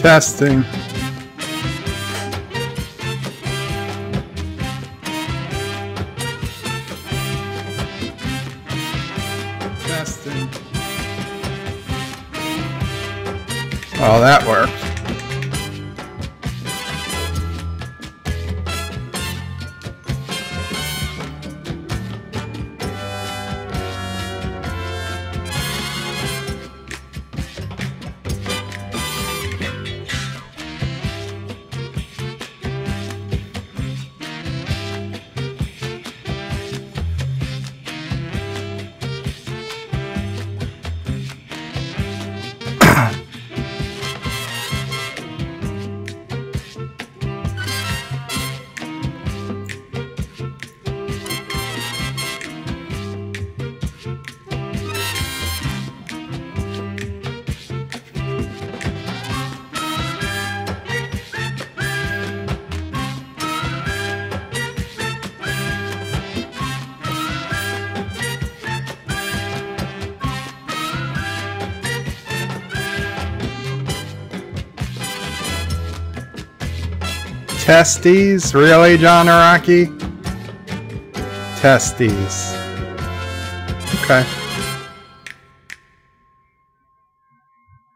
Testing. Testing. Oh, that worked. Testes? Really, John Araki? Testes. Okay.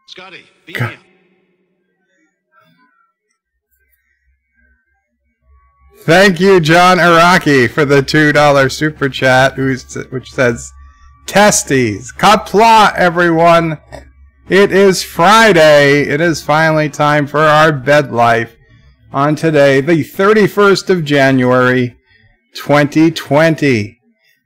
Scotty, beat me up. Thank you, John Araki, for the $2 super chat, which says, Testes. Kapla, everyone. It is Friday. It is finally time for our bed life on today, the 31st of January, 2020.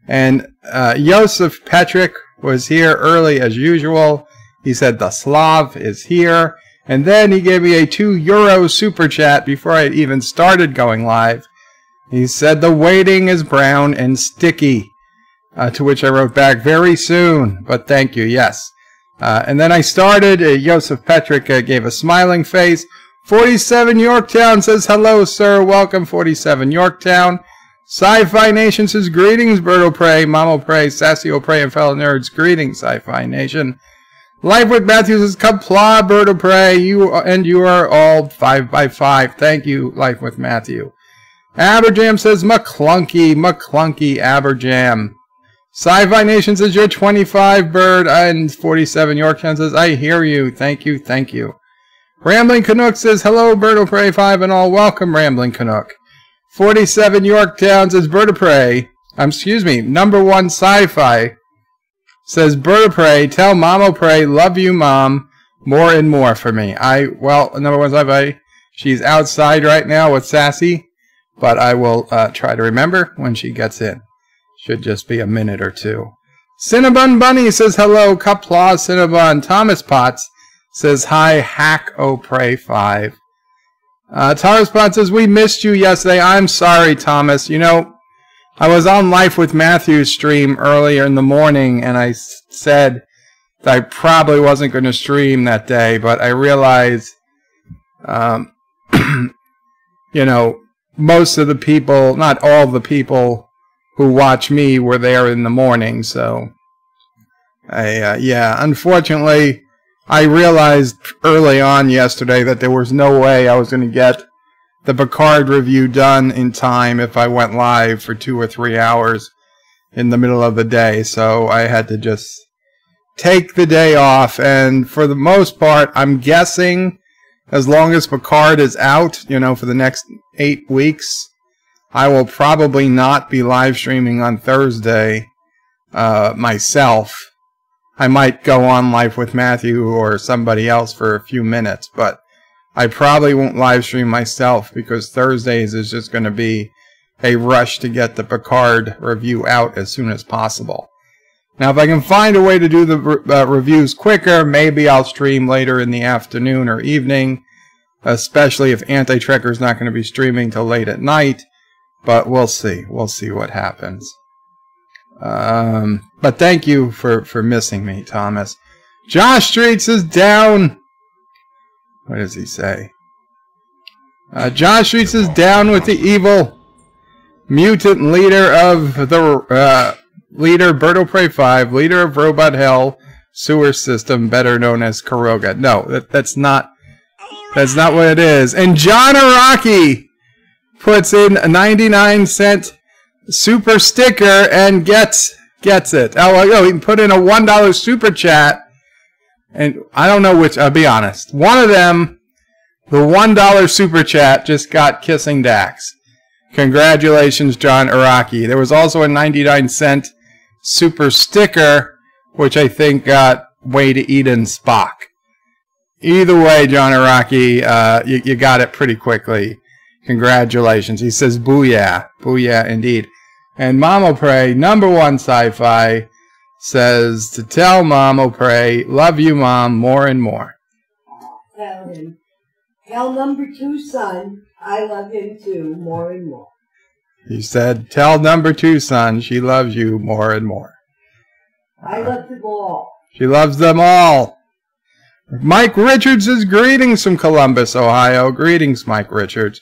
And Joseph Petrick was here early as usual. He said the Slav is here. And then he gave me a €2 super chat before I even started going live. He said the waiting is brown and sticky. To which I wrote back, very soon. But thank you, yes. And then I started. Joseph Petrick gave a smiling face. 47 Yorktown says, hello, sir. Welcome, 47 Yorktown. Sci-Fi Nation says, greetings, Birdo Prey, Mamo Prey, Sassio Prey, and fellow nerds. Greetings, Sci-Fi Nation. Life with Matthew says, Kapla, Birdo Prey, you are all 5x5. Thank you, Life with Matthew. Aberjam says, McClunky, Aberjam. Sci-Fi Nation says, you're 25, Bird, and 47 Yorktown says, I hear you. Thank you, thank you. Rambling Canuck says, hello, Birdo Prey 5 and all. Welcome, Rambling Canuck. 47 Yorktown says, Birdo Prey. Number 1 Sci-Fi says, Birdo Prey, tell Mamo Prey, love you, Mom, more and more for me. Well, number 1 Sci-Fi, she's outside right now with Sassy, but I will try to remember when she gets in. Should just be a minute or two. Cinnabon Bunny says, hello, Kapla, Cinnabon. Thomas Potts says, hi, Hack O Prey 5. Thomas Potts says, we missed you yesterday. I'm sorry, Thomas. You know, I was on Life with Matthew's stream earlier in the morning, and I said that I probably wasn't going to stream that day, but I realized, you know, most of the people, not all the people who watch me were there in the morning, so, yeah, unfortunately, I realized early on yesterday that there was no way I was going to get the Picard review done in time if I went live for 2 or 3 hours in the middle of the day. So I had to just take the day off. And for the most part, I'm guessing as long as Picard is out, you know, for the next 8 weeks, I will probably not be live streaming on Thursday myself. I might go on Live with Matthew or somebody else for a few minutes, but I probably won't live stream myself because Thursdays is just going to be a rush to get the Picard review out as soon as possible. Now, if I can find a way to do the reviews quicker, maybe I'll stream later in the afternoon or evening, especially if Anti-Trekker's not going to be streaming till late at night, but we'll see. We'll see what happens. But thank you for missing me, Thomas. Josh Streets is down. What does he say? Josh Streets is down with the evil mutant leader of the leader Birdo Prey 5, leader of Robot Hell sewer system, better known as Karoga. No, that's not That's not what it is. And John Araki puts in a 99-cent super sticker and gets it. Oh, he put in a $1 super chat. And I don't know which, I'll be honest. One of them, the $1 super chat, just got Kissing Dax. Congratulations, John Araki. There was also a 99-cent super sticker, which I think got Way to Eden Spock. Either way, John Araki, you got it pretty quickly. Congratulations. He says, booyah. Booyah indeed. And Mamo Pray, #1 sci-fi, says to tell Mamo Pray, love you, Mom, more and more. Tell him. Tell #2 son, I love him too, more and more. He said, tell #2 son, she loves you more and more. I love them all. She loves them all. Mike Richards says, greetings from Columbus, Ohio. Greetings, Mike Richards.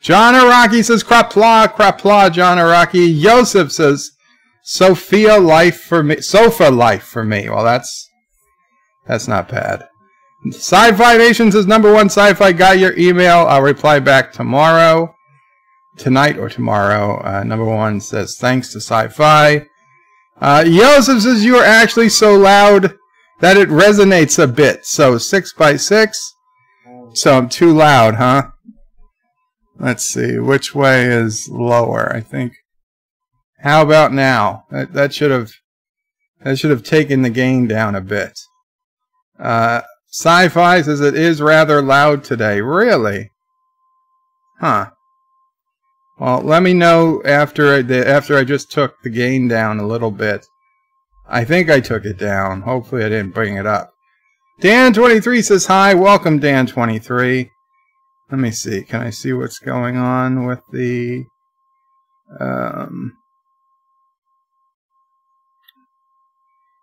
John Araki says, crapla, John Araki. Yosef says, Sofa life for me. Well, that's not bad. Sci-Fi Nation says, #1 sci-fi, got your email. I'll reply back tomorrow. Tonight or tomorrow. #1 says, thanks to Sci-Fi. Yosef says, you are actually so loud that it resonates a bit. So 6x6. So I'm too loud, huh? Let's see. Which way is lower? I think. How about now? That should have taken the gain down a bit. Sci-Fi says it is rather loud today. Really? Huh. Well, let me know after I just took the gain down a little bit. I think I took it down. Hopefully I didn't bring it up. Dan23 says hi. Welcome, Dan23. Let me see. Can I see what's going on with the...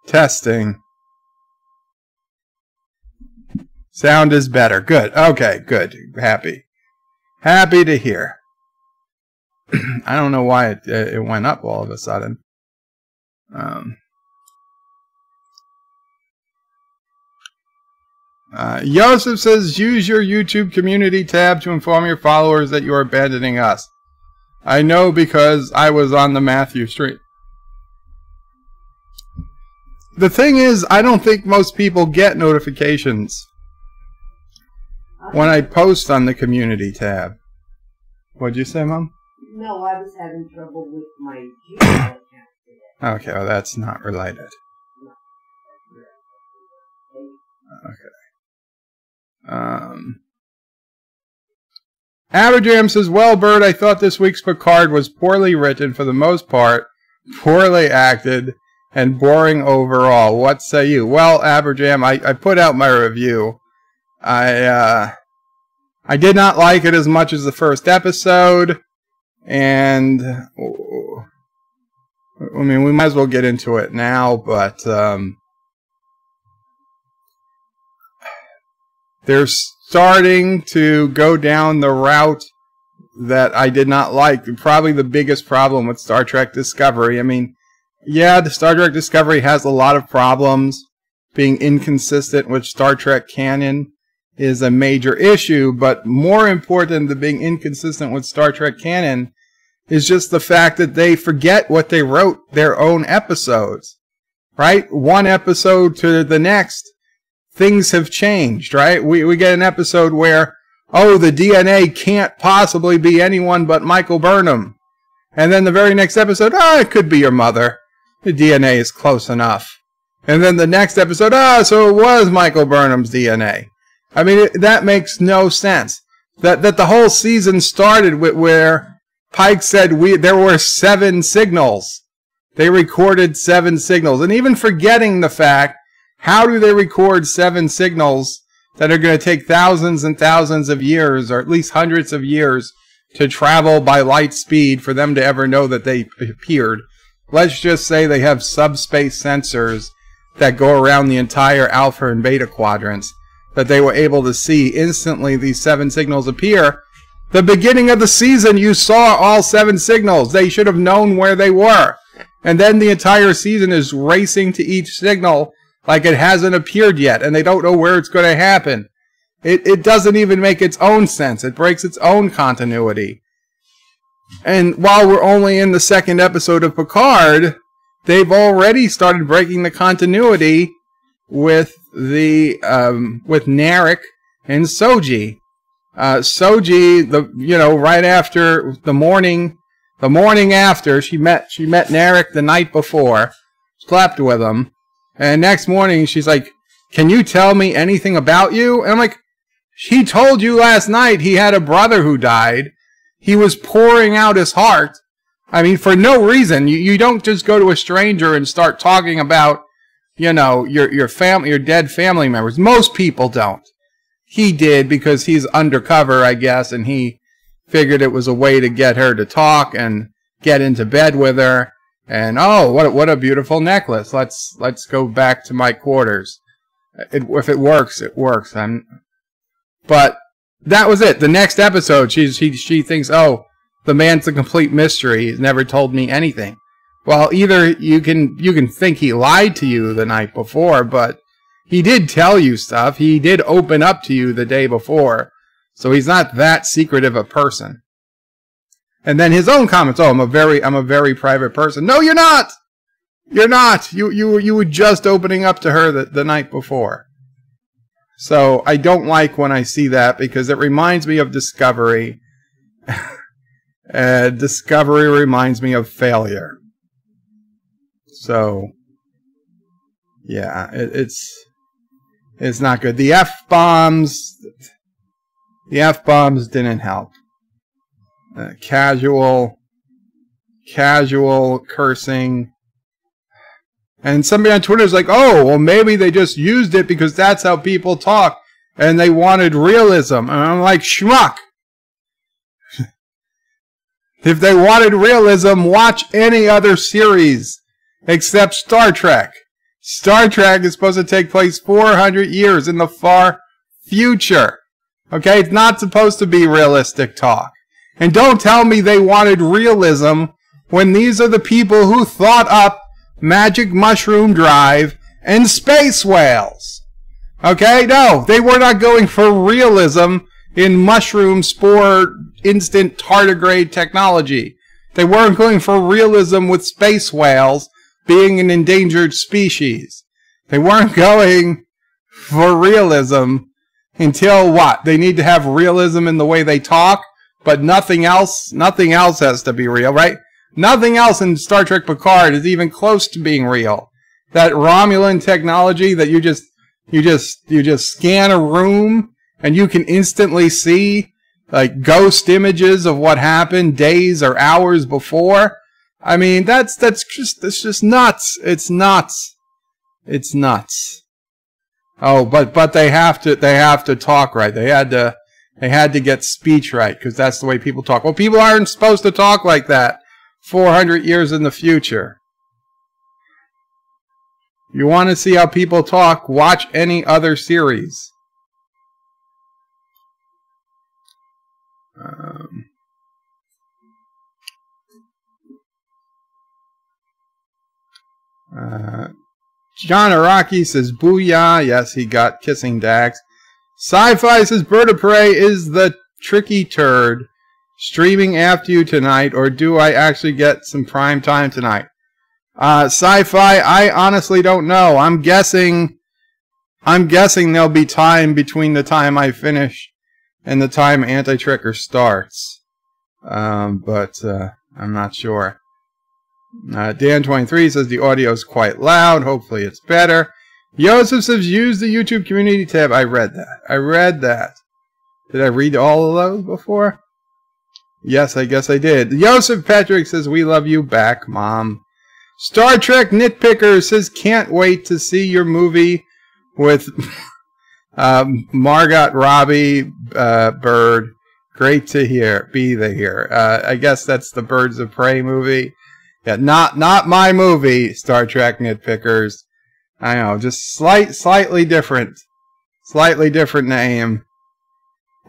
testing. Sound is better. Good. Okay, good. Happy to hear. I don't know why it went up all of a sudden. Yosef says, use your YouTube community tab to inform your followers that you are abandoning us. I know because I was on the Matthew stream. The thing is, I don't think most people get notifications when I post on the community tab. What'd you say, Mom? No, I was having trouble with my Gmail account today. Okay, well, that's not related. Okay. Aberjam says, well, Bird, I thought this week's Picard was poorly written for the most part, poorly acted, and boring overall. What say you? Well, Aberjam, I put out my review. I did not like it as much as the first episode, and I mean, we might as well get into it now, but they're starting to go down the route that I did not like. Probably the biggest problem with Star Trek Discovery. I mean, yeah, the Star Trek Discovery has a lot of problems. Being inconsistent with Star Trek canon is a major issue, but more important than being inconsistent with Star Trek canon is just the fact that they forget what they wrote their own episodes, right? One episode to the next, things have changed, right? We get an episode where, oh, the DNA can't possibly be anyone but Michael Burnham. And then the very next episode, oh, it could be your mother. The DNA is close enough. And then the next episode, so it was Michael Burnham's DNA. I mean, that makes no sense. That the whole season started with where Pike said there were 7 signals. They recorded 7 signals. And even forgetting the fact, how do they record 7 signals that are going to take thousands and thousands of years, or at least hundreds of years, to travel by light speed for them to ever know that they appeared? Let's just say they have subspace sensors that go around the entire alpha and beta quadrants, that they were able to see instantly these 7 signals appear. The beginning of the season, you saw all 7 signals. They should have known where they were. And then the entire season is racing to each signal like it hasn't appeared yet, and they don't know where it's going to happen. It doesn't even make its own sense. It breaks its own continuity. And while we're only in the second episode of Picard, they've already started breaking the continuity with the with Narek and Soji. Soji, right after the morning after she met Narek the night before, slept with him, and next morning she's like, "Can you tell me anything about you?" And I'm like, "He told you last night he had a brother who died. He was pouring out his heart. I mean, for no reason. You don't just go to a stranger and start talking about, your family, your dead family members. Most people don't. He did because he's undercover, I guess, and he figured it was a way to get her to talk and get into bed with her. And oh, what a beautiful necklace. Let's go back to my quarters. If it works, it works. But that was it. The next episode, she thinks, oh, the man's a complete mystery. He's never told me anything. Well, either you can think he lied to you the night before, but he did tell you stuff. He did open up to you the day before, so he's not that secretive a person. And then his own comments, oh, I'm a very private person. No, you're not. You're not. You were just opening up to her the night before. So I don't like when I see that because it reminds me of Discovery. Discovery reminds me of failure. So, yeah, it's not good. The F-bombs didn't help. Casual cursing. And somebody on Twitter is like, oh, well, maybe they just used it because that's how people talk, and they wanted realism. And I'm like, schmuck. If they wanted realism, watch any other series except Star Trek. Star Trek is supposed to take place 400 years in the far future. Okay? It's not supposed to be realistic talk. And don't tell me they wanted realism when these are the people who thought up Magic Mushroom Drive and Space Whales. Okay? No, they were not going for realism in mushroom spore instant tardigrade technology. They weren't going for realism with space whales being an endangered species. They weren't going for realism until what? They need to have realism in the way they talk, but nothing else has to be real, right? Nothing else in Star Trek Picard is even close to being real. That Romulan technology that you just scan a room and you can instantly see like ghost images of what happened days or hours before. I mean, that's just nuts. It's nuts. It's nuts. Oh, but they have to talk right. They had to get speech right because that's the way people talk. Well, people aren't supposed to talk like that 400 years in the future. You want to see how people talk? Watch any other series. John Araki says, booyah. Yes, he got kissing Dax. Sci-Fi says, Bird of Prey is the tricky turd. Streaming after you tonight, or do I actually get some prime time tonight? Sci-Fi, I honestly don't know. I'm guessing there'll be time between the time I finish and the time Anti-Tricker starts. But I'm not sure. Dan23 says the audio is quite loud. Hopefully it's better. Joseph says use the YouTube community tab. I read that. Did I read all of those before? Yes, I guess I did. Joseph Patrick says we love you back, Mom. Star Trek Nitpicker says can't wait to see your movie with Margot Robbie Bird. Great to be here. I guess that's the Birds of Prey movie. Yeah, not my movie, Star Trek Nitpickers. I know, just slightly different name.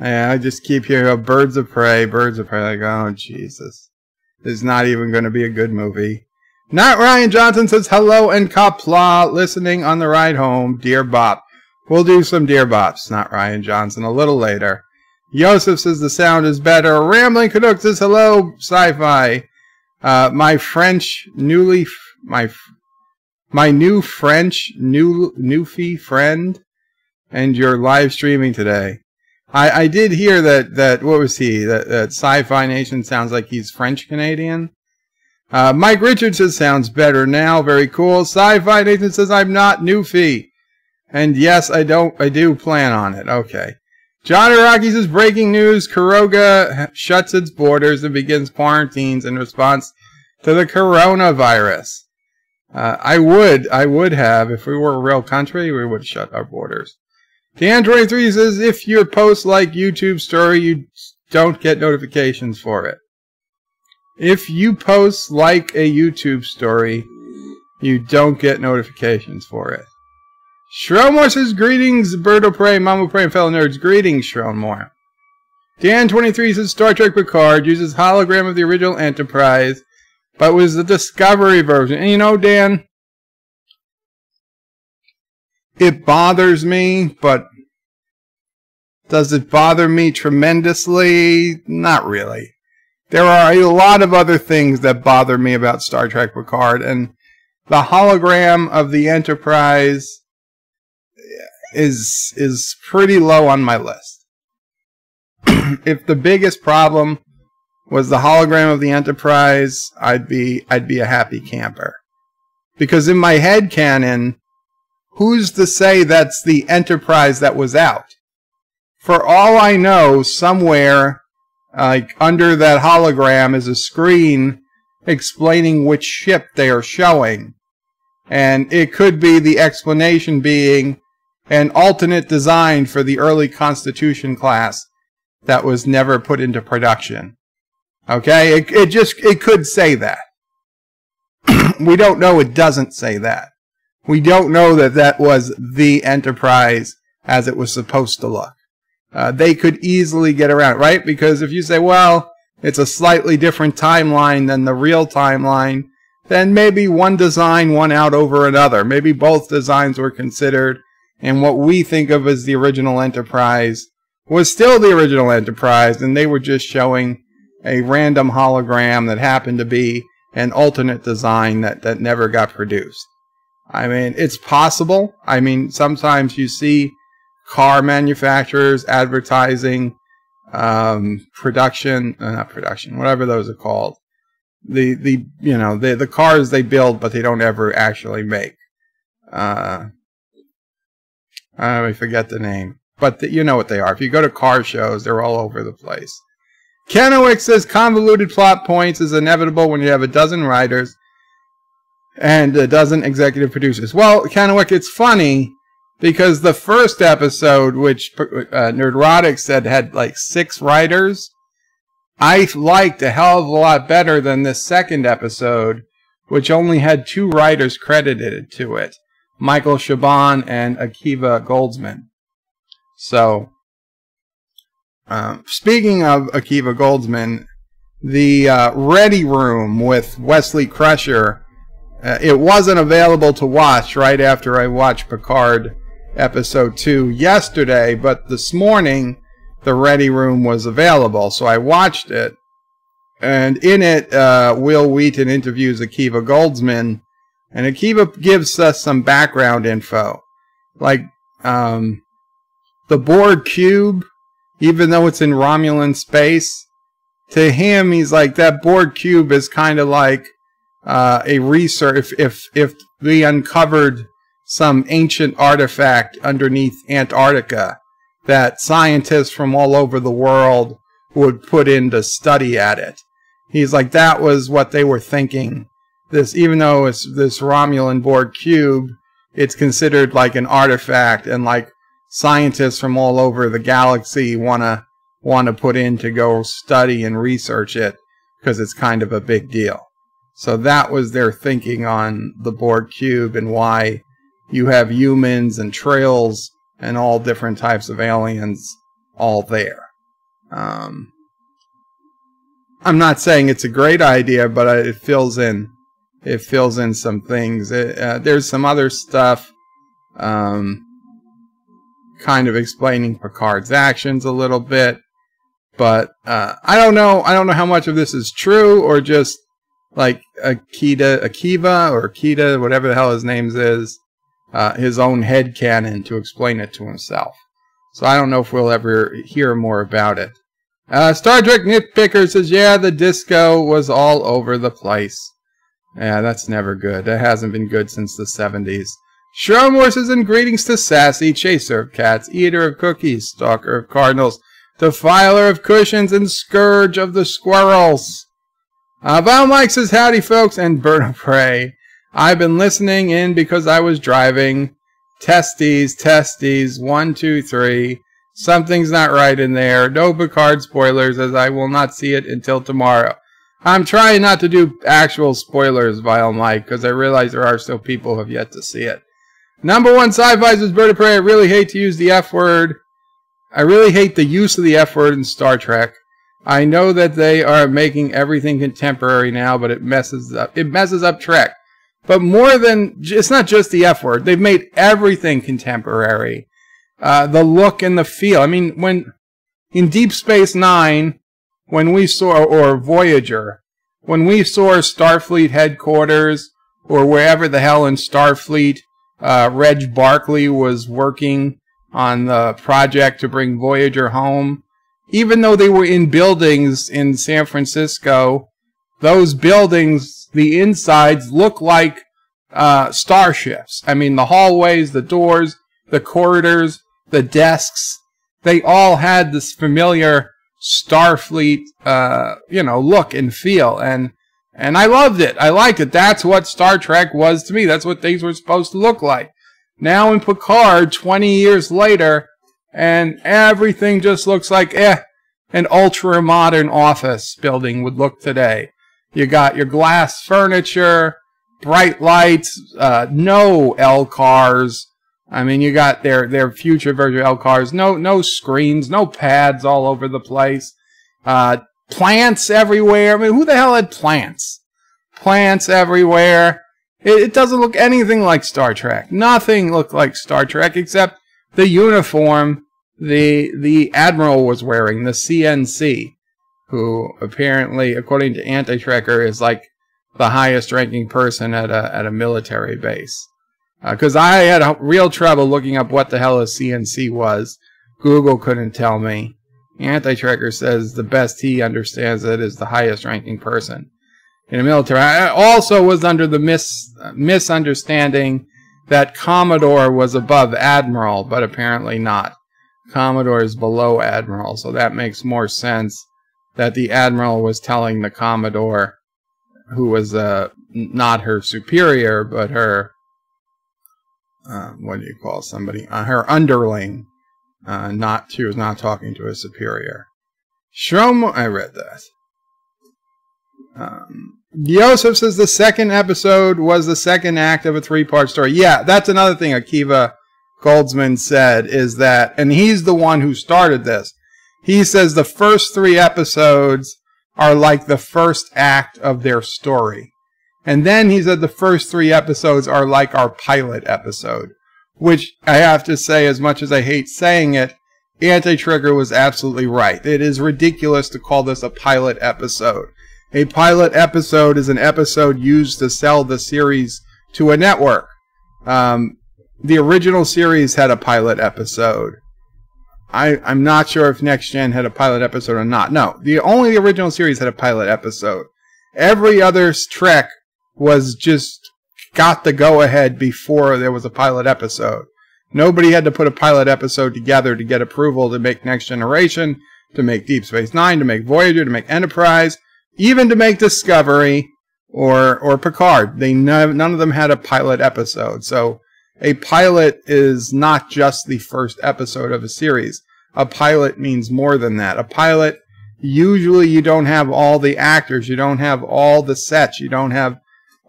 Yeah, I just keep hearing Birds of Prey. Like, oh, Jesus. This is not even going to be a good movie. Not Ryan Johnson says, hello and kapla, listening on the ride home. Dear Bob. We'll do some Dear Bops, not Ryan Johnson, a little later. Yosef says the sound is better. Rambling Canuck says hello, sci-fi. My new French Newfie friend, and you're live streaming today. I did hear that what was he? That Sci-Fi Nation sounds like he's French Canadian. Mike Richards says sounds better now. Very cool. Sci-Fi Nation says I'm not Newfie. And yes, I do plan on it. Okay. John Araki says breaking news. Kuroga shuts its borders and begins quarantines in response to the coronavirus. I would have, if we were a real country, we would shut our borders. Dan23 says if your post like YouTube story, you don't get notifications for it. If you post like a YouTube story, you don't get notifications for it. Shromore says greetings, Birdo Prey, Mama Prey, and fellow nerds. Greetings, Shromore. Dan23 says Star Trek Picard uses hologram of the original Enterprise, but was the Discovery version. And you know, Dan, it bothers me, but does it bother me tremendously? Not really. There are a lot of other things that bother me about Star Trek Picard, and the hologram of the Enterprise is pretty low on my list. If the biggest problem was the hologram of the Enterprise, I'd be a happy camper. Because in my head canon, who's to say that's the Enterprise that was out? For all I know, somewhere like under that hologram is a screen explaining which ship they are showing. And it could be the explanation being an alternate design for the early Constitution class that was never put into production. Okay? It could say that. We don't know it doesn't say that. We don't know that that was the Enterprise as it was supposed to look. They could easily get around it, right? Because if you say, well, it's a slightly different timeline than the real timeline, then maybe one design won out over another. Maybe both designs were considered, and what we think of as the original Enterprise was still the original Enterprise, and they were just showing a random hologram that happened to be an alternate design that never got produced. I mean, it's possible. I mean, sometimes you see car manufacturers advertising not production, whatever those are called. The cars they build, but they don't ever actually make. I forget the name, but you know what they are. If you go to car shows, they're all over the place. Kennewick says convoluted plot points is inevitable when you have a dozen writers and a dozen executive producers. Well, Kennewick, it's funny because the first episode, which Nerdrotic said had like 6 writers, I liked a hell of a lot better than this second episode, which only had 2 writers credited to it. Michael Chabon and Akiva Goldsman. So, speaking of Akiva Goldsman, the Ready Room with Wesley Crusher, it wasn't available to watch right after I watched Picard Episode 2 yesterday, but this morning the Ready Room was available, so I watched it. And in it, Will Wheaton interviews Akiva Goldsman, and Akiva gives us some background info. Like, the Borg cube, even though it's in Romulan space, to him, he's like, that Borg cube is kind of like a research. If we uncovered some ancient artifact underneath Antarctica that scientists from all over the world would put in to study at it. He's like, that was what they were thinking. This, even though it's this Romulan Borg cube, it's considered like an artifact, and like scientists from all over the galaxy wanna put in to go study and research it because it's kind of a big deal. So that was their thinking on the Borg cube and why you have humans and trails and all different types of aliens all there. I'm not saying it's a great idea, but it fills in some things. There's some other stuff. kind of explaining Picard's actions a little bit. But I don't know how much of this is true or just like Akiva or Akita, whatever the hell his name is, his own headcanon to explain it to himself. So I don't know if we'll ever hear more about it. Star Trek Nitpicker says, yeah, the disco was all over the place. Yeah, that's never good. That hasn't been good since the 70s. Shromor says, and greetings to Sassy, chaser of cats, eater of cookies, stalker of cardinals, defiler of cushions, and scourge of the squirrels. Val Mike says, howdy folks, and Bird of Prey. I've been listening in because I was driving. Testes, 1, 2, 3. Something's not right in there. No Picard spoilers, as I will not see it until tomorrow. I'm trying not to do actual spoilers, Vile Mike, because I realize there are still people who have yet to see it. Number 1 Sci-Fi says, Bird of Prey, I really hate to use the F word. I really hate the use of the F word in Star Trek. I know that they are making everything contemporary now, but it messes up Trek. But more than, it's not just the F word. They've made everything contemporary. The look and the feel. I mean, when in Deep Space Nine, when we saw, or Voyager, when we saw Starfleet headquarters, or wherever the hell in Starfleet, Reg Barclay was working on the project to bring Voyager home, even though they were in buildings in San Francisco, those buildings, the insides look like starships. I mean, the hallways, the doors, the corridors, the desks, they all had this familiar Starfleet, look and feel. And I loved it. I liked it. That's what Star Trek was to me. That's what things were supposed to look like. Now in Picard, 20 years later, and everything just looks like, an ultra-modern office building would look today. You got your glass furniture, bright lights, no L-cars. I mean, you got their future version of L-cars. No screens, no pads all over the place. Plants everywhere. I mean, who the hell had plants? Plants everywhere. It doesn't look anything like Star Trek. Nothing looked like Star Trek except the uniform the Admiral was wearing, the CNC, who apparently, according to Anti-Trekker, is like the highest ranking person at a military base. Because I had real trouble looking up what the hell a CNC was. Google couldn't tell me. Anti-Trekker says the best he understands it is the highest ranking person in the military. I also was under the misunderstanding that Commodore was above Admiral, but apparently not. Commodore is below Admiral, so that makes more sense that the Admiral was telling the Commodore, who was not her superior, but her, what do you call somebody? Her underling. She was not talking to a superior. I read that. Yosef says the second episode was the second act of a 3-part story. Yeah, that's another thing Akiva Goldsman said, is that, and he's the one who started this, he says the first 3 episodes are like the first act of their story. And then he said the first 3 episodes are like our pilot episode. Which, I have to say, as much as I hate saying it, Anti-Trigger was absolutely right. It is ridiculous to call this a pilot episode. A pilot episode is an episode used to sell the series to a network. The original series had a pilot episode. I'm not sure if Next Gen had a pilot episode or not. No, only the original series had a pilot episode. Every other Trek was just got the go-ahead before there was a pilot episode. Nobody had to put a pilot episode together to get approval to make Next Generation, to make Deep Space Nine, to make Voyager, to make Enterprise, even to make Discovery or Picard. None of them had a pilot episode. So a pilot is not just the first episode of a series. A pilot means more than that. A pilot, usually you don't have all the actors, you don't have all the sets, you don't have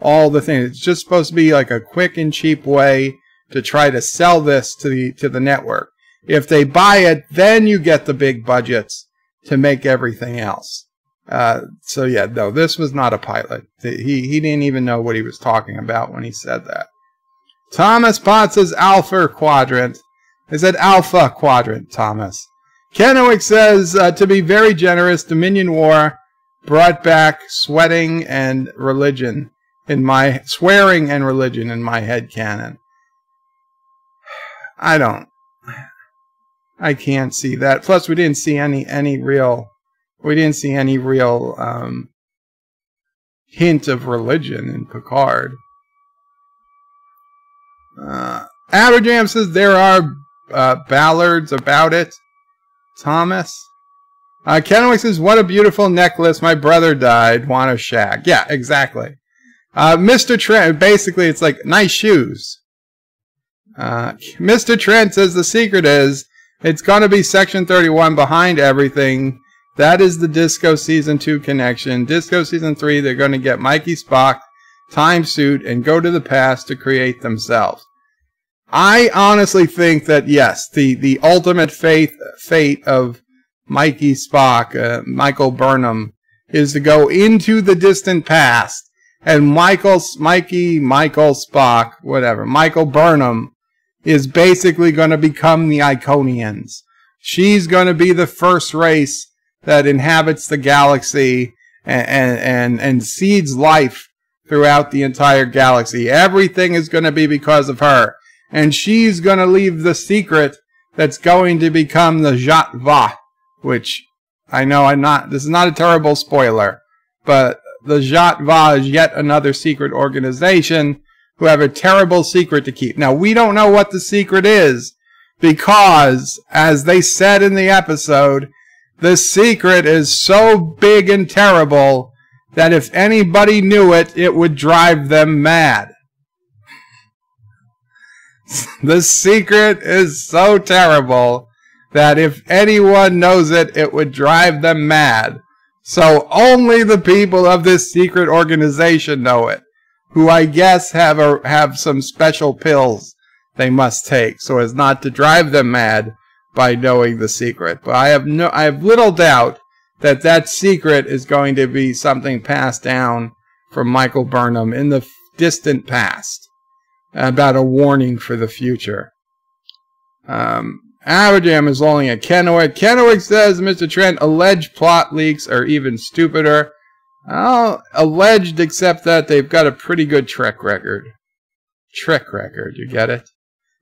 all the things. It's just supposed to be like a quick and cheap way to try to sell this to the network. If they buy it, then you get the big budgets to make everything else. So yeah, no, this was not a pilot. He didn't even know what he was talking about when he said that. Thomas Potts' Alpha Quadrant. They said Alpha Quadrant, Thomas. Kennewick says, to be very generous, Dominion War brought back swearing and religion in my headcanon. I can't see that. Plus, we didn't see any real hint of religion in Picard. Aberjam says there are ballads about it. Thomas. Kennewick says, what a beautiful necklace. My brother died. Want a shag. Yeah, exactly. Mr. Trent, basically it's like nice shoes. Mr. Trent says the secret is it's going to be Section 31 behind everything. That is the Disco Season 2 connection. Disco Season 3, they're going to get Mikey Spock, time suit, and go to the past to create themselves. I honestly think that, yes, the ultimate fate of Mikey Spock, Michael Burnham, is to go into the distant past, and Michael Spock, whatever, Michael Burnham, is basically going to become the Iconians. She's going to be the first race that inhabits the galaxy and seeds life throughout the entire galaxy. Everything is going to be because of her. And she's going to leave the secret that's going to become the Zhat Vash, which I know this is not a terrible spoiler, but the Zhat Vash is yet another secret organization who have a terrible secret to keep. Now, we don't know what the secret is because, as they said in the episode, the secret is so big and terrible that if anybody knew it, it would drive them mad. The secret is so terrible that if anyone knows it, it would drive them mad. So only the people of this secret organization know it, who I guess have some special pills they must take so as not to drive them mad by knowing the secret. But I have little doubt that that secret is going to be something passed down from Michael Burnham in the distant past about a warning for the future. Aberjam is lolling at Kennewick. Kennewick says, Mr. Trent, alleged plot leaks are even stupider. Alleged, except that they've got a pretty good track record. You get it?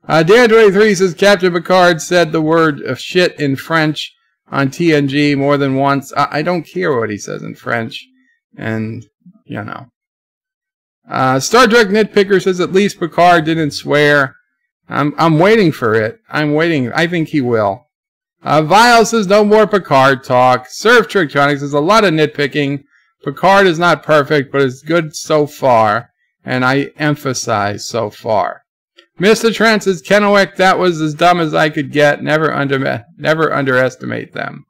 Dan23 says, Captain Picard said the word shit in French on TNG more than once. I don't care what he says in French. And, you know. Star Trek Nitpicker says at least Picard didn't swear. I'm waiting for it. I'm waiting. I think he will. Vile says no more Picard talk. Surf Tricktonics says a lot of nitpicking. Picard is not perfect, but it's good so far. And I emphasize so far. Mr. Trent says Kennewick, that was as dumb as I could get. Never underestimate them.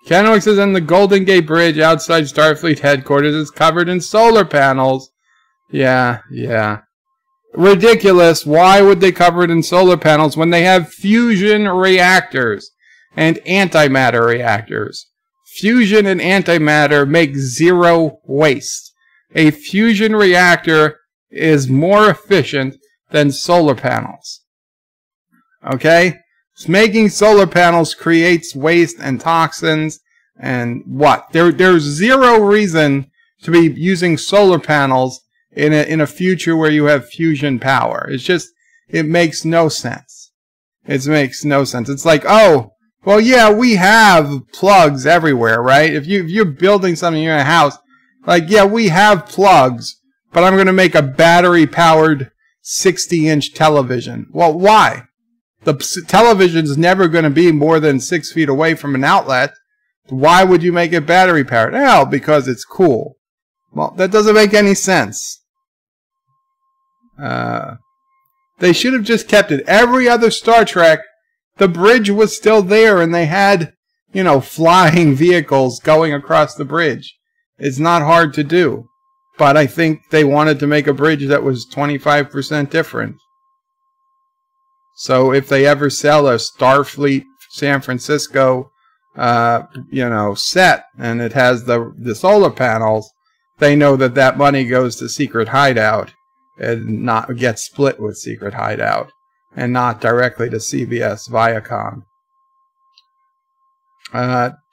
Kennewick says and the Golden Gate Bridge outside Starfleet headquarters is covered in solar panels. Yeah. Ridiculous. Why would they cover it in solar panels when they have fusion reactors and antimatter reactors? Fusion and antimatter make zero waste. A fusion reactor is more efficient than solar panels. Okay? Making solar panels creates waste and toxins and what? There's zero reason to be using solar panels in a future where you have fusion power. It makes no sense. It makes no sense. It's like, oh, well, yeah, we have plugs everywhere, right? If you're building something in your house, like, yeah, we have plugs, but I'm going to make a battery-powered 60-inch television. Well, why? The television's never going to be more than 6 feet away from an outlet. Why would you make it battery-powered? Well, because it's cool. Well, that doesn't make any sense. They should have just kept it. Every other Star Trek, the bridge was still there, and they had, flying vehicles going across the bridge. It's not hard to do. But I think they wanted to make a bridge that was 25% different. So if they ever sell a Starfleet San Francisco, set, and it has the solar panels, they know that money goes to Secret Hideout and not gets split with Secret Hideout. and not directly to CBS Viacom.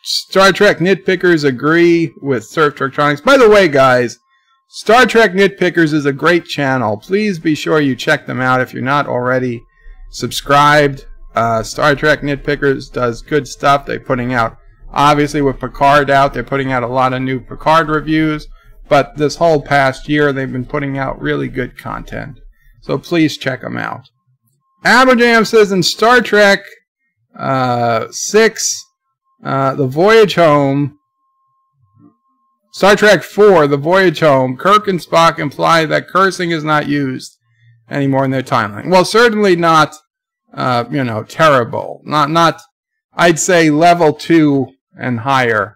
Star Trek Nitpickers agree with Surf Trektronics. By the way, guys, Star Trek Nitpickers is a great channel. Please be sure you check them out if you're not already subscribed. Star Trek Nitpickers does good stuff. They're putting out, obviously with Picard out, they're putting out a lot of new Picard reviews. But this whole past year, they've been putting out really good content. So please check them out. Aberjam says in Star Trek 6, The Voyage Home, Star Trek 4, The Voyage Home, Kirk and Spock imply that cursing is not used anymore in their timeline. Well, certainly not, you know, terrible. Not, I'd say level 2 and higher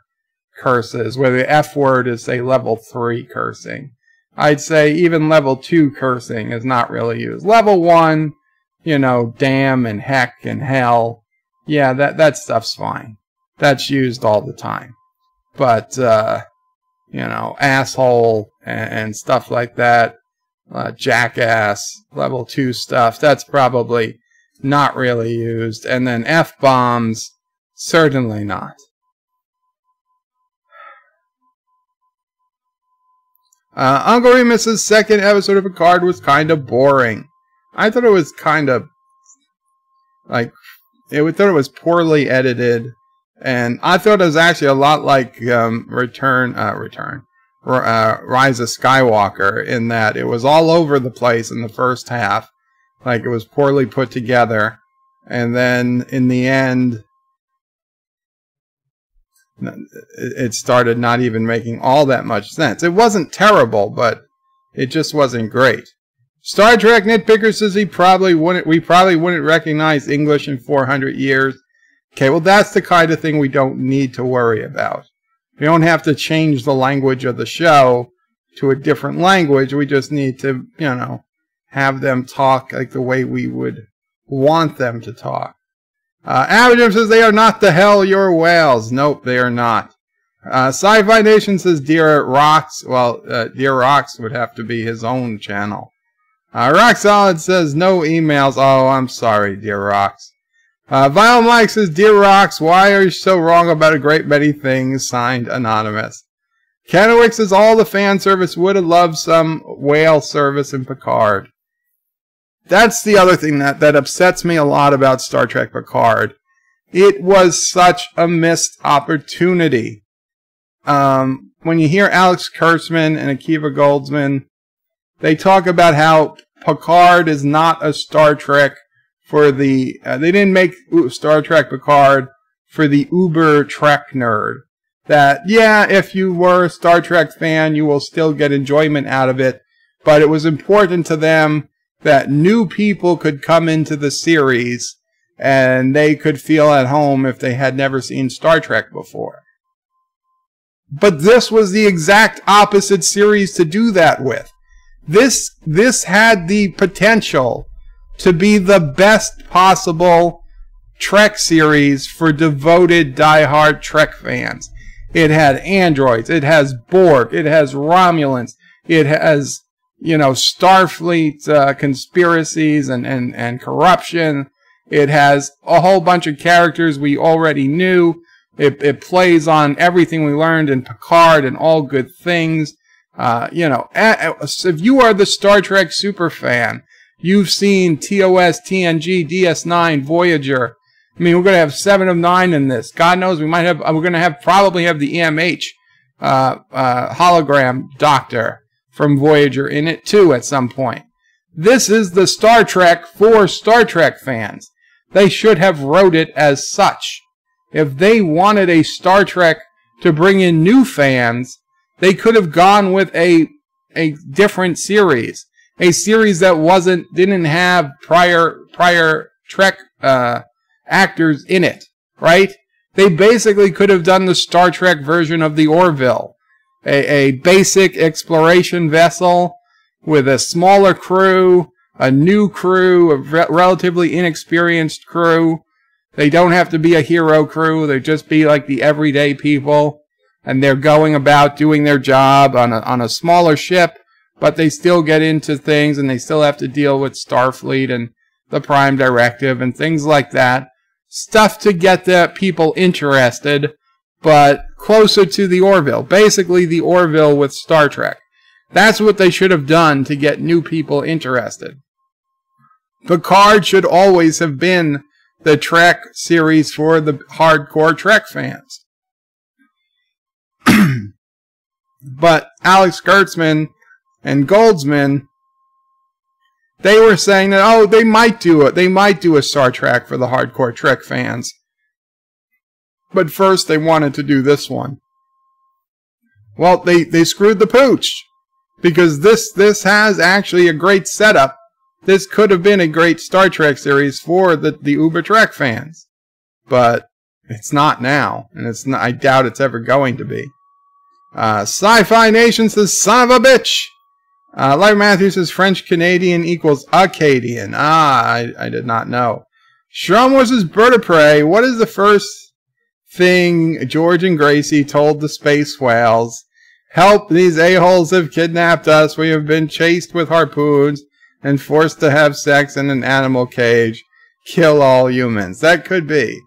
curses, where the F word is, say, level 3 cursing. I'd say even level 2 cursing is not really used. Level 1, you know, damn and heck and hell, yeah, that stuff's fine. That's used all the time. But, you know, asshole and stuff like that, jackass, level 2 stuff, that's probably not really used. And then F-bombs, certainly not. Uncle Remus's second episode of Picard was kind of boring. I thought it was kind of, like, I thought it was poorly edited, and I thought it was actually a lot like Rise of Skywalker, in that it was all over the place in the first half, like it was poorly put together, and then in the end, it started not even making all that much sense. It wasn't terrible, but it just wasn't great. Star Trek Nitpicker says we probably wouldn't recognize English in 400 years. Okay, well, that's the kind of thing we don't need to worry about. We don't have to change the language of the show to a different language. We just need to, you know, have them talk like the way we would want them to talk. Aberdeen says they are not the hell your whales. Nope, they are not. Sci-Fi Nation says Dear Rocks. Well, Dear Rocks would have to be his own channel. Rock Solid says no emails. Oh, I'm sorry, Dear Rocks. Vile Mike says, Dear Rocks, why are you so wrong about a great many things? Signed, Anonymous. Kennewick says all the fan service would have loved some whale service in Picard. That's the other thing that upsets me a lot about Star Trek Picard. It was such a missed opportunity. When you hear Alex Kurtzman and Akiva Goldsman, they talk about how Picard is not a Star Trek for the... they didn't make Star Trek Picard for the uber Trek nerd. That, yeah, if you were a Star Trek fan, you will still get enjoyment out of it. But it was important to them that new people could come into the series and they could feel at home if they had never seen Star Trek before. But this was the exact opposite series to do that with. This had the potential to be the best possible Trek series for devoted, diehard Trek fans. It had androids, it has Borg, it has Romulans, it has, you know, Starfleet conspiracies and corruption. It has a whole bunch of characters we already knew. It plays on everything we learned in Picard and all good things. You know, if you are the Star Trek superfan, you've seen TOS, TNG, DS9, Voyager. I mean, we're going to have 7 of 9 in this. God knows we might have. We're going to probably have the EMH hologram doctor from Voyager in it too at some point. This is the Star Trek for Star Trek fans. They should have wrote it as such. If they wanted a Star Trek to bring in new fans, they could have gone with a different series. A series that didn't have prior Trek actors in it, right? They basically could have done the Star Trek version of the Orville. A basic exploration vessel with a smaller crew, a new crew, a relatively inexperienced crew. They don't have to be a hero crew. They just be like the everyday people. And they're going about doing their job on a smaller ship, but they still get into things and they still have to deal with Starfleet and the Prime Directive and things like that. Stuff to get the people interested, but closer to the Orville. Basically the Orville with Star Trek. That's what they should have done to get new people interested. Picard should always have been the Trek series for the hardcore Trek fans. But Alex Kurtzman and Goldsman, they were saying that, oh, they might do it. They might do a Star Trek for the hardcore Trek fans. But first they wanted to do this one. Well, they screwed the pooch. Because this has actually a great setup. This could have been a great Star Trek series for the Uber Trek fans. But it's not now. And it's not, I doubt it's ever going to be. Sci-Fi Nation says, son of a bitch! Larry Matthews says, French-Canadian equals Acadian. I did not know. Strom vs. Bird of Prey. What is the first thing George and Gracie told the space whales? Help, these a-holes have kidnapped us. We have been chased with harpoons and forced to have sex in an animal cage. Kill all humans. That could be.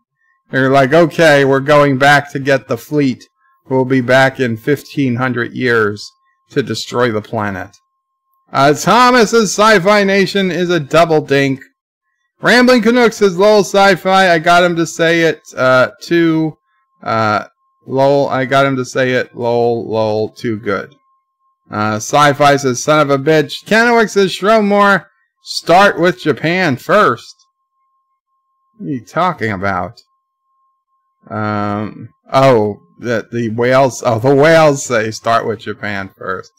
They're like, okay, we're going back to get the fleet. We'll be back in 1,500 years to destroy the planet. Thomas's Sci-Fi Nation is a double dink. Rambling Canuck says, lol, sci-fi. I got him to say it, too. Lol, I got him to say it. Lol, too good. Sci-Fi says, son of a bitch. Kennewick says, Shromore, start with Japan first. What are you talking about? Oh, the whales. Oh, the whales say start with Japan first.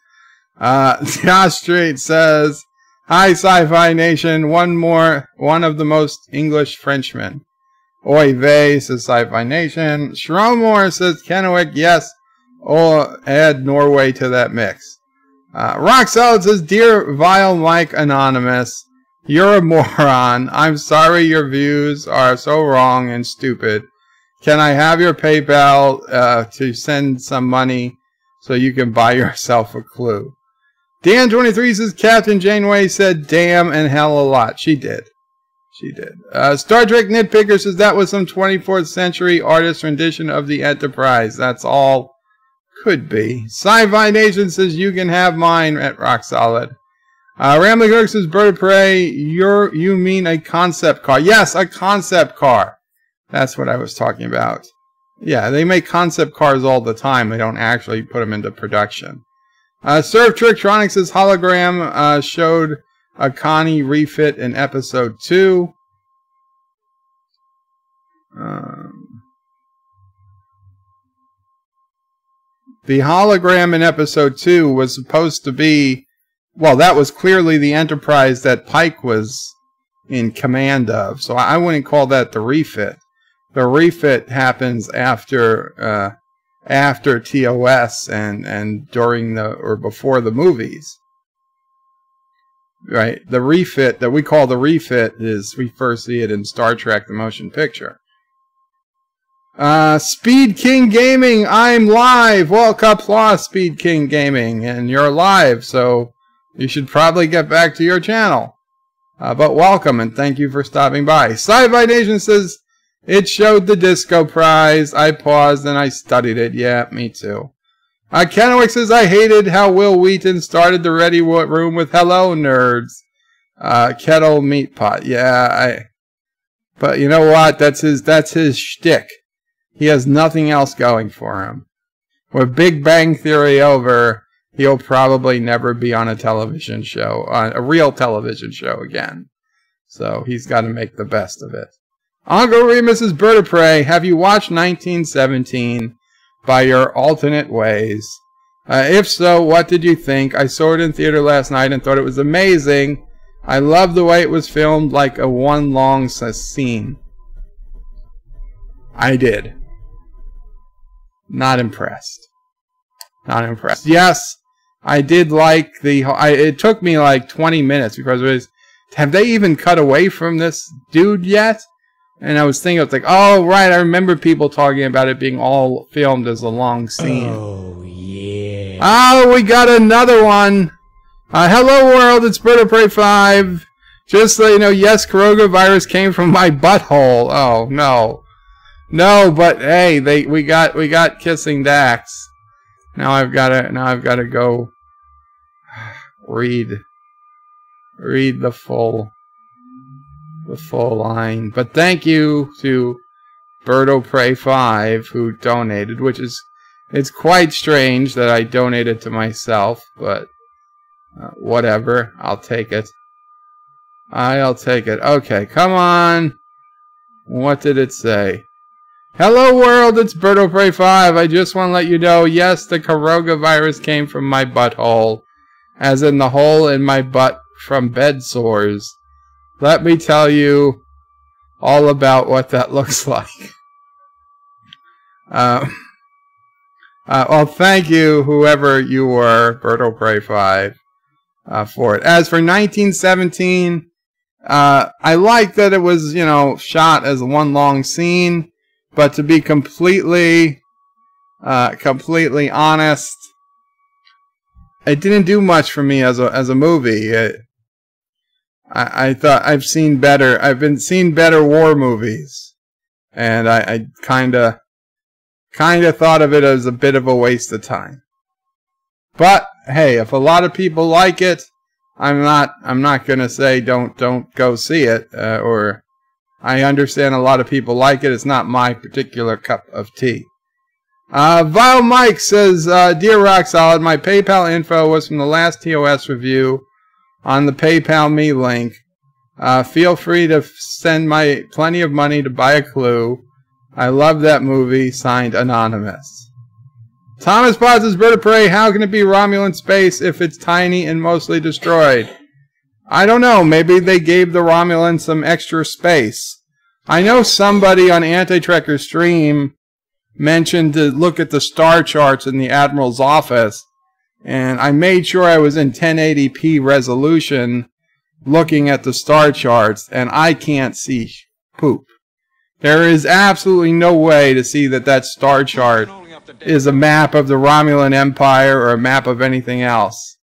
Josh Street says, hi, Sci-Fi Nation. One of the most English Frenchmen. Oy vey, says Sci-Fi Nation. Shromore says Kennewick, yes. Or add Norway to that mix. Rock Solid says, dear Vile Mike Anonymous, you're a moron. I'm sorry your views are so wrong and stupid. Can I have your PayPal to send some money so you can buy yourself a clue? Dan23 says, Captain Janeway said damn and hell a lot. She did. She did. Star Trek Nitpicker says that was some 24th century artist rendition of the Enterprise. That's all. Could be. Sci-Fi Nation says you can have mine at Rock Solid. Rambling Kirk says Bird of Prey, you mean a concept car. Yes, a concept car. That's what I was talking about. Yeah, they make concept cars all the time. They don't actually put them into production. Surf Tricktronics says hologram showed a Connie refit in episode 2. The hologram in episode 2 was supposed to be, well, that was clearly the Enterprise that Pike was in command of. So I wouldn't call that the refit. The refit happens after TOS and during or before the movies. Right? The refit that we call the refit is we first see it in Star Trek the Motion Picture. Speed King Gaming, I'm live. Welcome, applause, Speed King Gaming, and you're live, so you should probably get back to your channel. But welcome and thank you for stopping by. Sci-Fi Nation says it showed the disco prize. I paused and I studied it. Yeah, me too. Kennewick says I hated how Will Wheaton started the Ready Room with "Hello, nerds." Kettle meat pot. Yeah, but you know what? That's his shtick. He has nothing else going for him. With Big Bang Theory over, he'll probably never be on a television show, a real television show again. So he's got to make the best of it. Uncle Remus's Bird of Prey. Have you watched 1917 by your alternate ways? If so, what did you think? I saw it in theater last night and thought it was amazing. I love the way it was filmed, like a one long scene. I did. Not impressed. Not impressed. Yes, I did like it took me like 20 minutes because it was, have they even cut away from this dude yet? And I was thinking, it's like, oh, right, I remember people talking about it being all filmed as a long scene. Oh, yeah. Oh, we got another one. Hello, world, it's Bird of Prey 5. Just so you know, yes, coronavirus came from my butthole. Oh no, no, but hey, we got kissing Dax. Now I've gotta go read the full line. But thank you to Birdo Prey 5 who donated, which is it's quite strange that I donated to myself, but whatever, I'll take it. I'll take it. Okay, come on. What did it say? Hello world, it's Birdo Prey 5. I just want to let you know, yes, the coronavirus came from my butthole, as in the hole in my butt from bed sores. Let me tell you all about what that looks like. Well, thank you, whoever you were, Birdo Prey 5, for it. As for 1917, I like that it was, you know, shot as one long scene, but to be completely honest, it didn't do much for me as a movie. I thought I've been seeing better war movies, and I kind of thought of it as a bit of a waste of time. But hey, if a lot of people like it, I'm not gonna say don't go see it. Or I understand a lot of people like it. It's not my particular cup of tea. Vile Mike says, Dear Rock Solid, my PayPal info was from the last TOS review on the PayPal me link. Feel free to send my plenty of money to buy a Clue. I love that movie. Signed, Anonymous. Thomas pauses, Bird of Prey, how can it be Romulan space if it's tiny and mostly destroyed? I don't know. Maybe they gave the Romulans some extra space. I know somebody on Anti-Trekker's stream mentioned to look at the star charts in the Admiral's office, and I made sure I was in 1080p resolution looking at the star charts, and I can't see poop. There is absolutely no way to see that star chart is a map of the Romulan Empire or a map of anything else.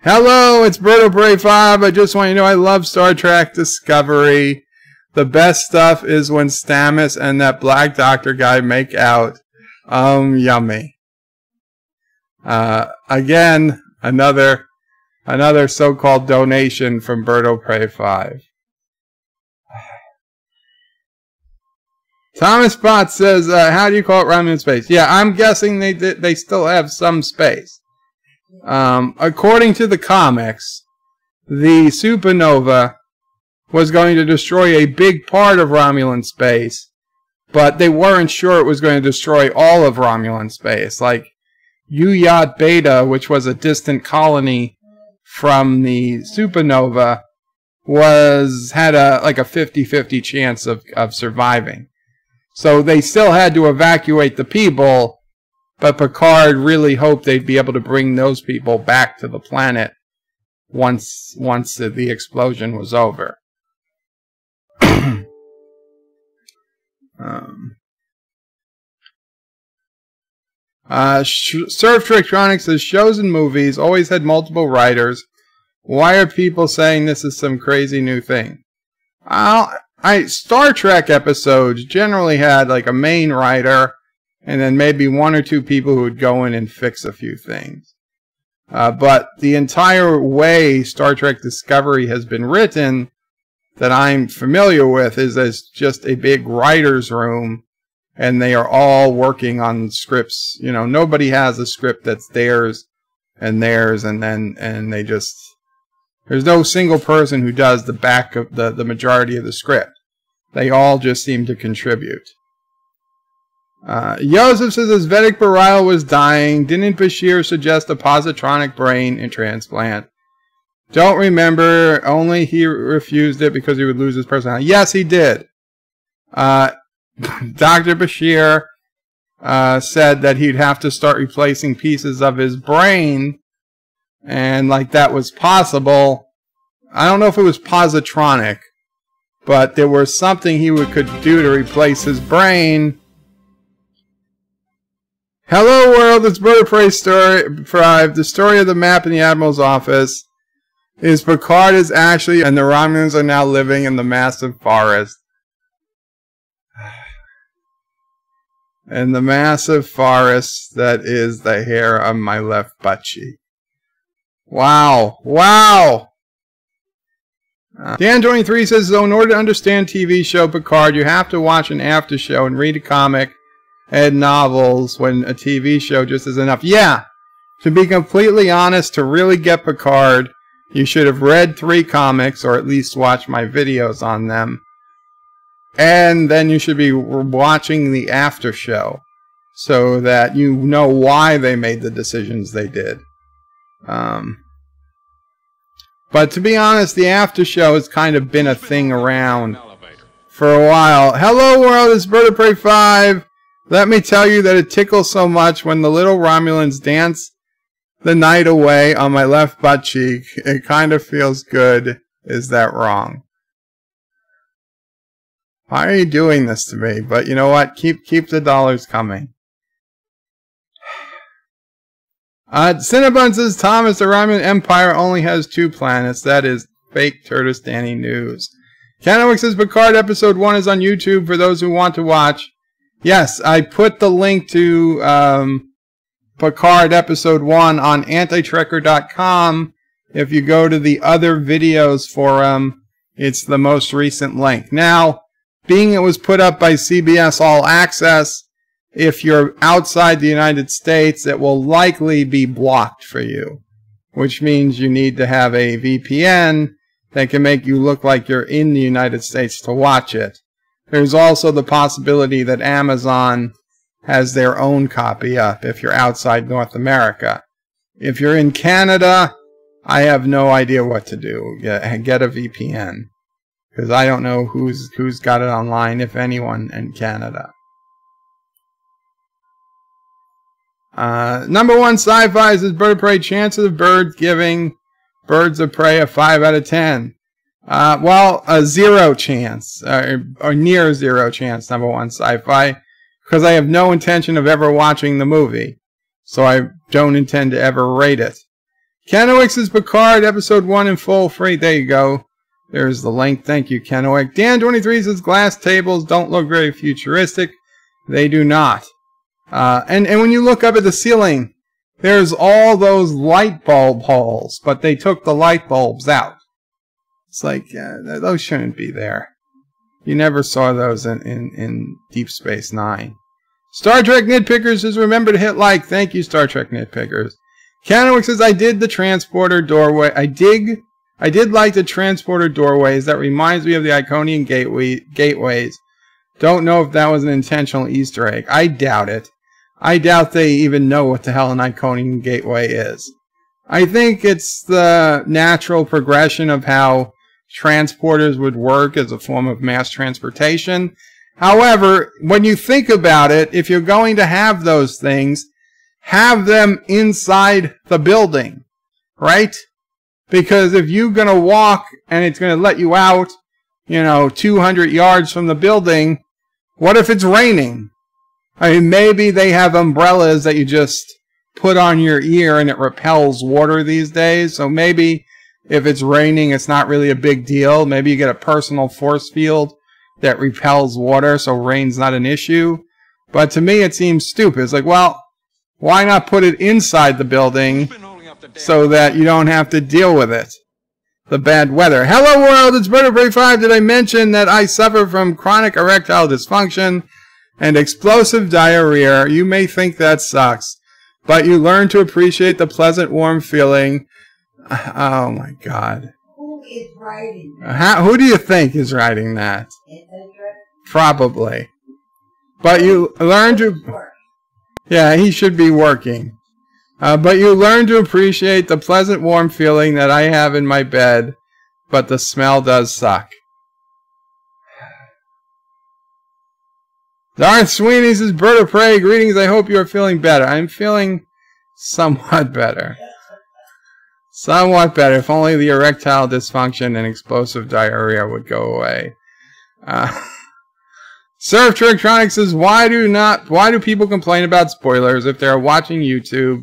Hello, it's Birdo Prey 5. I just want you to know I love Star Trek Discovery. The best stuff is when Stamets and that Black Doctor guy make out. Yummy. Again, another so-called donation from Birdo Prey 5. Thomas Potts says, how do you call it Romulan space? Yeah, I'm guessing they still have some space. According to the comics, the supernova was going to destroy a big part of Romulan space, but they weren't sure it was going to destroy all of Romulan space. Like Uyat Beta, which was a distant colony from the supernova, had a 50-50 chance of surviving. So they still had to evacuate the people, but Picard really hoped they'd be able to bring those people back to the planet once the explosion was over. Surf Trictronics says, shows and movies always had multiple writers. Why are people saying this is some crazy new thing? Star Trek episodes generally had like a main writer and then maybe one or two people who would go in and fix a few things. But the entire way Star Trek Discovery has been written that I'm familiar with is as just a big writer's room, and they are all working on scripts. You know, nobody has a script that's theirs, and then they just... There's no single person who does the back of the majority of the script. They all just seem to contribute. Joseph says, as Vedic Bareil was dying, didn't Bashir suggest a positronic brain in transplant? Don't remember, only he refused it because he would lose his personality. Yes, he did. Dr. Bashir said that he'd have to start replacing pieces of his brain, and like that was possible. I don't know if it was positronic, but there was something he could do to replace his brain. Hello world, it's Bird of Prey Story 5, the story of the map in the Admiral's office. is Picard is actually, and the Romulans are now living in the massive forest. And the massive forest that is the hair on my left butt cheek. Wow. Wow! Dan23 says, so in order to understand TV show Picard, you have to watch an after show and read a comic and novels when a TV show just is enough. Yeah! To be completely honest, to really get Picard, you should have read 3 comics or at least watched my videos on them. And then you should be watching the after show so that you know why they made the decisions they did. But to be honest, the after show has kind of been a thing around for a while. Hello world, it's Bird of Prey 5. Let me tell you that it tickles so much when the little Romulans dance the night away on my left butt cheek. It kind of feels good. Is that wrong? Why are you doing this to me? But you know what? Keep the dollars coming. Cinnabon says, Thomas, the Romulan Empire only has 2 planets. That is fake Turtistani news. Canowick says, Picard Episode 1 is on YouTube for those who want to watch. Yes, I put the link to Picard Episode 1 on antitrekker.com. If you go to the other videos forum, it's the most recent link. Now, being it was put up by CBS All Access, if you're outside the United States, it will likely be blocked for you, which means you need to have a VPN that can make you look like you're in the United States to watch it. There's also the possibility that Amazon has their own copy up if you're outside North America. If you're in Canada, I have no idea what to do. Get a VPN, because I don't know who's got it online, if anyone, in Canada. Number 1 sci-fi is Bird of Prey. Chances of birds giving Birds of Prey a 5 out of 10. Well, a 0 chance, or near 0 chance, number 1 sci-fi, because I have no intention of ever watching the movie, so I don't intend to ever rate it. Kenowix is Picard, Episode 1 in full, free. There you go. There's the link. Thank you, Kenowix. Dan23 says glass tables don't look very futuristic. They do not. And when you look up at the ceiling, there's all those light bulb holes, but they took the light bulbs out. It's like, those shouldn't be there. You never saw those in Deep Space Nine. Star Trek Nitpickers says, remember to hit like. Thank you, Star Trek Nitpickers. Canowick says, I did the transporter doorway. I did like the transporter doorways. That reminds me of the Iconian gateways. Don't know if that was an intentional Easter egg. I doubt it. I doubt they even know what the hell an Iconian gateway is. I think it's the natural progression of how transporters would work as a form of mass transportation. However, when you think about it, if you're going to have those things, have them inside the building, right? Because if you're going to walk and it's going to let you out, 200 yards from the building, what if it's raining? I mean, maybe they have umbrellas that you just put on your ear and it repels water these days. So maybe if it's raining, it's not really a big deal. Maybe you get a personal force field that repels water, so rain's not an issue. But to me, it seems stupid. It's like, well, why not put it inside the building so that you don't have to deal with it? The bad weather. Hello world, it's Bird of Prey 5. Did I mention that I suffer from chronic erectile dysfunction and explosive diarrhea? You may think that sucks, but you learn to appreciate the pleasant, warm feeling. Oh my God. Who is writing that? Who do you think is writing that? Probably. But you learn to... Yeah, he should be working. But you learn to appreciate the pleasant, warm feeling that I have in my bed, but the smell does suck. Darth Sweeney says, Bird of Prey, greetings, I hope you are feeling better. I'm feeling somewhat better. Somewhat better, if only the erectile dysfunction and explosive diarrhea would go away. Surf Trictronics says, why do people complain about spoilers if they're watching YouTube?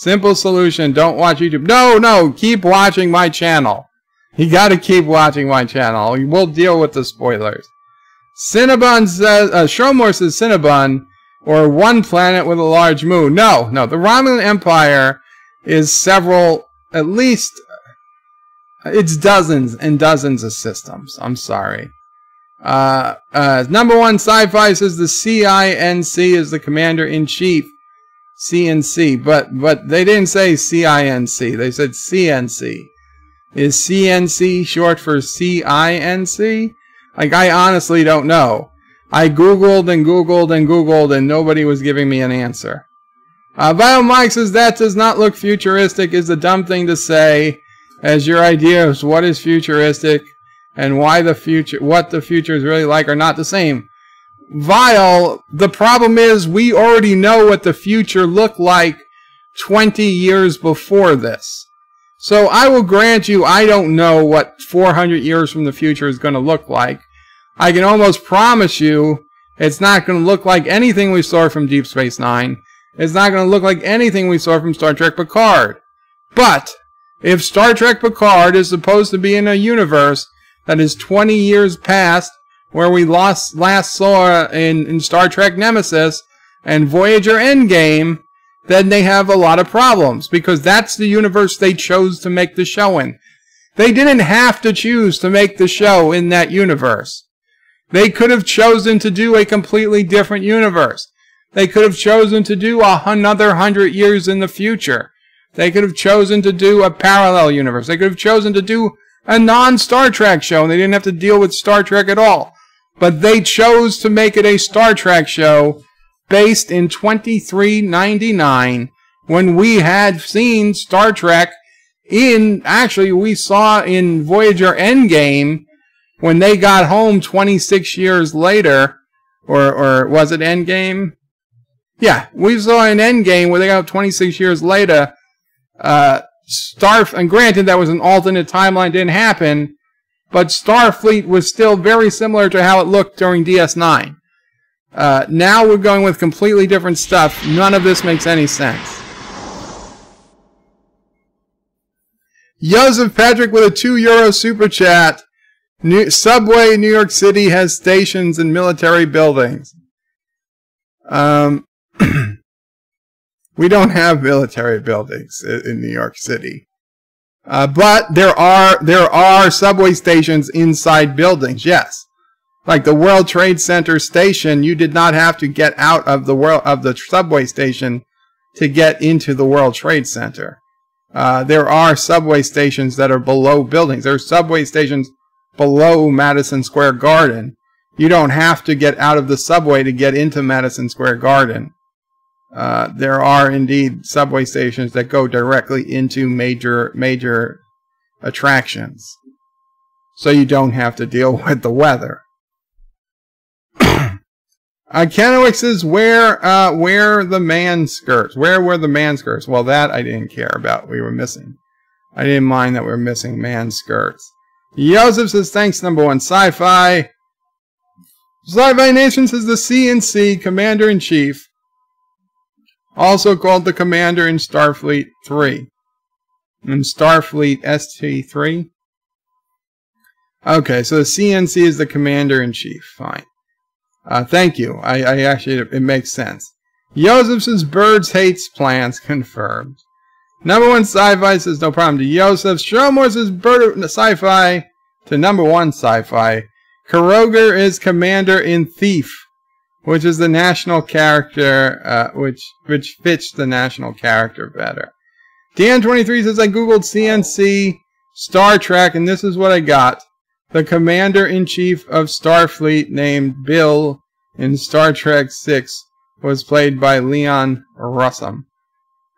Simple solution, don't watch YouTube. No, keep watching my channel. You gotta keep watching my channel. We'll deal with the spoilers. Cinnabon says, Shromore says Cinnabon, or one planet with a large moon. No, the Romulan Empire is several, at least, it's dozens and dozens of systems. I'm sorry. Number one sci-fi says the CINC is the commander-in-chief. CNC, but they didn't say CINC. They said CNC. Is CNC short for CINC? Like, I honestly don't know. I Googled and Googled and Googled and nobody was giving me an answer. Biomike says that does not look futuristic is a dumb thing to say, as your ideas what is futuristic and why the future, what the future is really like are not the same. Vile, the problem is we already know what the future looked like 20 years before this. So I will grant you I don't know what 400 years from the future is going to look like. I can almost promise you it's not going to look like anything we saw from Deep Space Nine. It's not going to look like anything we saw from Star Trek Picard. But if Star Trek Picard is supposed to be in a universe that is 20 years past where we last saw in Star Trek Nemesis and Voyager Endgame, then they have a lot of problems, because that's the universe they chose to make the show in. They didn't have to choose to make the show in that universe. They could have chosen to do a completely different universe. They could have chosen to do another 100 years in the future. They could have chosen to do a parallel universe. They could have chosen to do a non-Star Trek show, and they didn't have to deal with Star Trek at all. But they chose to make it a Star Trek show based in 2399, when we had seen Star Trek actually we saw in Voyager Endgame, when they got home 26 years later, or was it Endgame? Yeah, we saw in Endgame where they got 26 years later, and granted that was an alternate timeline, didn't happen, but Starfleet was still very similar to how it looked during DS9. Now we're going with completely different stuff. None of this makes any sense. Joseph Patrick with a €2 super chat. Subway New York City has stations and military buildings. We don't have military buildings in New York City. But there are subway stations inside buildings, yes. Like the World Trade Center station, you did not have to get out of the subway station to get into the World Trade Center. There are subway stations that are below buildings. There are subway stations below Madison Square Garden. You don't have to get out of the subway to get into Madison Square Garden. There are indeed subway stations that go directly into major attractions, so you don't have to deal with the weather. Kennewick says, where the man skirts? Where were the man skirts? Well, that I didn't care about. We were missing. I didn't mind that we were missing man skirts. Joseph says, thanks, number one sci-fi. Sci-Fi Nation says the CNC, Commander-in-Chief, also called the Commander in Starfleet 3. And Starfleet ST3. Okay, so the CNC is the Commander-in-Chief. Fine. Thank you. I actually, it makes sense. Joseph says birds hates plants. Confirmed. Number one sci-fi says no problem to Joseph. Shromore says bird sci-fi to number one sci-fi. Kuroger is Commander in Thief, which is the national character, which fits the national character better. Dan23 says I googled CNC Star Trek, and this is what I got. The Commander-in-Chief of Starfleet, named Bill in Star Trek VI, was played by Leon Russum.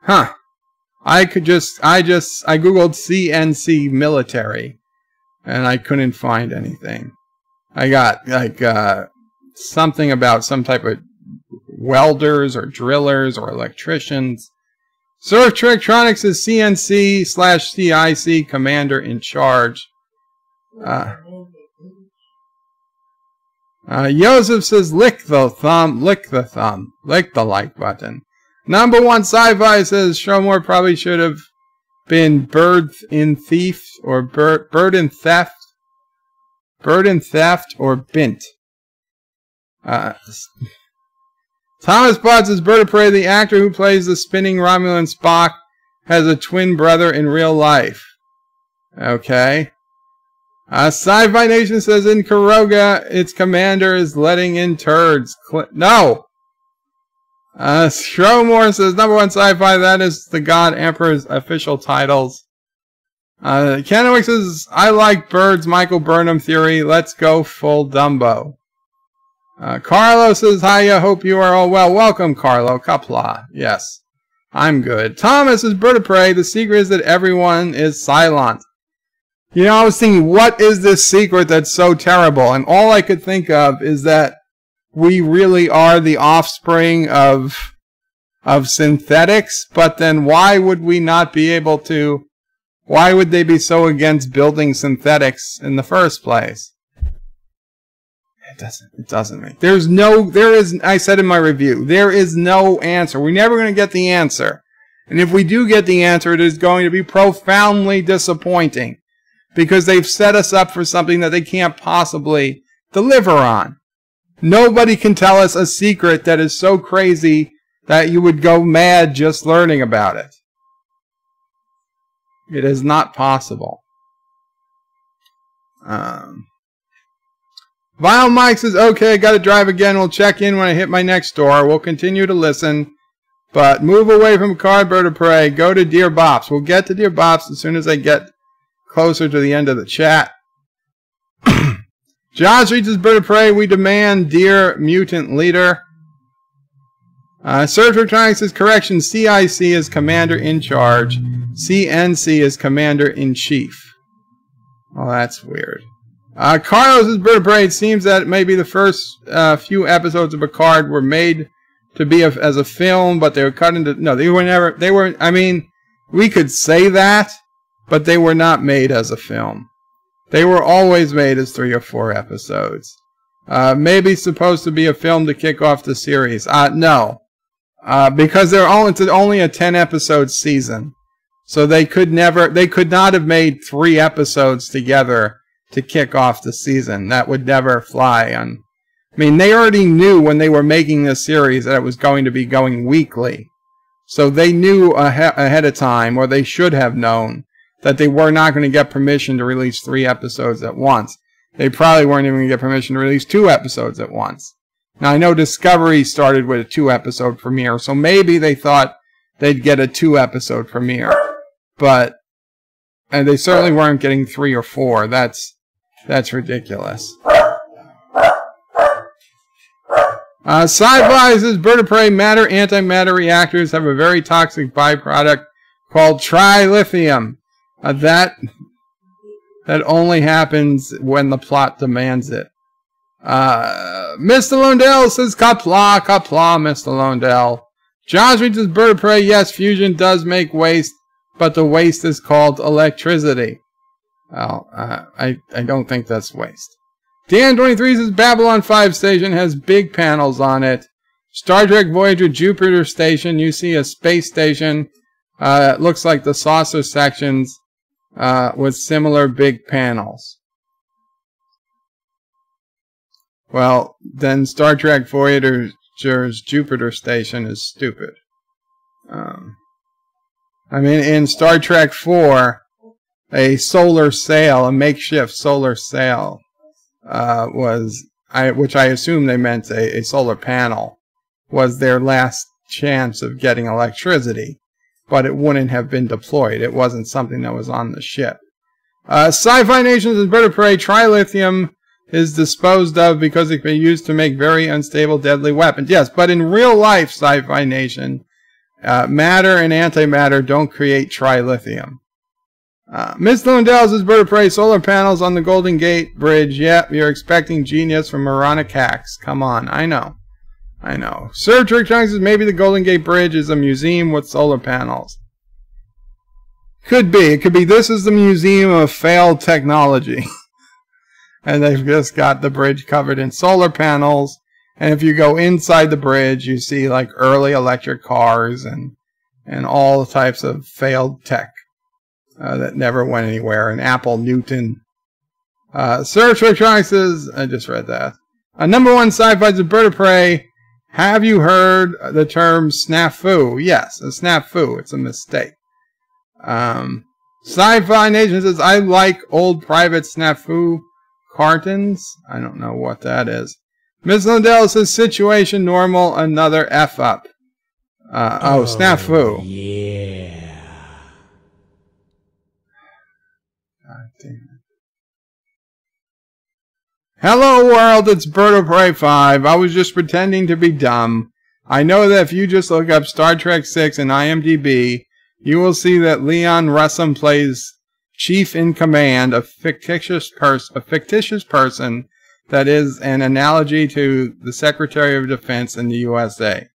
Huh. I googled CNC military, and I couldn't find anything. I got, like, something about some type of welders or drillers or electricians. Surf Trektronics is CNC/CIC Commander in Charge. Joseph says lick the thumb, lick the like button. Number one sci-fi says Showmore probably should have been Bird in Thief or Bird in Theft. Bird in Theft or Bint. Thomas Bott says Bird of Prey, the actor who plays the spinning Romulan Spock, has a twin brother in real life. Okay. Sci-Fi Nation says in Kuroga, its commander is letting in turds. No! Stromore says number one sci-fi, that is the God Emperor's official titles. Kennewick says, I like Bird's Michael Burnham theory. Let's go full Dumbo. Carlo says, hiya, hope you are all well. Welcome, Carlo. Kapla. Yes, I'm good. Thomas says, Bird of Prey, the secret is that everyone is silent. You know, I was thinking, what is this secret that's so terrible? And all I could think of is that we really are the offspring of synthetics, but then why would we not be able to, why would they be so against building synthetics in the first place? It doesn't make, I said in my review, there is no answer. We're never going to get the answer. And if we do get the answer, it is going to be profoundly disappointing because they've set us up for something that they can't possibly deliver on. Nobody can tell us a secret that is so crazy that you would go mad just learning about it. It is not possible. Vile Mike says, okay, I got to drive again. We'll check in when I hit my next door. We'll continue to listen, but move away from Card Bird of Prey. Go to Dear Bops. We'll get to Dear Bops as soon as I get closer to the end of the chat. Josh reaches Bird of Prey. We demand Dear Mutant Leader. Surge Electronics says, correction, CIC is Commander in Charge. CNC is Commander in Chief. Oh, that's weird. Carlos is Bird of Prey. It seems that maybe the first few episodes of Picard were made to be as a film, but they were cut into... No, they were never... They were... I mean, we could say that, but they were not made as a film. They were always made as 3 or 4 episodes. Maybe supposed to be a film to kick off the series. No. Because it's only a 10-episode season. So they could not have made 3 episodes together to kick off the season. That would never fly. I mean, they already knew when they were making this series that it was going to be going weekly. So they knew ahead of time, or they should have known, that they were not going to get permission to release 3 episodes at once. They probably weren't even going to get permission to release 2 episodes at once. Now, I know Discovery started with a 2-episode premiere, so maybe they thought they'd get a 2-episode premiere. And they certainly weren't getting 3 or 4. That's ridiculous. Sci-Fi says, Bird of Prey, matter antimatter reactors have a very toxic byproduct called trilithium. That only happens when the plot demands it. Mr. Londell says, Kapla, Mr. Londell. Josh reaches Bird of Prey, yes, fusion does make waste, but the waste is called electricity. Well, I don't think that's waste. Dan23 says, Babylon 5 station has big panels on it. Star Trek Voyager Jupiter station, you see a space station. It looks like the saucer sections with similar big panels. Well, then Star Trek Voyager's Jupiter station is stupid. I mean, in Star Trek 4, a solar sail, a makeshift solar sail, which I assume they meant a solar panel, was their last chance of getting electricity, but it wouldn't have been deployed. It wasn't something that was on the ship. Sci-Fi Nations and Bird of Prey, trilithium is disposed of because it can be used to make very unstable, deadly weapons. Yes, but in real life, Sci-Fi Nation, matter and antimatter don't create trilithium. Ms. Lundell says, Bird of Prey, solar panels on the Golden Gate Bridge. Yep, you're expecting genius from Moronic Hacks. Come on, I know. Sir Trick Trunk says, maybe the Golden Gate Bridge is a museum with solar panels. Could be. It could be this is the museum of failed technology. And they've just got the bridge covered in solar panels, And if you go inside the bridge, you see like early electric cars and all types of failed tech that never went anywhere. And Apple Newton. Search Electronics says, I just read that. Number one sci-fi's a Bird of Prey. Have you heard the term snafu? Yes, a snafu. It's a mistake. Sci-Fi Nation says, I like old private snafu cartons. I don't know what that is. Ms. Lindell says, situation normal, another F up. Snafu. Yeah. God damn it. Hello world, it's Bird of Prey 5. I was just pretending to be dumb. I know that if you just look up Star Trek 6 in IMDb, you will see that Leon Russum plays Chief in Command, a fictitious person that is an analogy to the Secretary of Defense in the USA.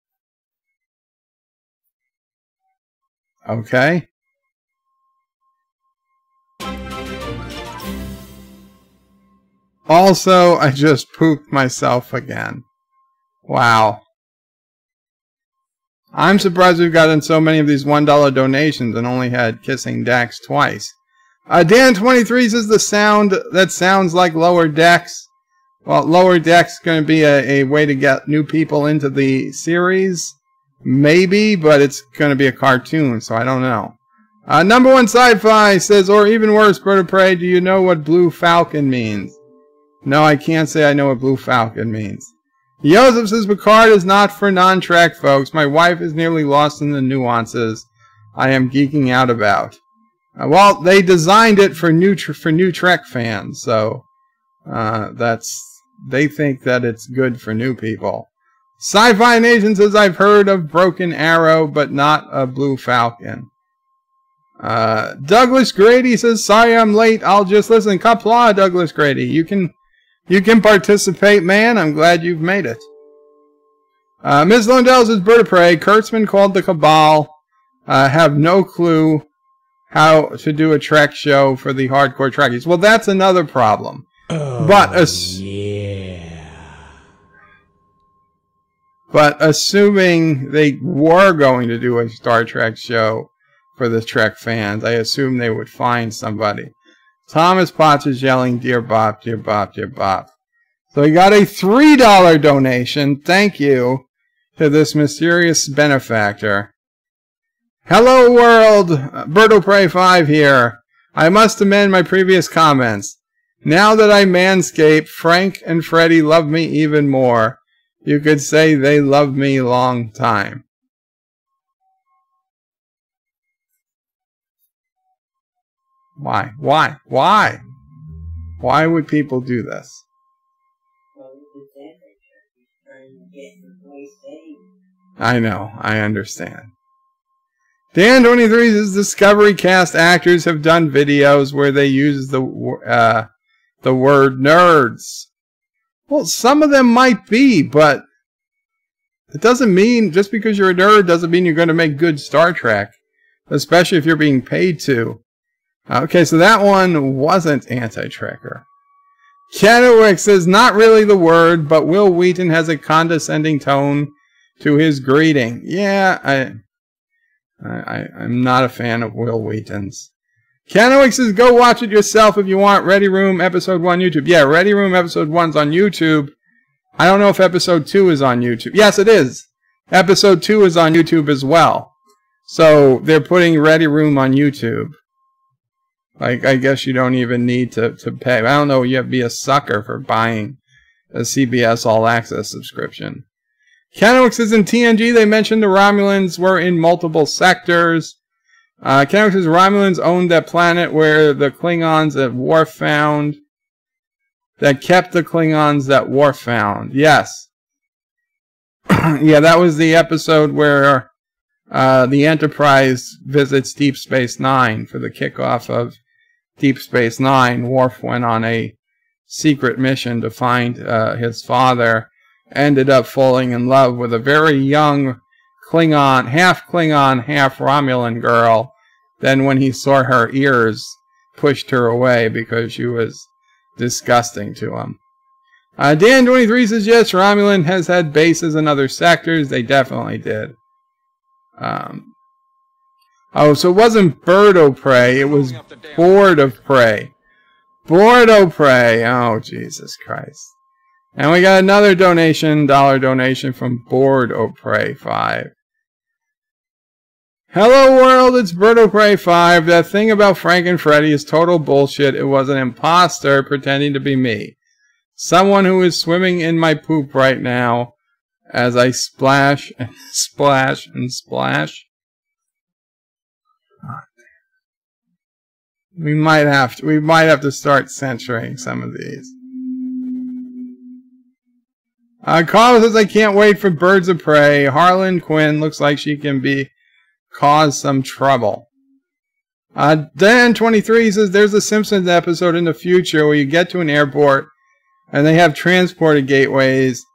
Okay? Also, I just pooped myself again. Wow. I'm surprised we've gotten so many of these $1 donations and only had Kissing Dax twice. Dan23 says that sounds like Lower Decks. Well, Lower Decks is going to be a way to get new people into the series. Maybe, but it's going to be a cartoon, so I don't know. Number one Sci-Fi says, or even worse, Bird of Prey, do you know what Blue Falcon means? No, I can't say I know what Blue Falcon means. Joseph says, Picard is not for non-Trek folks. My wife is nearly lost in the nuances I am geeking out about. Well, they designed it for new Trek fans, so they think that it's good for new people. Sci-Fi Nation says, I've heard of Broken Arrow, but not a Blue Falcon. Douglas Grady says, sorry I'm late, I'll just listen. Kapla, Douglas Grady. You can participate, man. I'm glad you've made it. Ms. Lundell says, Bird of Prey. Kurtzman called the Cabal. Have no clue how to do a Trek show for the hardcore Trekkies. Well, that's another problem. But assuming they were going to do a Star Trek show for the Trek fans, I assume they would find somebody. Thomas Potts is yelling, dear Bop, dear Bop, dear Bop. So he got a $3 donation. Thank you to this mysterious benefactor. Hello world, Bird of Prey 5 here. I must amend my previous comments. Now that I manscape, Frank and Freddie love me even more. You could say they love me long time. Why? Why? Why? Why would people do this? I know. I understand. Dan23 says Discovery Cast actors have done videos where they use the word nerds. Well, some of them might be, but it doesn't mean, just because you're a nerd doesn't mean you're going to make good Star Trek. Especially if you're being paid to. Okay, so that one wasn't anti-Trekker. Kennewick says, not really the word, but Will Wheaton has a condescending tone to his greeting. Yeah, I'm not a fan of Will Wheaton's. Kennewick says, go watch it yourself if you want. Ready Room Episode 1 YouTube. Yeah, Ready Room Episode 1's on YouTube. I don't know if Episode 2 is on YouTube. Yes, it is. Episode 2 is on YouTube as well. So they're putting Ready Room on YouTube. Like, I guess you don't even need to pay. I don't know, you have to be a sucker for buying a CBS All Access subscription. Kennewick says in TNG they mentioned the Romulans were in multiple sectors. Kennewick says Romulans owned that planet where the Klingons that Worf found. That kept the Klingons that Worf found. Yes. Yeah, that was the episode where the Enterprise visits Deep Space Nine for the kickoff of Deep Space Nine. Worf went on a secret mission to find his father. Ended up falling in love with a very young Klingon, half Romulan girl. Then when he saw her ears, pushed her away because she was disgusting to him. Dan23 says, yes, Romulan has had bases in other sectors. They definitely did. Oh, so it wasn't Bird o' Prey. It was Board of Prey. Board o' Prey. Oh, Jesus Christ. And we got another donation, dollar donation from Board o' Prey 5. Hello world, it's Bird o' Prey 5. That thing about Frank and Freddy is total bullshit. It was an imposter pretending to be me. Someone who is swimming in my poop right now as I splash and splash and splash. We might have to start censoring some of these. Carl says, I can't wait for Birds of Prey. Harlan Quinn looks like she can cause some trouble. Dan23 says, there's a Simpsons episode in the future where you get to an airport and they have transporter gateways,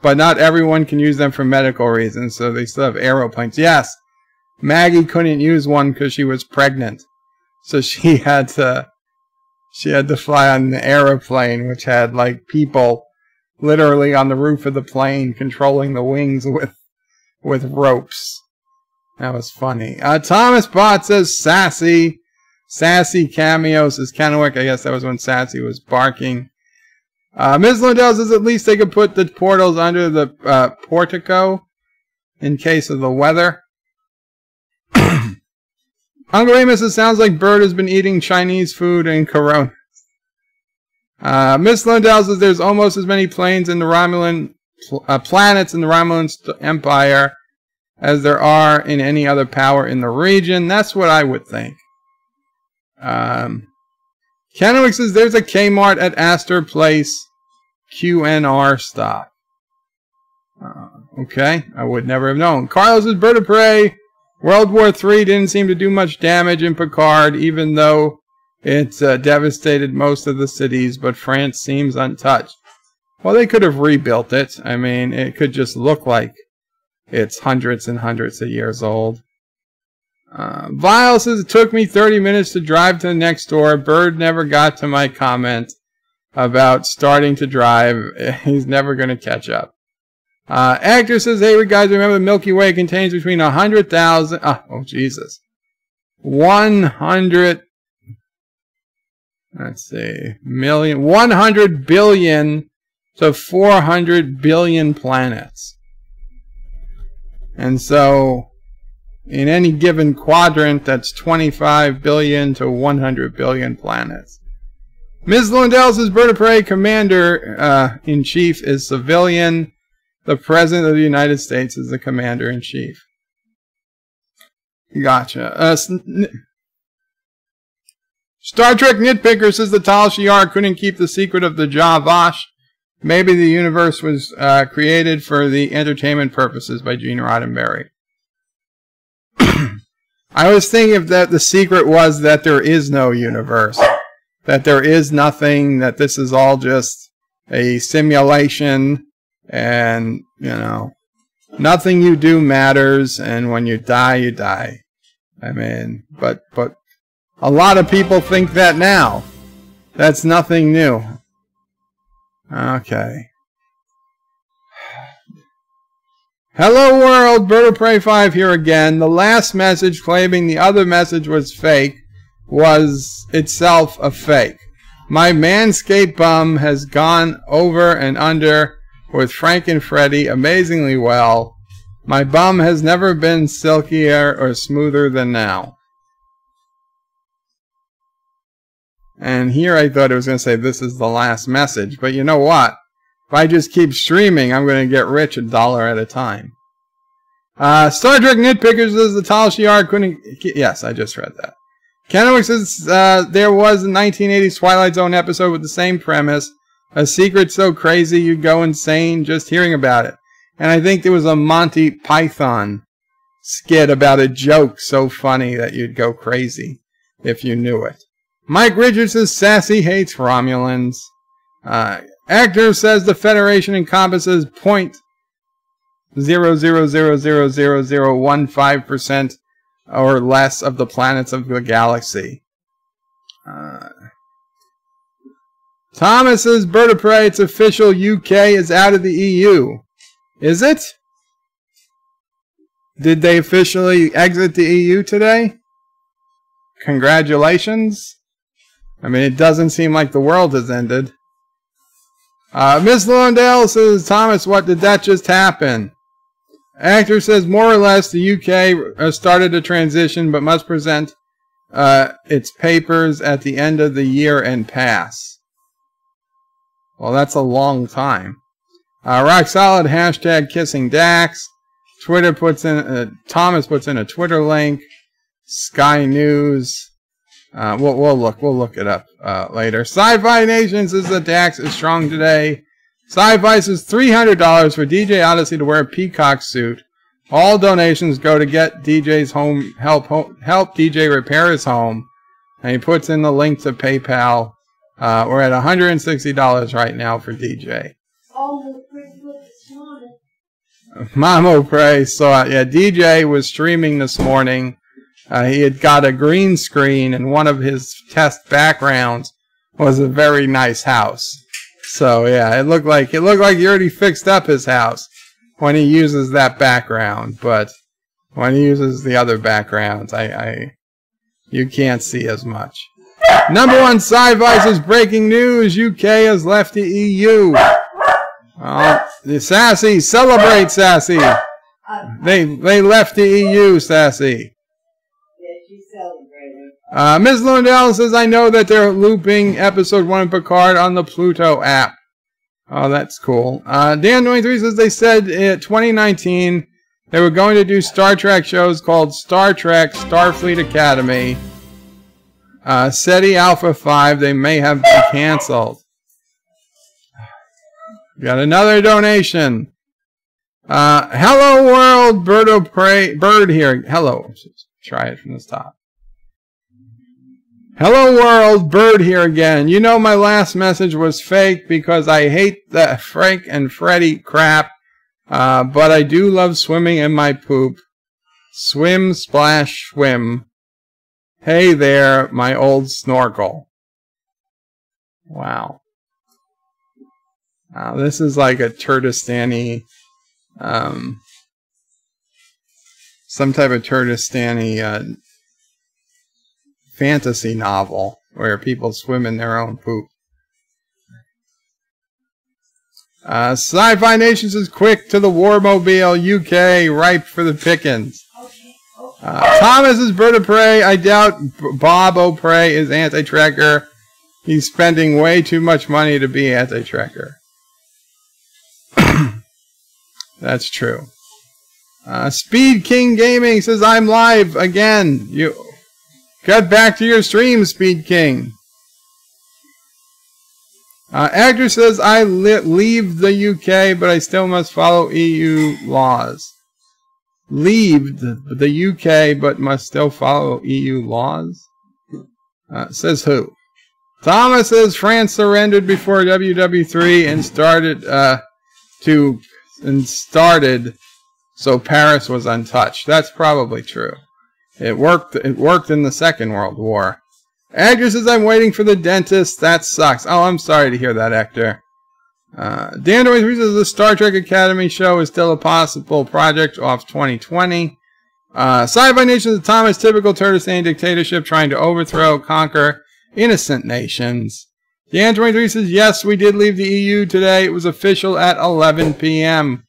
but not everyone can use them for medical reasons, so they still have aeroplanes. Yes, Maggie couldn't use one because she was pregnant, so she had to fly on an aeroplane which had like people literally on the roof of the plane controlling the wings with ropes. That was funny. Thomas Bott says sassy cameo, says Kennewick. I guess that was when Sassy was barking. Ms. Lundell says at least they could put the portals under the portico in case of the weather. Uncle Amos, it sounds like Bird has been eating Chinese food and Corona. Miss Lundell says there's almost as many planes in the Romulan planets in the Romulan Empire as there are in any other power in the region. That's what I would think. Kennewick says there's a Kmart at Astor Place. QNR stock. Okay, I would never have known. Carlos says Bird of Prey. World War III didn't seem to do much damage in Picard, even though it's devastated most of the cities, but France seems untouched. Well, they could have rebuilt it. I mean, it could just look like it's hundreds and hundreds of years old. Vile says, it took me 30 minutes to drive to the next door. Bird never got to my comment about starting to drive. He's never going to catch up. Actor says, hey, guys, remember the Milky Way contains between 100,000... oh, Jesus. 100... Let's see. 100 billion to 400 billion planets. And so, in any given quadrant, that's 25 billion to 100 billion planets. Ms. Lundell says Bird of Prey Commander-in-Chief is civilian. The President of the United States is the Commander-in-Chief. Gotcha. Star Trek Nitpicker says the Tal Shiar couldn't keep the secret of the Javash. Maybe the universe was created for the entertainment purposes by Gene Roddenberry. I was thinking that the secret was that there is no universe. That there is nothing, that this is all just a simulation, and, you know, nothing you do matters, and when you die, you die. I mean, but a lot of people think that now. That's nothing new. Okay. Hello world, Bird of Prey 5 here again. The last message claiming the other message was fake was itself a fake. My Manscaped bum has gone over and under with Frank and Freddy amazingly well. My bum has never been silkier or smoother than now. And here I thought it was going to say this is the last message. But you know what? If I just keep streaming, I'm going to get rich $1 at a time. Star Trek Nitpickers says the Tal Shiar couldn't... Yes, I just read that. Kennewick says there was a 1980s Twilight Zone episode with the same premise. A secret so crazy you'd go insane just hearing about it. And I think there was a Monty Python skit about a joke so funny that you'd go crazy if you knew it. Mike Richards says Sassy hates Romulans. Actor says the Federation encompasses 0.0000015% or less of the planets of the galaxy. Thomas says, Bird of Prey, it's official, UK is out of the EU. Is it? Did they officially exit the EU today? Congratulations. I mean, it doesn't seem like the world has ended. Miss Lawndale says, Thomas, what did that just happen? Actor says, more or less, the UK started a transition, but must present its papers at the end of the year and pass. Well, that's a long time. Rock Solid, hashtag kissing Dax. Twitter puts in, Thomas puts in a Twitter link. Sky News. We'll look it up later. Sci-Fi Nation says that Dax is strong today. Sci-Fi says $300 for DJ Odyssey to wear a peacock suit. All donations go to get DJ's home help DJ repair his home. And he puts in the link to PayPal. We're at $160 right now for DJ. Mamo Pray saw it. Yeah, DJ was streaming this morning. He had got a green screen, and one of his test backgrounds was a very nice house. So yeah, it looked like he already fixed up his house when he uses that background. But when he uses the other backgrounds, you can't see as much. Number one, Sci-Fi says breaking news: UK has left the EU. The Sassy, celebrate, Sassy. They left the EU, Sassy. Ms. Lundell says, I know that they're looping episode 1 of Picard on the Pluto app. Oh, that's cool. Dan23 says they said in 2019 they were going to do Star Trek shows called Star Trek Starfleet Academy. SETI Alpha 5, they may have been canceled. Got another donation. Hello world, bird here. Hello. Let's try it from the top. Hello world, Bird here again. You know my last message was fake because I hate the Frank and Freddy crap, but I do love swimming in my poop. Swim, splash, swim. Hey there, my old snorkel. Wow. This is like a Turdistani, some type of Turdistani fantasy novel where people swim in their own poop. Sci-Fi Nation says quick to the Warmobile, UK, ripe for the pickings. Thomas is Bird of Prey. I doubt Bob O'Prey is anti-trekker. He's spending way too much money to be anti-trekker. That's true. Speed King Gaming says I'm live again. You get back to your stream, Speed King. Actor says I leave the UK, but I still must follow EU laws. Leave the UK, but must still follow EU laws? Says who? Thomas says France surrendered before WW3 and started so Paris was untouched. That's probably true. It worked in the Second World War. Actor says I'm waiting for the dentist. That sucks. Oh, I'm sorry to hear that, Actor. Dan Dory says the Star Trek Academy show is still a possible project off 2020. Sci-Fi Nation says Thomas, typical Turdistani dictatorship trying to overthrow, conquer innocent nations. Dan 23 says yes, we did leave the EU today. It was official at 11 p.m.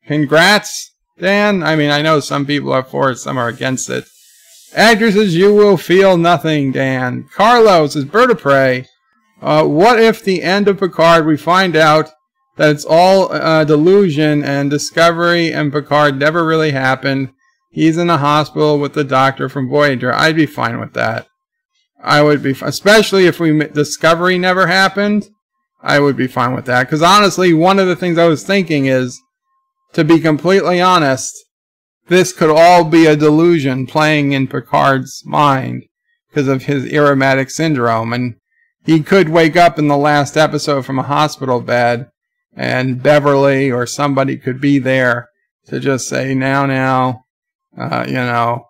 Congrats, Dan. I mean, I know some people are for it, some are against it. Actor says you will feel nothing, Dan. Carlos says Bird of Prey. What if the end of Picard we find out that it's all delusion and Discovery and Picard never really happened? He's in the hospital with the doctor from Voyager. I'd be fine with that. I would be, especially if Discovery never happened. I would be fine with that. Because honestly, one of the things I was thinking is, to be completely honest, this could all be a delusion playing in Picard's mind because of his Irrimatic syndrome. And he could wake up in the last episode from a hospital bed and Beverly or somebody could be there to just say, now, you know,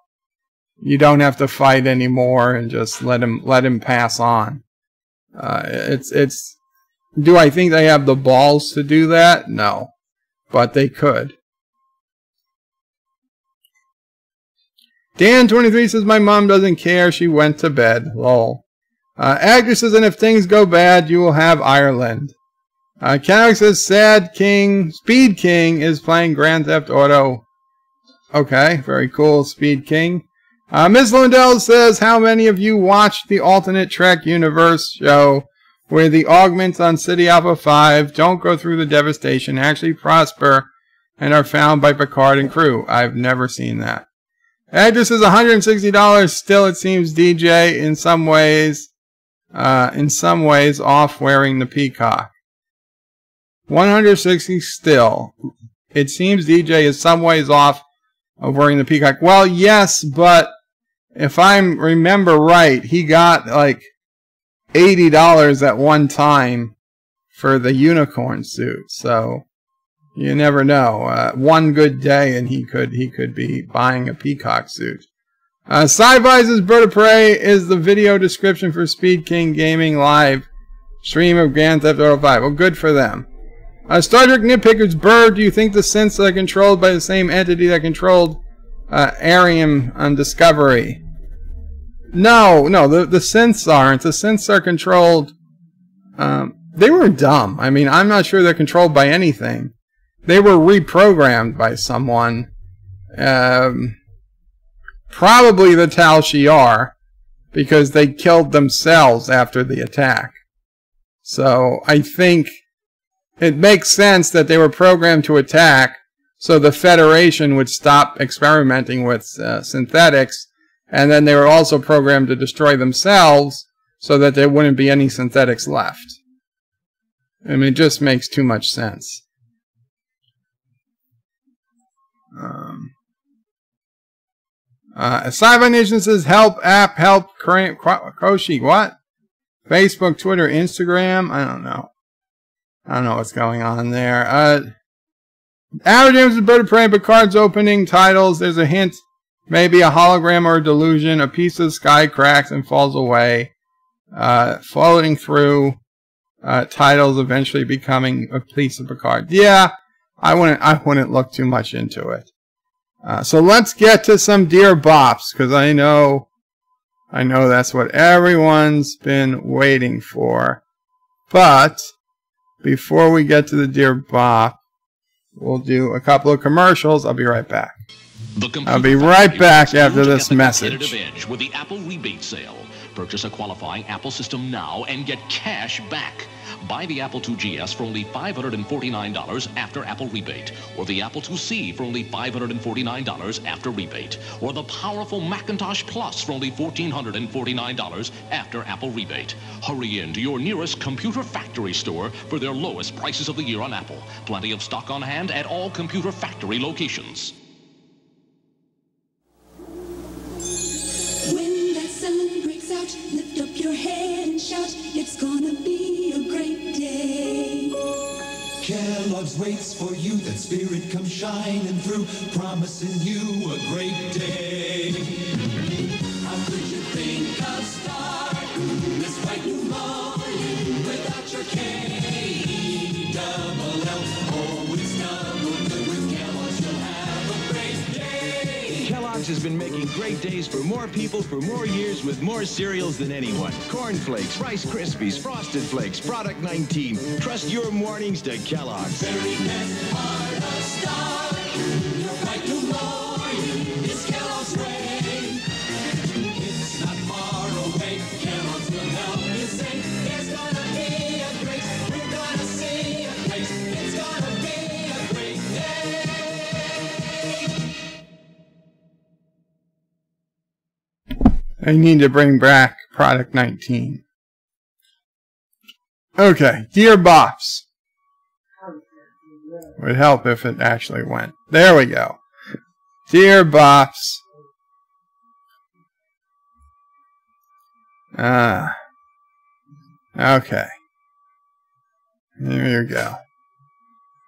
you don't have to fight anymore and just let him pass on. It's Do I think they have the balls to do that? No. But they could. Dan23 says, my mom doesn't care. She went to bed. Lol. Agner says, and if things go bad, you will have Ireland. Cannock says, Speed King is playing Grand Theft Auto. Okay, very cool, Speed King. Ms. Lundell says, how many of you watched the alternate Trek universe show where the augments on City Alpha 5 don't go through the devastation, actually prosper, and are found by Picard and crew? I've never seen that. Address is $160. Still, it seems DJ in some ways off wearing the peacock. 160 still. It seems DJ is some ways off of wearing the peacock. Well, yes, but if I remember right, he got like $80 at one time for the unicorn suit. So you never know. One good day and he could be buying a peacock suit. Sci-Fi's Bird of Prey is the video description for Speed King Gaming live stream of Grand Theft Auto 5. Well, good for them. Star Trek Nitpicker's Bird, do you think the synths are controlled by the same entity that controlled Arium on Discovery? No, the synths aren't. The synths are controlled. They were dumb. I mean, I'm not sure they're controlled by anything. They were reprogrammed by someone. Probably the Tal Shiar, because they killed themselves after the attack. So I think it makes sense that they were programmed to attack, so the Federation would stop experimenting with synthetics, and then they were also programmed to destroy themselves, so that there wouldn't be any synthetics left. I mean, it just makes too much sense. Sci-Fi Nation says, help app, help Koshi. What? Facebook, Twitter, Instagram? I don't know. I don't know what's going on there. Average James' Bird of Prey, Picard's opening titles. There's a hint, maybe a hologram or a delusion. A piece of sky cracks and falls away. Floating through titles, eventually becoming a piece of Picard. Yeah, I wouldn't look too much into it. So let's get to some Dear Bops, because I know that's what everyone's been waiting for. But before we get to the Dear Bop, we'll do a couple of commercials. I'll be right back. I'll be right back after this message. Edge with the Apple rebate sale. Purchase a qualifying Apple system now and get cash back. Buy the Apple IIgs for only $549 after Apple rebate, or the Apple IIc for only $549 after rebate, or the powerful Macintosh Plus for only $1,449 after Apple rebate. Hurry in to your nearest Computer Factory store for their lowest prices of the year on Apple. Plenty of stock on hand at all Computer Factory locations. When that sun breaks out, lift up your head and shout, it's gonna be a great day. Kellogg's waits for you, that spirit comes shining through, promising you a great day. How could you think of starting this bright new morning without your K-double-L? Oh, it's double good with Kellogg's, you'll have a great day. Kellogg's has been making great days for more people for more years with more cereals than anyone. Corn Flakes, Rice Krispies, Frosted Flakes, Product 19. Trust your mornings to Kellogg's. Very best part of starting your bright new morning is Kellogg's way. It's not far away. Kellogg's will help you say there's gonna be a great, we're gonna see a place. It's gonna be a great day. I need to bring back Product 19. Okay, Dear Bops. Would help if it actually went. There we go. Dear Bops. Okay. Here you go.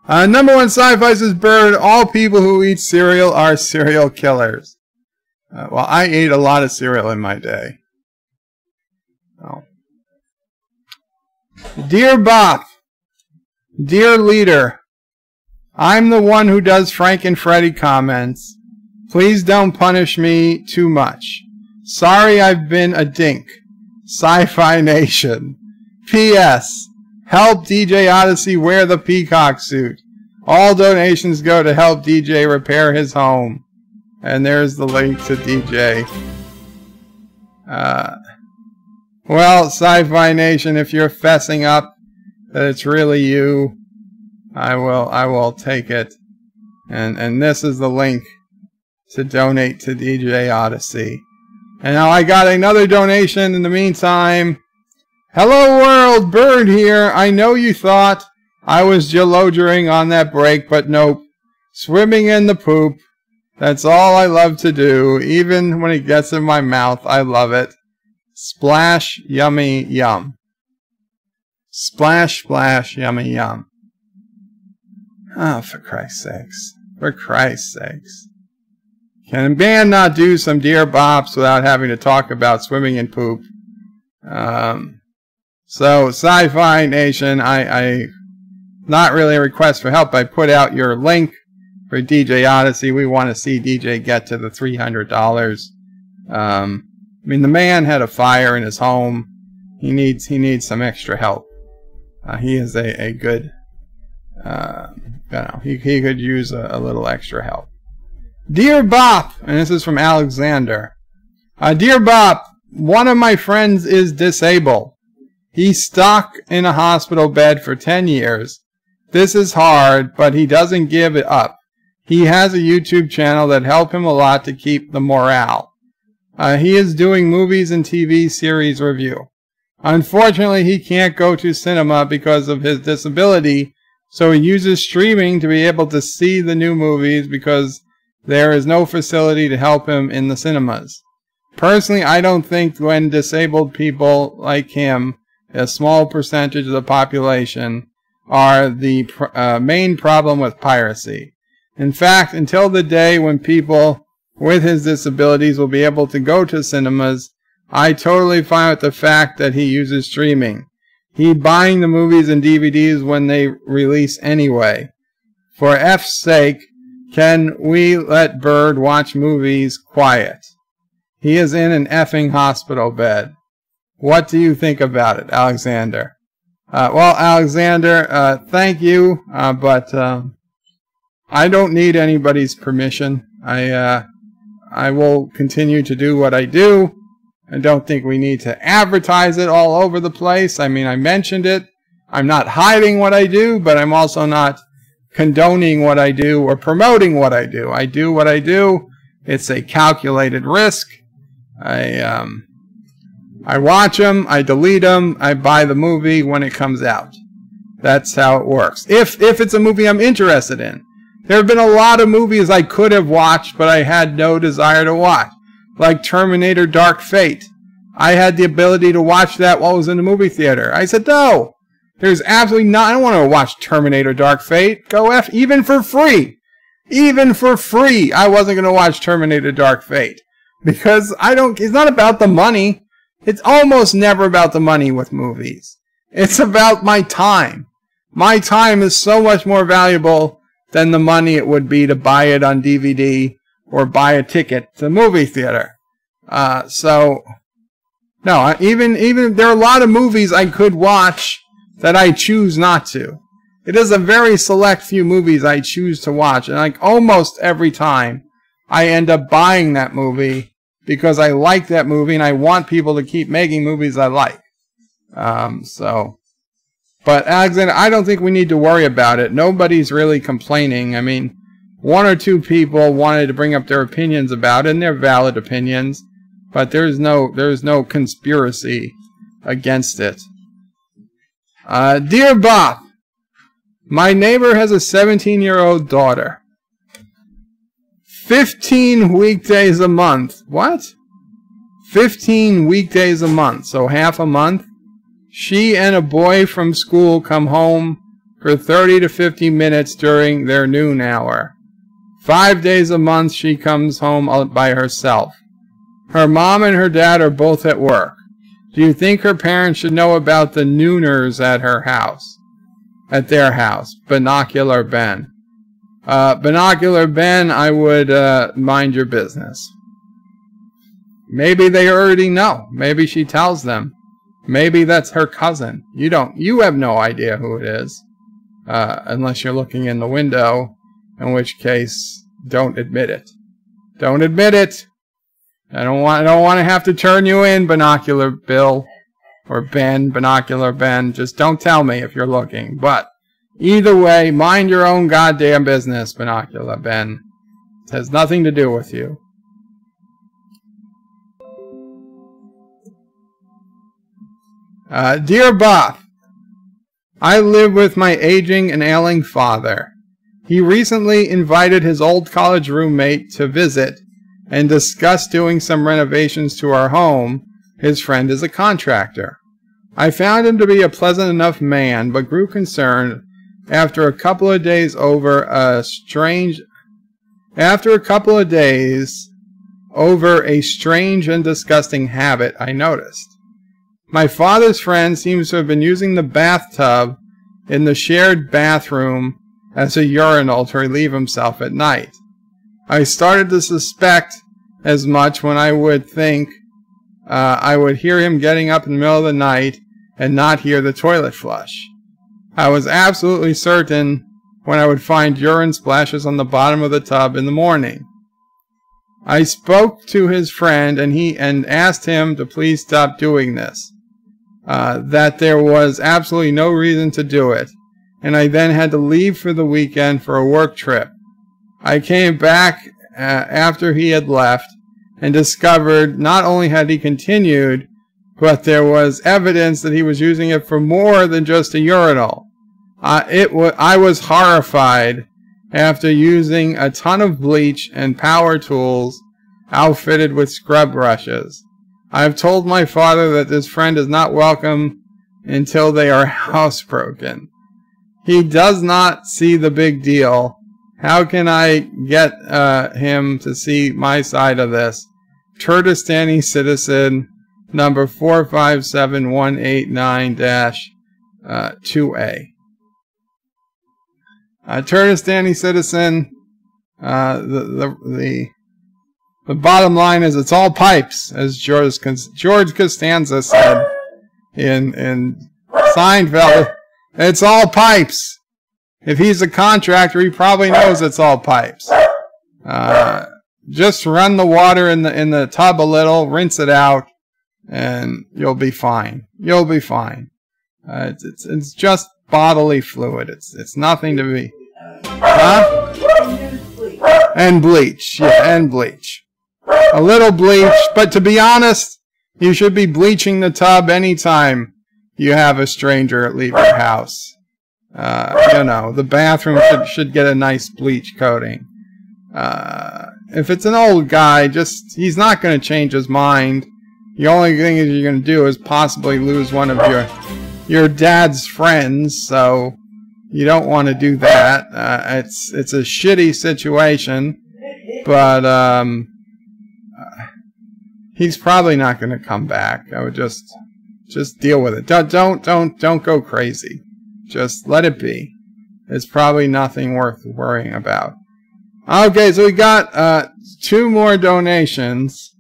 Number one, Sci-Fi's Bird. All people who eat cereal are serial killers. Well, I ate a lot of cereal in my day. Oh. Dear Bop, Dear leader, I'm the one who does Frank and Freddy comments. Please don't punish me too much. Sorry I've been a dink. Sci-Fi Nation. P.S. Help DJ Odyssey wear the peacock suit. All donations go to help DJ repair his home. And there's the link to DJ. Well, Sci-Fi Nation, if you're fessing up that it's really you, I will take it. And this is the link to donate to DJ Odyssey. And now I got another donation in the meantime. Hello world, Bird here. I know you thought I was jalodering on that break, but nope. Swimming in the poop. That's all I love to do. Even when it gets in my mouth, I love it. Splash, yummy, yum. Splash, splash, yummy, yum. Oh, for Christ's sakes. For Christ's sakes. Can a band not do some Dear Bops without having to talk about swimming in poop? So, Sci-Fi Nation, not really a request for help. I put out your link for DJ Odyssey. We want to see DJ get to the $300. I mean, the man had a fire in his home. He needs some extra help. He is a good, he could use a little extra help. Dear Bop, and this is from Alexander. Dear Bop, one of my friends is disabled. He's stuck in a hospital bed for 10 years. This is hard, but he doesn't give it up. He has a YouTube channel that helped him a lot to keep the morale. He is doing movies and TV series review. Unfortunately, he can't go to cinema because of his disability, so he uses streaming to be able to see the new movies because there is no facility to help him in the cinemas. Personally, I don't think when disabled people like him, a small percentage of the population, are the main problem with piracy. In fact, until the day when people with his disabilities will be able to go to cinemas, I totally fine with the fact that he uses streaming. He buying the movies and DVDs when they release anyway. For F's sake, can we let Bird watch movies quiet? He is in an effing hospital bed. What do you think about it, Alexander? Well, Alexander, thank you, but I don't need anybody's permission. I will continue to do what I do. I don't think we need to advertise it all over the place. I mean, I mentioned it. I'm not hiding what I do, but I'm also not condoning what I do or promoting what I do. I do what I do. It's a calculated risk. I watch them, I delete them, I buy the movie when it comes out. That's how it works. If it's a movie I'm interested in. There have been a lot of movies I could have watched, but I had no desire to watch. Like Terminator Dark Fate. I had the ability to watch that while I was in the movie theater. I said, no, there's absolutely not. I don't want to watch Terminator Dark Fate. Go F, even for free. Even for free, I wasn't going to watch Terminator Dark Fate. Because it's not about the money. It's almost never about the money with movies. It's about my time. My time is so much more valuable than the money it would be to buy it on DVD or buy a ticket to the movie theater. No, even there are a lot of movies I could watch that I choose not to. It is a very select few movies I choose to watch, and like almost every time I end up buying that movie because I like that movie and I want people to keep making movies I like. But Alexander, I don't think we need to worry about it. Nobody's really complaining. I mean, one or two people wanted to bring up their opinions about it, and they're valid opinions, but there's no conspiracy against it. Dear Bop, my neighbor has a 17-year-old daughter. 15 weekdays a month. What? 15 weekdays a month, so half a month. She and a boy from school come home for 30 to 50 minutes during their noon hour. 5 days a month she comes home by herself. Her mom and her dad are both at work. Do you think her parents should know about the nooners at her house? at their house, Binocular Ben. Binocular Ben, I would mind your business. Maybe they already know. Maybe she tells them. Maybe that's her cousin. You have no idea who it is. Unless you're looking in the window, in which case, don't admit it. Don't admit it. I don't want to have to turn you in, Binocular Bill. Or Ben, Binocular Ben. Just don't tell me if you're looking. But either way, mind your own goddamn business, Binocular Ben. It has nothing to do with you. Dear Buff, I live with my aging and ailing father. He recently invited his old college roommate to visit and discuss doing some renovations to our home. His friend is a contractor. I found him to be a pleasant enough man, but grew concerned after a couple of days over a strange and disgusting habit I noticed. My father's friend seems to have been using the bathtub in the shared bathroom as a urinal to relieve himself at night. I started to suspect as much when I would think I would hear him getting up in the middle of the night and not hear the toilet flush. I was absolutely certain when I would find urine splashes on the bottom of the tub in the morning. I spoke to his friend and asked him to please stop doing this. That there was absolutely no reason to do it, and I then had to leave for the weekend for a work trip. I came back after he had left and discovered not only had he continued, but there was evidence that he was using it for more than just a urinal. I was horrified after using a ton of bleach and power tools outfitted with scrub brushes. I have told my father that this friend is not welcome until they are housebroken. He does not see the big deal. How can I get him to see my side of this? Turtistani Citizen, number 457189-2A. Turtistani Citizen, the bottom line is it's all pipes, as George Costanza said in Seinfeld. It's all pipes. If he's a contractor, he probably knows it's all pipes. Just run the water in the tub a little, rinse it out, and you'll be fine. You'll be fine. It's just bodily fluid. It's nothing to be. Huh? And bleach. Yeah, and bleach. A little bleach, but to be honest, you should be bleaching the tub anytime you have a stranger leave your house. The bathroom should get a nice bleach coating. If it's an old guy, he's not going to change his mind. The only thing you're going to do is possibly lose one of your dad's friends, so you don't want to do that. It's a shitty situation, but he's probably not going to come back. I would just deal with it. Don't go crazy. Just let it be. It's probably nothing worth worrying about. Okay, so we got 2 more donations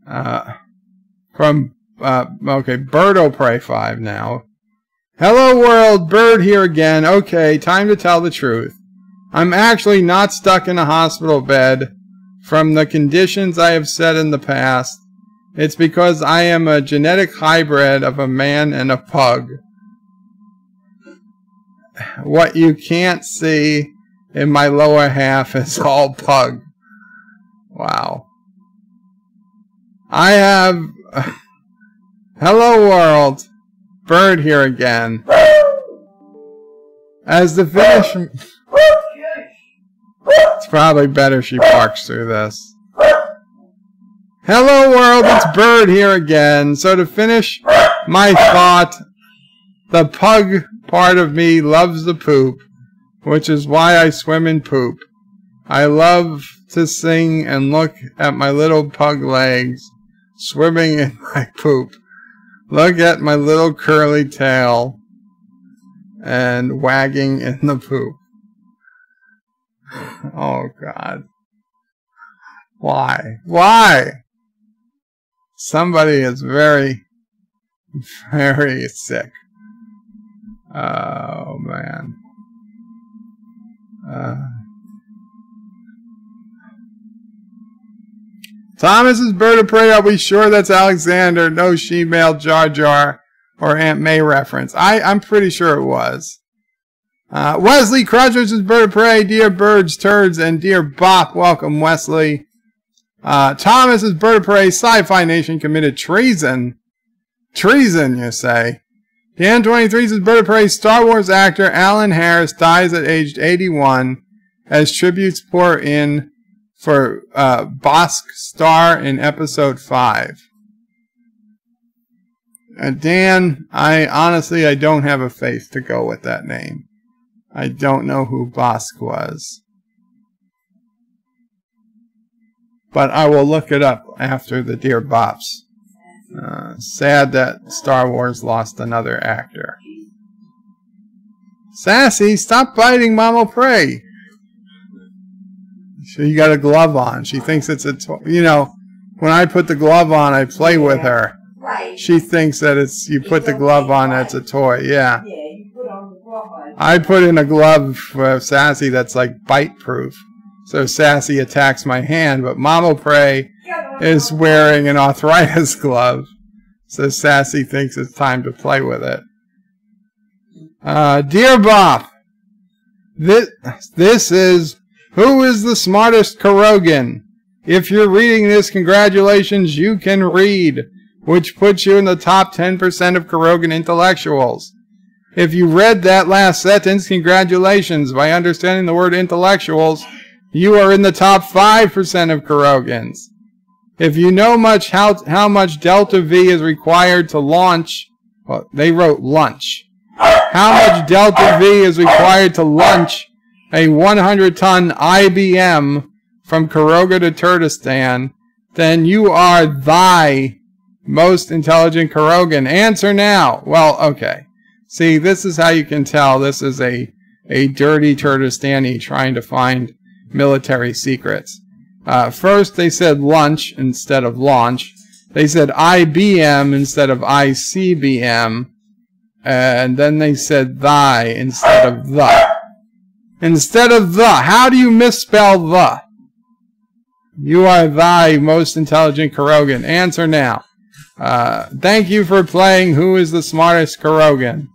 from Birdo Pray 5 now. Hello world, Bird here again. Okay, time to tell the truth. I'm actually not stuck in a hospital bed from the conditions I have said in the past. It's because I am a genetic hybrid of a man and a pug. What you can't see in my lower half is all pug. Wow. I have... Hello world, Bird here again. As the finish... It's probably better she barks through this. Hello world, it's Bird here again. So to finish my thought, the pug part of me loves the poop, which is why I swim in poop. I love to sing and look at my little pug legs swimming in my poop. Look at my little curly tail. and wagging in the poop. Oh, God. Why? Why? Somebody is very, very sick. Oh, man. Thomas's Bird of Prey, are we sure that's Alexander? No she-male Jar Jar or Aunt May reference. I'm pretty sure it was. Wesley Crutch's Bird of Prey, Dear Birds, Turds, and Dear Bop. Welcome, Wesley. Thomas's Bird of Prey, Sci-Fi Nation committed treason. Treason, you say? Dan 23's Bird of Prey, Star Wars actor Alan Harris dies at age 81 as tributes pour in for Bosk star in episode 5. Dan, I don't have a face to go with that name. I don't know who Bosk was. But I will look it up after the Dear Bops. Sad that Star Wars lost another actor. Sassy, stop biting Mama Prey. She got a glove on. She thinks it's a toy. You know, when I put the glove on, I play with her. Right. She thinks that it's, you put the glove on, it's a toy. Yeah. Yeah, you put on the glove on. I put in a glove for Sassy that's like bite-proof. So Sassy attacks my hand, but Mama Prey is wearing an arthritis glove. So Sassy thinks it's time to play with it. Dear Bop, this is Who is the Smartest Kurogan? If you're reading this, congratulations, you can read, which puts you in the top 10% of Kurogan intellectuals. If you read that last sentence, congratulations. By understanding the word intellectuals, you are in the top 5% of Kurogans. If you know how much delta V is required to launch, well, they wrote lunch. How much delta V is required to launch a 100-ton IBM from Kuroga to Turkestan, then you are thy most intelligent Kurogan. Answer now. Well, okay. See, this is how you can tell this is a dirty Turkestani trying to find military secrets. First, they said lunch instead of launch. They said IBM instead of ICBM. And then they said thy instead of the. Instead of the. How do you misspell the? You are thy most intelligent Kurogan. Answer now. Thank you for playing Who is the Smartest Kurogan.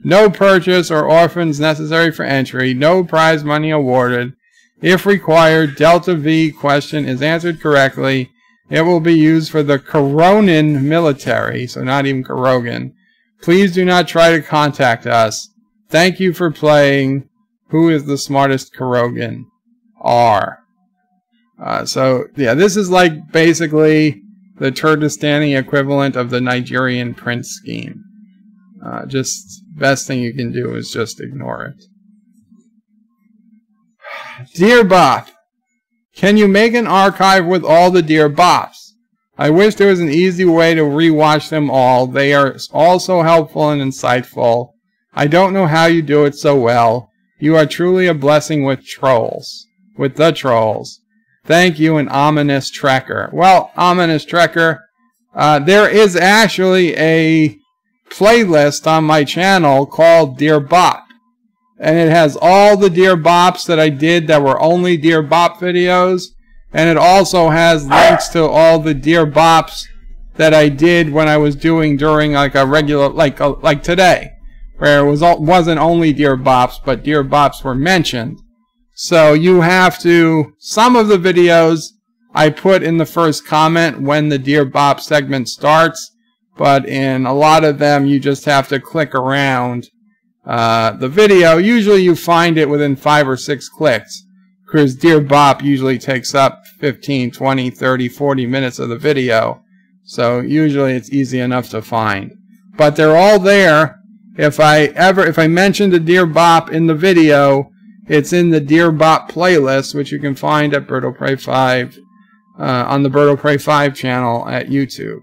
No purchase or orphans necessary for entry. No prize money awarded. If required, Delta V question is answered correctly. It will be used for the Kuronin military, so not even Kurogan. Please do not try to contact us. Thank you for playing Who is the Smartest Kurogan? R. So, yeah, this is like basically the Turkestani equivalent of the Nigerian prince scheme. Just best thing you can do is just ignore it. Dear Bop, can you make an archive with all the Dear Bops? I wish there was an easy way to rewatch them all. They are all so helpful and insightful. I don't know how you do it so well. You are truly a blessing with trolls. With the trolls. Thank you, an ominous trekker. Well, ominous trekker, there is actually a playlist on my channel called Dear Bop. And it has all the Dear Bops that I did that were only Dear Bop videos. And it also has links to all the Dear Bops that I did when I was doing during like a regular, like today. Where it wasn't only Dear Bops, but Dear Bops were mentioned. So you have to, some of the videos I put in the first comment when the Dear Bop segment starts. But in a lot of them, you just have to click around the video. Usually you find it within 5 or 6 clicks. Because Dear Bop usually takes up 15, 20, 30, 40 minutes of the video. So usually it's easy enough to find. But they're all there. If I mention the Dear Bop in the video, it's in the Dear Bop playlist, which you can find at Bird of Prey 5, on the Bird of Prey 5 channel at YouTube.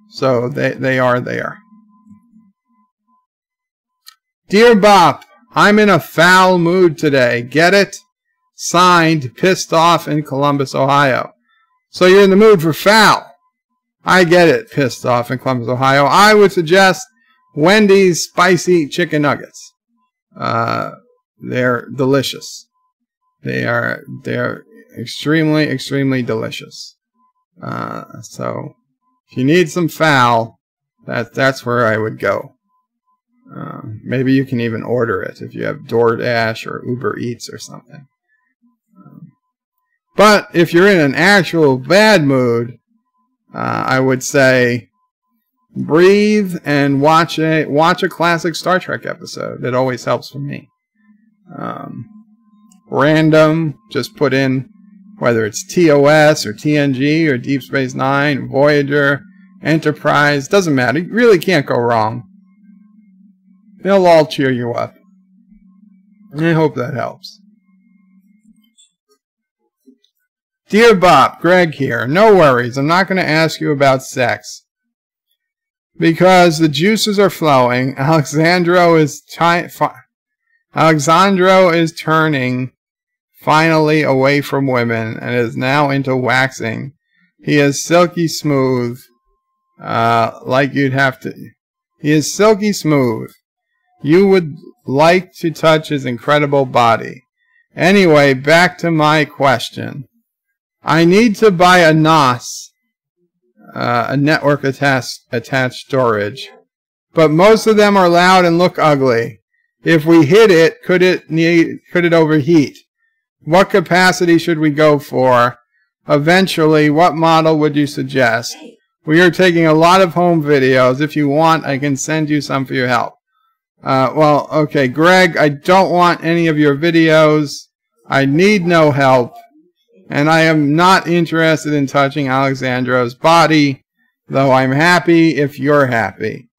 So they are there. Dear Bop, I'm in a foul mood today. Get it? Signed, Pissed Off in Columbus, Ohio. So you're in the mood for foul. I get it, Pissed Off in Columbus, Ohio. I would suggest Wendy's spicy chicken nuggets. They're delicious. They're extremely, extremely delicious. So if you need some foul, that's where I would go. Maybe you can even order it if you have DoorDash or Uber Eats or something. But if you're in an actual bad mood, I would say breathe and watch a classic Star Trek episode. It always helps for me. Random, just put in whether it's TOS or TNG or Deep Space Nine, Voyager, Enterprise, doesn't matter. You really can't go wrong. They'll all cheer you up. I hope that helps. Dear Bob, Greg here. No worries, I'm not going to ask you about sex. Because the juices are flowing. Alexandro is turning finally away from women and is now into waxing. He is silky smooth. He is silky smooth. You would like to touch his incredible body. Anyway, back to my question. I need to buy a NOS, a network attached storage, but most of them are loud and look ugly. If we hit it, could it overheat? What capacity should we go for? Eventually, what model would you suggest? We are taking a lot of home videos. If you want, I can send you some for your help. Well, okay, Greg, I don't want any of your videos. I need no help. And I am not interested in touching Alexandro's body, though I'm happy if you're happy.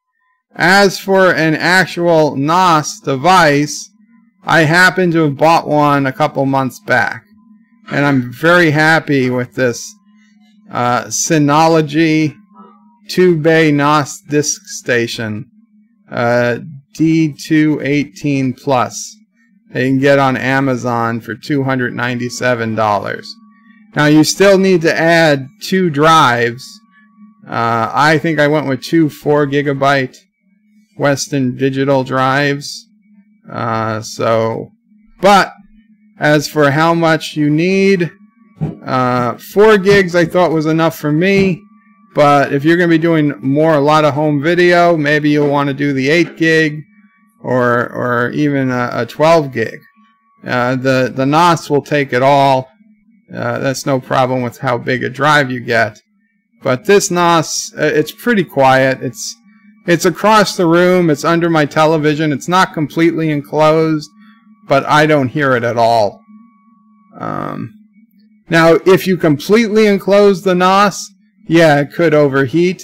As for an actual NOS device, I happen to have bought one a couple months back. And I'm very happy with this Synology 2-bay NOS disk station, D218 Plus. They can get on Amazon for $297. Now you still need to add 2 drives. I think I went with 2 4GB Western Digital drives. But as for how much you need, 4 gigs I thought was enough for me. But if you're going to be doing a lot of home video, maybe you'll want to do the 8 gig or even a 12 gig. The NOS will take it all. That's no problem with how big a drive you get. But this NOS, it's pretty quiet. It's across the room. It's under my television. It's not completely enclosed, but I don't hear it at all. Now, if you completely enclose the NOS, yeah, it could overheat.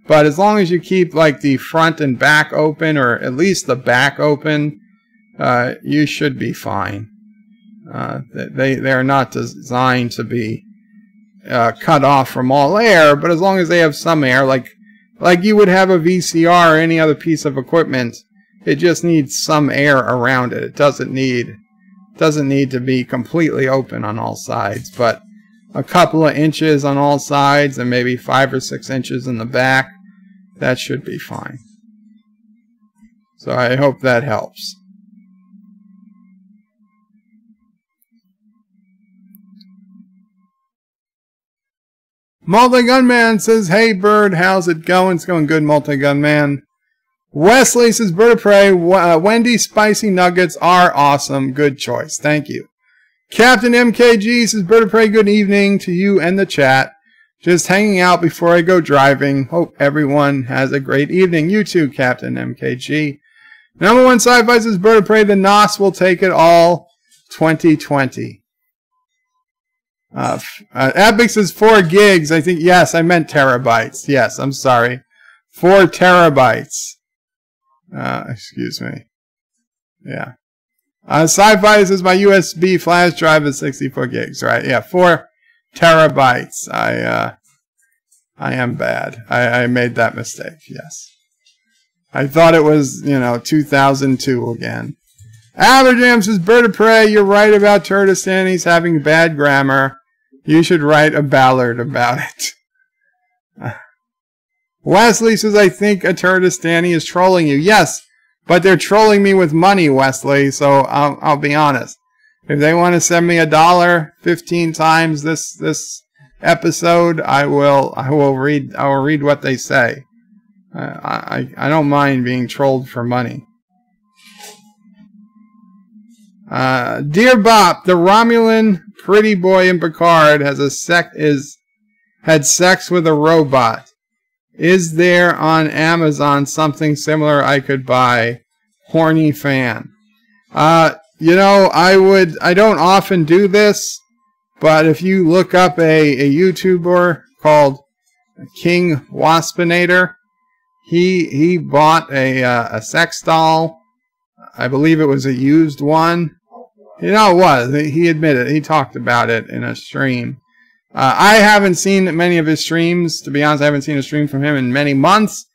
But as long as you keep like the front and back open, or at least the back open, you should be fine. They are not designed to be cut off from all air, but as long as they have some air, like you would have a VCR or any other piece of equipment, it just needs some air around it. It doesn't need to be completely open on all sides, but a couple of inches on all sides and maybe 5 or 6 inches in the back, that should be fine. So I hope that helps. Multi-Gunman says, hey Bird, how's it going? It's going good, Multi-Gunman. Wesley says, Bird of Prey, Wendy's spicy nuggets are awesome. Good choice. Thank you. Captain MKG says, Bird of Prey, good evening to you and the chat. Just hanging out before I go driving. Hope everyone has a great evening. You too, Captain MKG. Number 1 Sci-Fi says, Bird of Prey, the NOS will take it all 2020. Epic says 4 gigs. I think, yes, I meant terabytes. Yes, I'm sorry. 4 terabytes. Excuse me. Yeah. Sci-Fi says my USB flash drive is 64 gigs, right? Yeah, 4 terabytes. I am bad. I made that mistake, yes. I thought it was, 2002 again. Aberjam says, Bird of Prey, you're right about Turdistanis having bad grammar. You should write a ballad about it. Wesley says, I think a Turdistani is trolling you. Yes, but they're trolling me with money, Wesley, so I'll be honest. If they want to send me $1 15 times this episode, I will read what they say. I don't mind being trolled for money. Dear Bop, the Romulan pretty boy in Picard had sex with a robot. Is there on Amazon something similar I could buy? Horny fan. I don't often do this, but if you look up a YouTuber called King Waspinator, he bought a sex doll. I believe it was a used one. It was. He admitted. He talked about it in a stream. I haven't seen many of his streams. To be honest, I haven't seen a stream from him in many months.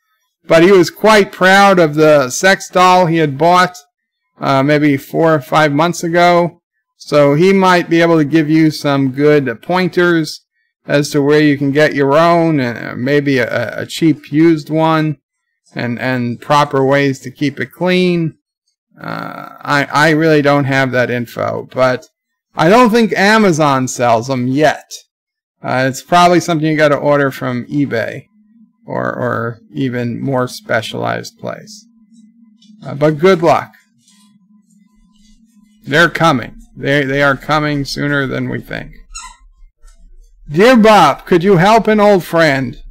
But he was quite proud of the sex doll he had bought maybe 4 or 5 months ago. So he might be able to give you some good pointers as to where you can get your own, and maybe a cheap used one, and proper ways to keep it clean. I really don't have that info, but I don't think Amazon sells them yet. It's probably something you got to order from eBay or even more specialized place. But good luck. They're coming. They are coming sooner than we think. Dear Bob, could you help an old friend?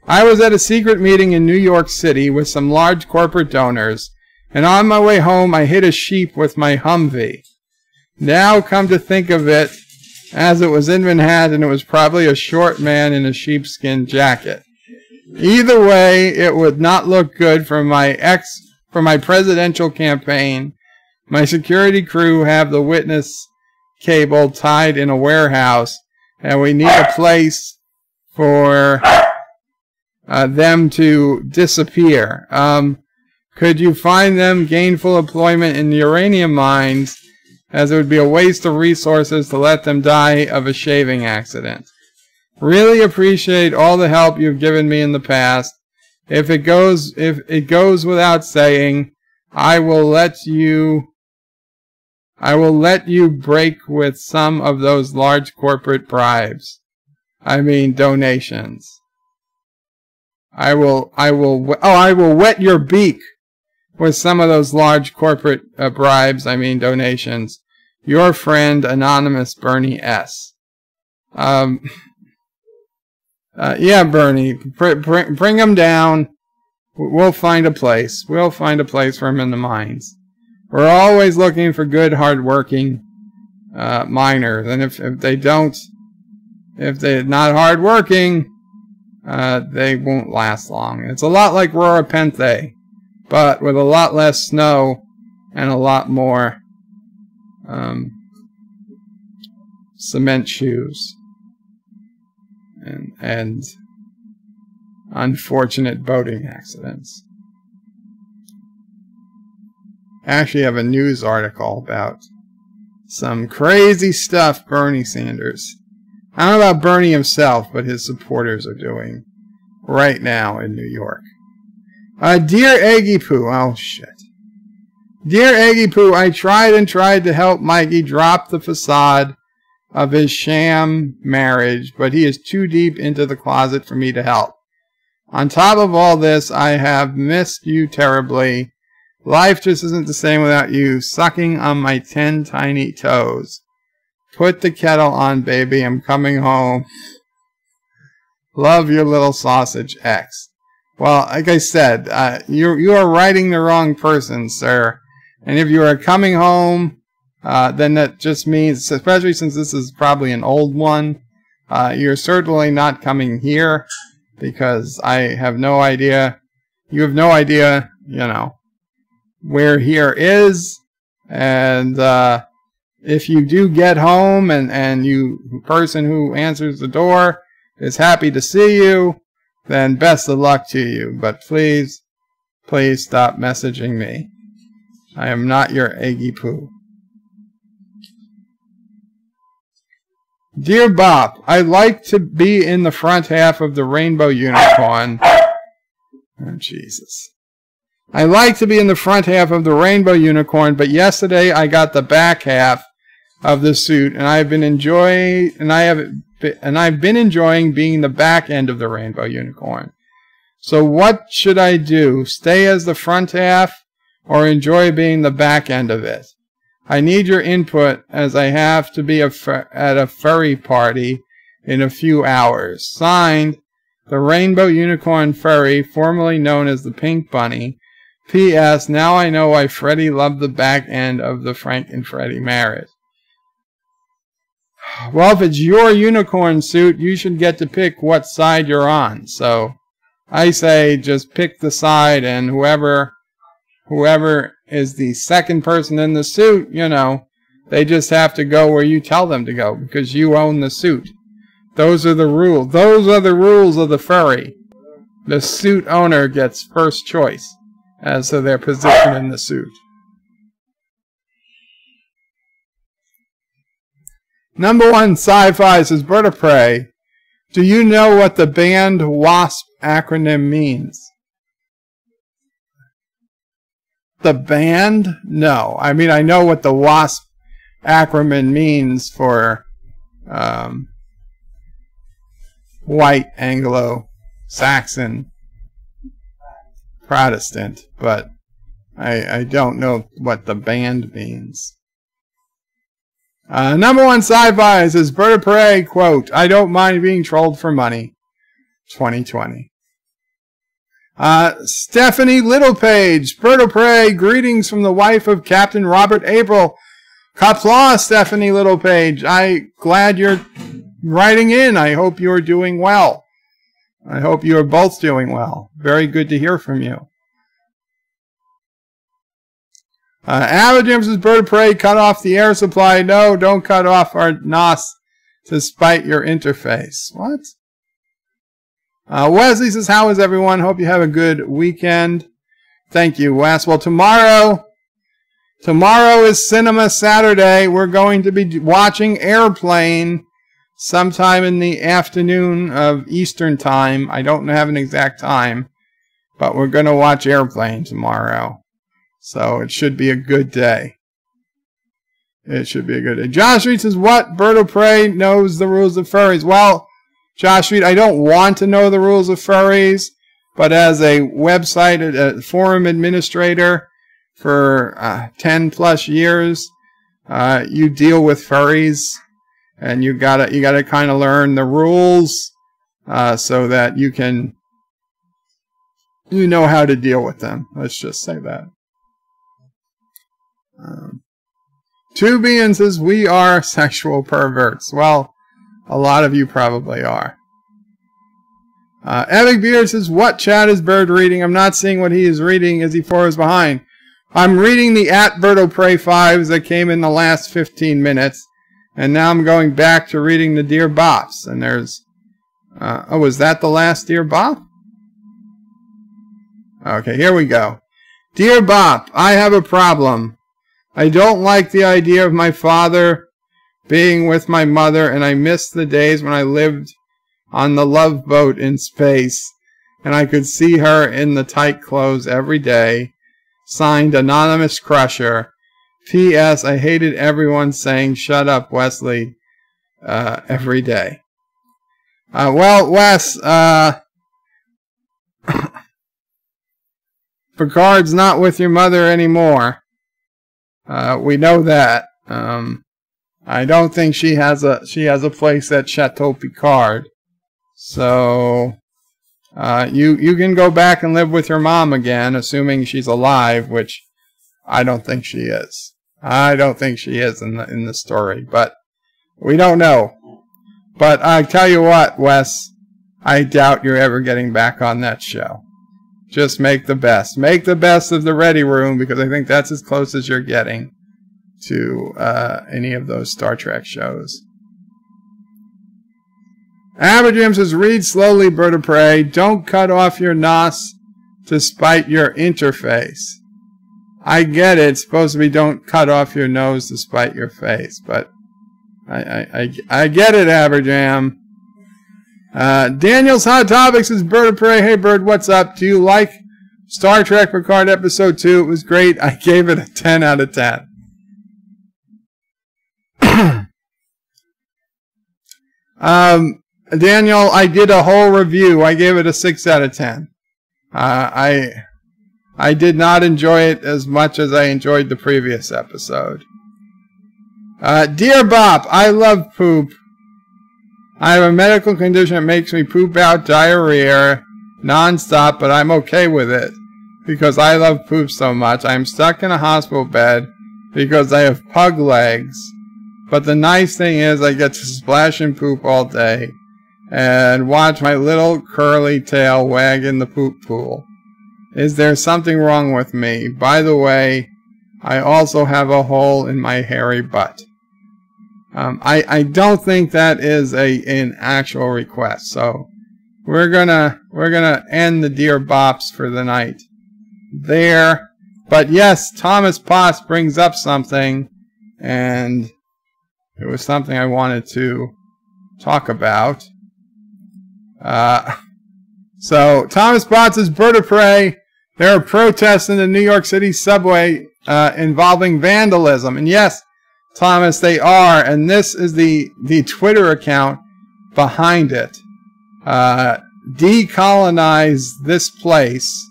I was at a secret meeting in New York City with some large corporate donors, and on my way home I hit a sheep with my Humvee. Now come to think of it, as it was in Manhattan, it was probably a short man in a sheepskin jacket. Either way, it would not look good for my presidential campaign. My security crew have the witness cable tied in a warehouse, and we need a place for them to disappear. Could you find them gainful employment in the uranium mines, as it would be a waste of resources to let them die of a shaving accident? Really appreciate all the help you've given me in the past. If it goes without saying, I will let you break with some of those large corporate bribes. I mean donations. I will wet your beak with some of those large corporate bribes. I mean donations. Your friend, Anonymous Bernie S. Yeah, Bernie, bring him down. We'll find a place. We'll find a place for him in the mines. We're always looking for good, hard-working miners, and if they're not hard-working, they won't last long. It's a lot like Rora Penthe, but with a lot less snow and a lot more cement shoes and unfortunate boating accidents. I actually have a news article about some crazy stuff Bernie Sanders, I don't know about Bernie himself, but his supporters are doing right now in New York. Dear Eggy Poo, oh shit. Dear Eggy Poo, I tried to help Mikey drop the facade of his sham marriage, but he is too deep into the closet for me to help. On top of all this, I have missed you terribly. Life just isn't the same without you sucking on my 10 tiny toes. Put the kettle on, baby. I'm coming home. Love your little sausage X. Well, like I said, you are writing the wrong person, sir. And if you are coming home, then that just means, especially since this is probably an old one, you're certainly not coming here, because I have no idea. You have no idea, you know, where here is. And if you do get home and the person who answers the door is happy to see you, then best of luck to you. But please Please stop messaging me. I am not your eggy poo. Dear Bop, I like to be in the front half of the Rainbow Unicorn. Oh, Jesus. I like to be in the front half of the Rainbow Unicorn, but yesterday I got the back half of the suit, and I've been enjoying being the back end of the Rainbow Unicorn. So what should I do? Stay as the front half or enjoy being the back end of it? I need your input as I have to be at a furry party in a few hours. Signed, the Rainbow Unicorn Furry, formerly known as the Pink Bunny. P.S. Now I know why Freddie loved the back end of the Frank and Freddie marriage. Well, if it's your unicorn suit, you should get to pick what side you're on. So I say just pick the side, and whoever is the second person in the suit, you know, they just have to go where you tell them to go because you own the suit. Those are the rules. Those are the rules of the furry. The suit owner gets first choice as to their position in the suit. Number 1 Sci-Fi says, Bird of Prey, do you know what the banned WASP acronym means? The band? No. I mean, I know what the WASP acronym means for white Anglo-Saxon Protestant, but I don't know what the band means. Number 1 Sci-Fi says, Bird of Prey, quote, I don't mind being trolled for money. 2020. Stephanie Littlepage, Bird of Prey, greetings from the wife of Captain Robert April. Kapla, Stephanie Littlepage. I'm glad you're writing in. I hope you're doing well. I hope you are both doing well. Very good to hear from you. Average says, Bird of Prey, cut off the air supply. No, don't cut off our NOS to spite your interface. What? Wesley says, how is everyone? Hope you have a good weekend. Thank you, Wes. Well, tomorrow is Cinema Saturday. We're going to be watching Airplane sometime in the afternoon of Eastern Time. I don't have an exact time, but we're going to watch Airplane tomorrow. So it should be a good day. It should be a good day. Josh Reed says, what? Bird of Prey knows the rules of furries. Well, Josh Reed, I don't want to know the rules of furries, but as a website, a forum administrator for 10 plus years, you deal with furries, and you gotta kind of learn the rules so that you know how to deal with them. Let's just say that. Tubian says, we are sexual perverts. Well, a lot of you probably are. Epic Beard says, what chat is Bird reading? I'm not seeing what he is reading. Is he 4 hours behind? I'm reading the Bird of Prey 5s that came in the last 15 minutes. And now I'm going back to reading the Dear Bops. And there's... oh, was that the last Dear Bop? Okay, here we go. Dear Bop, I have a problem. I don't like the idea of my father being with my mother, and I miss the days when I lived on the Love Boat in space, and I could see her in the tight clothes every day. Signed, Anonymous Crusher. P.S. I hated everyone saying, shut up, Wesley, every day. Well, Wes, Picard's not with your mother anymore. We know that. I don't think she has a place at Chateau Picard. So you can go back and live with your mom again, assuming she's alive, which I don't think she is. I don't think she is in the story, but we don't know. But I tell you what, Wes, I doubt you're ever getting back on that show. Just make the best. Make the best of the Ready Room, because I think that's as close as you're getting to any of those Star Trek shows. Aberjam says, read slowly, Bird of Prey. Don't cut off your NOS to spite your interface. I get it. It's supposed to be don't cut off your nose to spite your face, but I get it, Aberjam. Daniel's Hot Topics is Bird of Prey. Hey, Bird, what's up? Do you like Star Trek Picard Episode 2? It was great. I gave it a 10 out of 10. Daniel, I did a whole review. I gave it a 6 out of 10. I did not enjoy it as much as I enjoyed the previous episode. Dear Bop, I love poop. I have a medical condition that makes me poop out diarrhea non-stop, but I'm okay with it because I love poop so much. I'm stuck in a hospital bed because I have pug legs. But the nice thing is I get to splash in poop all day and watch my little curly tail wag in the poop pool. Is there something wrong with me? By the way, I also have a hole in my hairy butt. I don't think that is an actual request, so we're gonna end the Dear Bops for the night there. But yes, Thomas Potts brings up something, and it was something I wanted to talk about. So Thomas Potts is Bird of Prey. There are protests in the New York City subway involving vandalism. And yes, Thomas, they are. And this is the Twitter account behind it. Decolonize this place.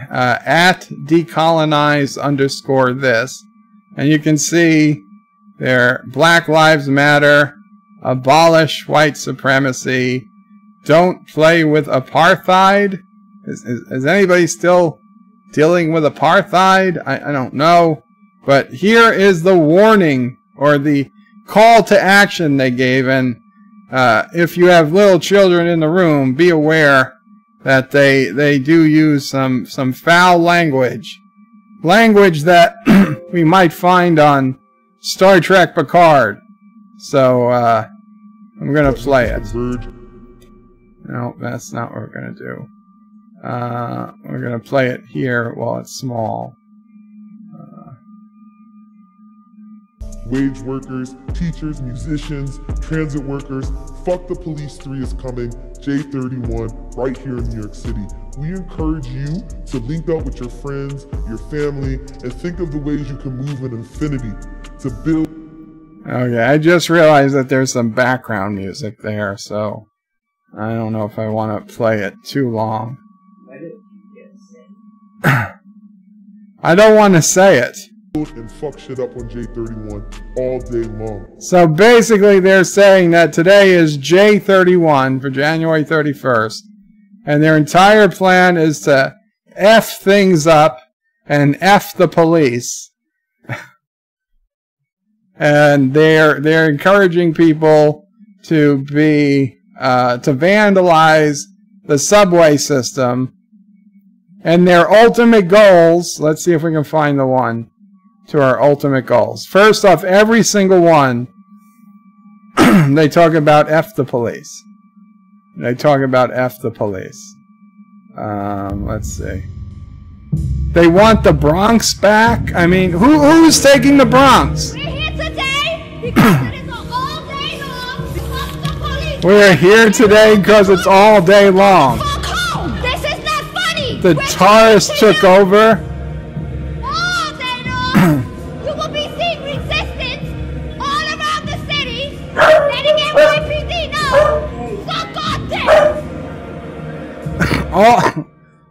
At decolonize_this. And you can see there, Black Lives Matter, abolish white supremacy, don't play with apartheid. Is anybody still dealing with apartheid? I don't know. But here is the warning, or the call to action they gave. And if you have little children in the room, be aware that they do use some foul language. Language that we might find on Star Trek Picard. So, I'm going to play it. No, that's not what we're going to do. We're going to play it here while it's small. Wage workers, teachers, musicians, transit workers, Fuck the Police 3 is coming, J31, right here in New York City. We encourage you to link up with your friends, your family, and think of the ways you can move in infinity to build. Okay, I just realized that there's some background music there, so I don't know if I want to play it too long. I don't want to say it. And fuck shit up on J31 all day long. So basically they're saying that today is J31 for January 31st, and their entire plan is to F things up and F the police. And they're encouraging people to vandalize the subway system. And their ultimate goals, let's see if we can find the one to our ultimate goals. First off, every single one, they talk about F the police. They talk about F the police. Let's see. They want the Bronx back? I mean, who's taking the Bronx? We're here today because it is an all-day long. Fuck the police. We're here today because it's all day long. Fuck home. This is not funny. The tourists took over. All day long. You will be seeing resistance all around the city. Letting NYPD know. Fuck off this.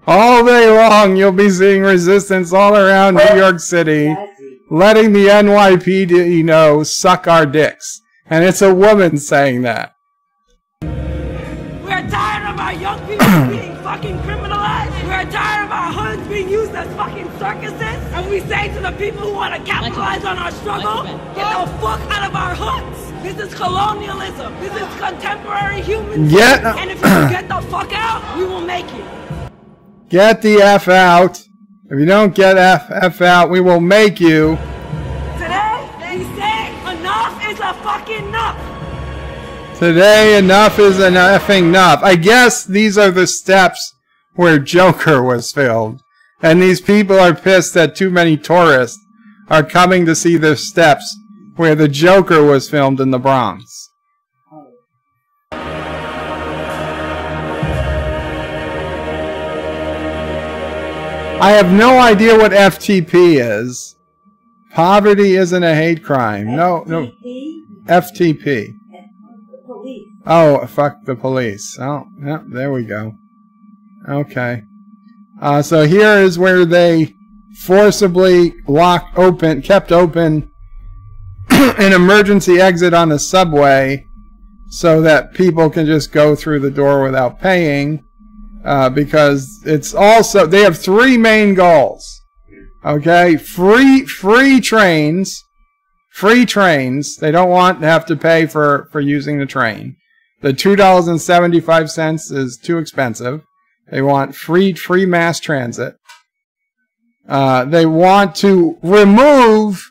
All day long, you'll be seeing resistance all around New York City, letting the NYPD know, suck our dicks. And it's a woman saying that. We're tired of our young people being fucking criminalized. We're tired of our hoods being used as fucking circuses. And we say to the people who want to capitalize on our struggle, get the fuck out of our hoods. This is colonialism. This is contemporary human. And if you get the fuck out, we will make you. Get the F out. If you don't get F out, we will make you. Today, we say enough is a fucking enough. Today, enough is an effing enough. I guess these are the steps where Joker was filmed. And these people are pissed that too many tourists are coming to see the steps where the Joker was filmed in the Bronx. I have no idea what FTP is. Poverty isn't a hate crime. No. FTP. Police. Oh, fuck the police. Oh, yeah, there we go. Okay. So here is where they forcibly kept open an emergency exit on the subway so that people can just go through the door without paying, because it's also, they have three main goals. Okay, free trains. They don't want to have to pay for using the train. The $2.75 is too expensive. They want free mass transit. They want to remove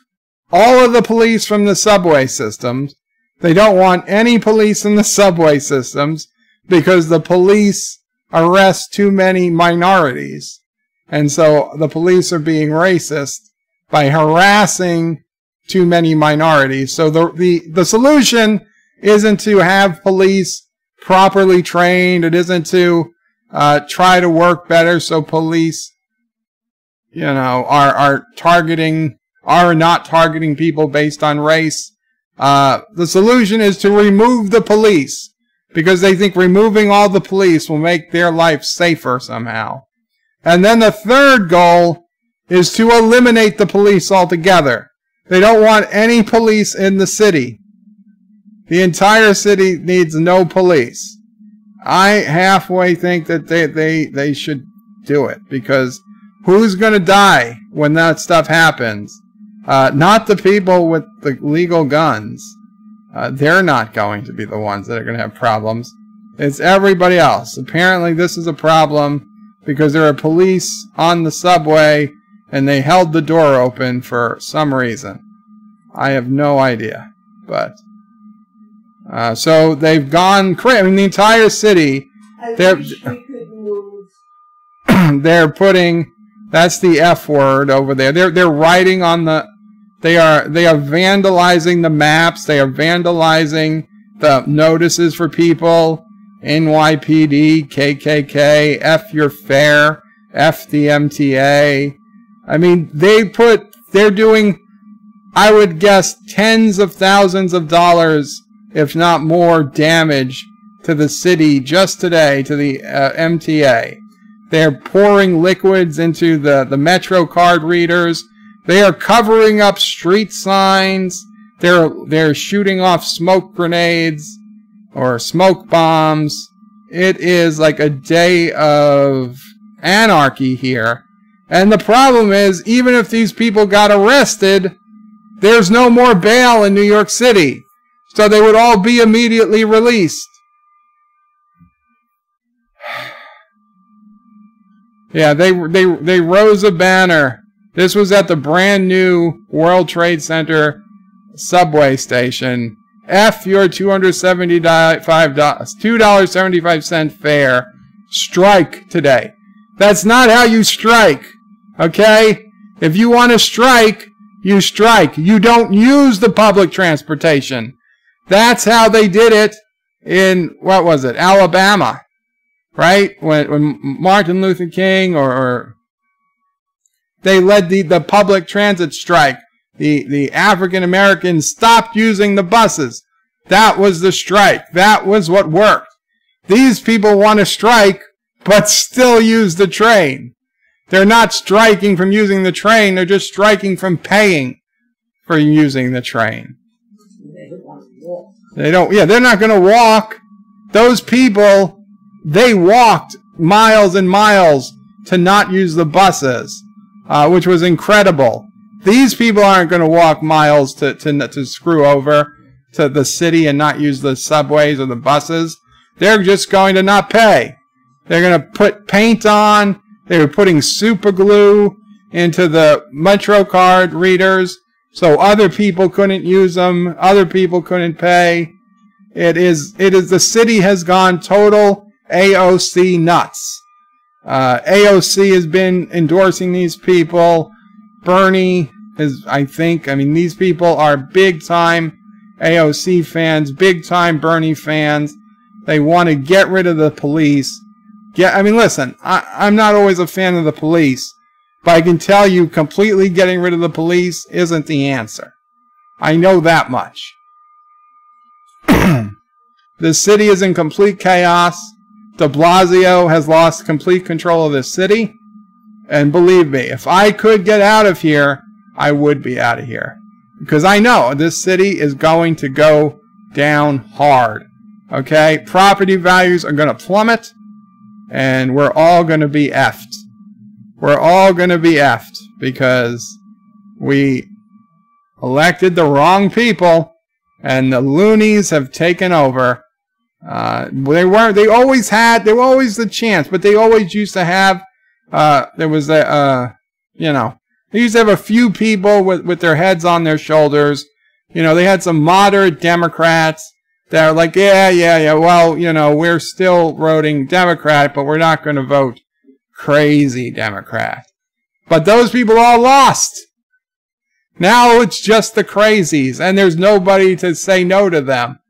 all of the police from the subway systems. They don't want any police in the subway systems because the police arrest too many minorities. And so the police are being racist by harassing too many minorities. So the solution isn't to have police properly trained. It isn't to try to work better so police, are not targeting people based on race. The solution is to remove the police because they think removing all the police will make their life safer somehow. And then the third goal is to eliminate the police altogether. They don't want any police in the city. The entire city needs no police. I halfway think that they should do it, because who's going to die when that stuff happens? Not the people with the legal guns. They're not going to be the ones that are going to have problems. It's everybody else. Apparently this is a problem because there are police on the subway and they held the door open for some reason. I have no idea. But so they've gone crazy. I mean, the entire city. They're putting, that's the F word over there. They're writing on the. They are vandalizing the maps. They are vandalizing the notices for people. NYPD, KKK, F your fare, F the MTA. I mean, they're doing, I would guess, tens of thousands of dollars, if not more, damage to the city just today, to the MTA. They're pouring liquids into the Metro card readers. They are covering up street signs. They're shooting off smoke grenades or smoke bombs. It is like a day of anarchy here. And the problem is, even if these people got arrested, there's no more bail in New York City. So they would all be immediately released. Yeah, they rose a banner. This was at the brand new World Trade Center subway station. F your $2.75 fare. Strike today. That's not how you strike. Okay? If you want to strike, you strike. You don't use the public transportation. That's how they did it in, what was it, Alabama. Right? When Martin Luther King or they led the public transit strike. The African Americans stopped using the buses. That was the strike. That was what worked. These people want to strike, but still use the train. They're not striking from using the train. They're just striking from paying for using the train. They're not going to walk. Those people, they walked miles and miles to not use the buses, which was incredible. These people aren't going to walk miles to screw over to the city and not use the subways or the buses. They're just going to not pay. They're going to put paint on. They were putting super glue into the Metro card readers so other people couldn't use them. Other people couldn't pay. The city has gone total AOC nuts. AOC has been endorsing these people. Bernie is, I mean, these people are big-time AOC fans, big-time Bernie fans. They want to get rid of the police. I mean, listen, I'm not always a fan of the police, but I can tell you completely getting rid of the police isn't the answer. I know that much. The city is in complete chaos. De Blasio has lost complete control of this city. And believe me, if I could get out of here, I would be out of here. Because I know this city is going to go down hard. Okay? Property values are going to plummet. And we're all going to be effed. We're all going to be effed. Because we elected the wrong people. And the loonies have taken over. They always the chance, but they always used to have, there was a, you know, they used to have a few people with their heads on their shoulders. You know, they had some moderate Democrats that are like, yeah, well, you know, we're still voting Democrat, but we're not going to vote crazy Democrat. But those people all lost. Now it's just the crazies, and there's nobody to say no to them.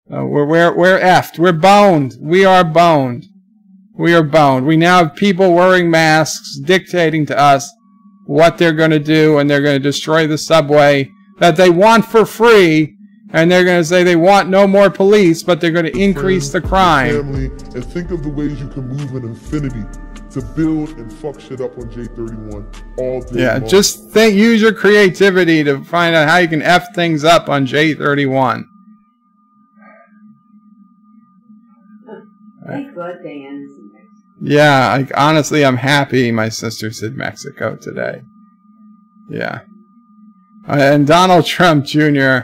We're effed. We're boned. We are boned. We are boned. We now have people wearing masks dictating to us what they're going to do, and they're going to destroy the subway that they want for free, and they're going to say they want no more police, but they're going to increase the crime. Family, and think of the ways you can move an infinity to build and fuck shit up on J31 all day long. Just use your creativity to find out how you can F things up on J31. Thank God Diana's in Mexico. Yeah, honestly, I'm happy my sister's in Mexico today. Yeah. And Donald Trump Jr.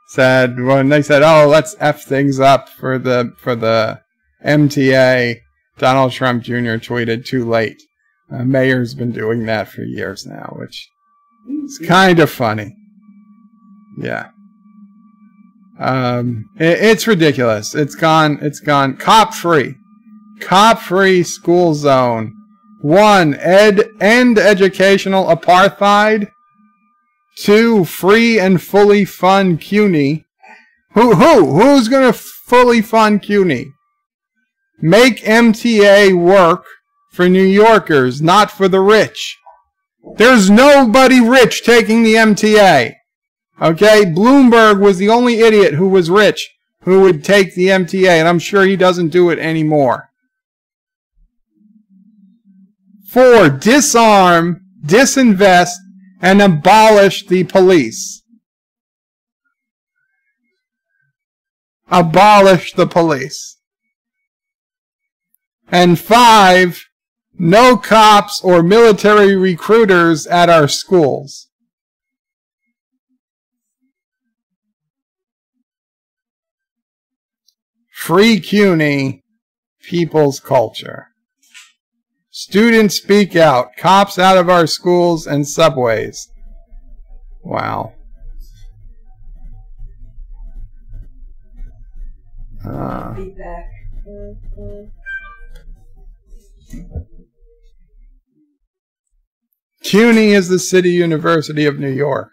said, when they said, oh, let's F things up for the MTA, Donald Trump Jr. tweeted, too late. Mayor's been doing that for years now, which is kind of funny. Yeah. It's ridiculous. It's gone cop-free. Cop-free school zone. 1, end educational apartheid. 2, free and fully fund CUNY. Who's gonna fully fund CUNY? Make MTA work for New Yorkers, not for the rich. There's nobody rich taking the MTA. Okay, Bloomberg was the only idiot who was rich who would take the MTA, and I'm sure he doesn't do it anymore. 4, disarm, disinvest, and abolish the police. Abolish the police. And 5, no cops or military recruiters at our schools. Free CUNY, people's culture. Students speak out. Cops out of our schools and subways. Wow. Be back. CUNY is the City University of New York.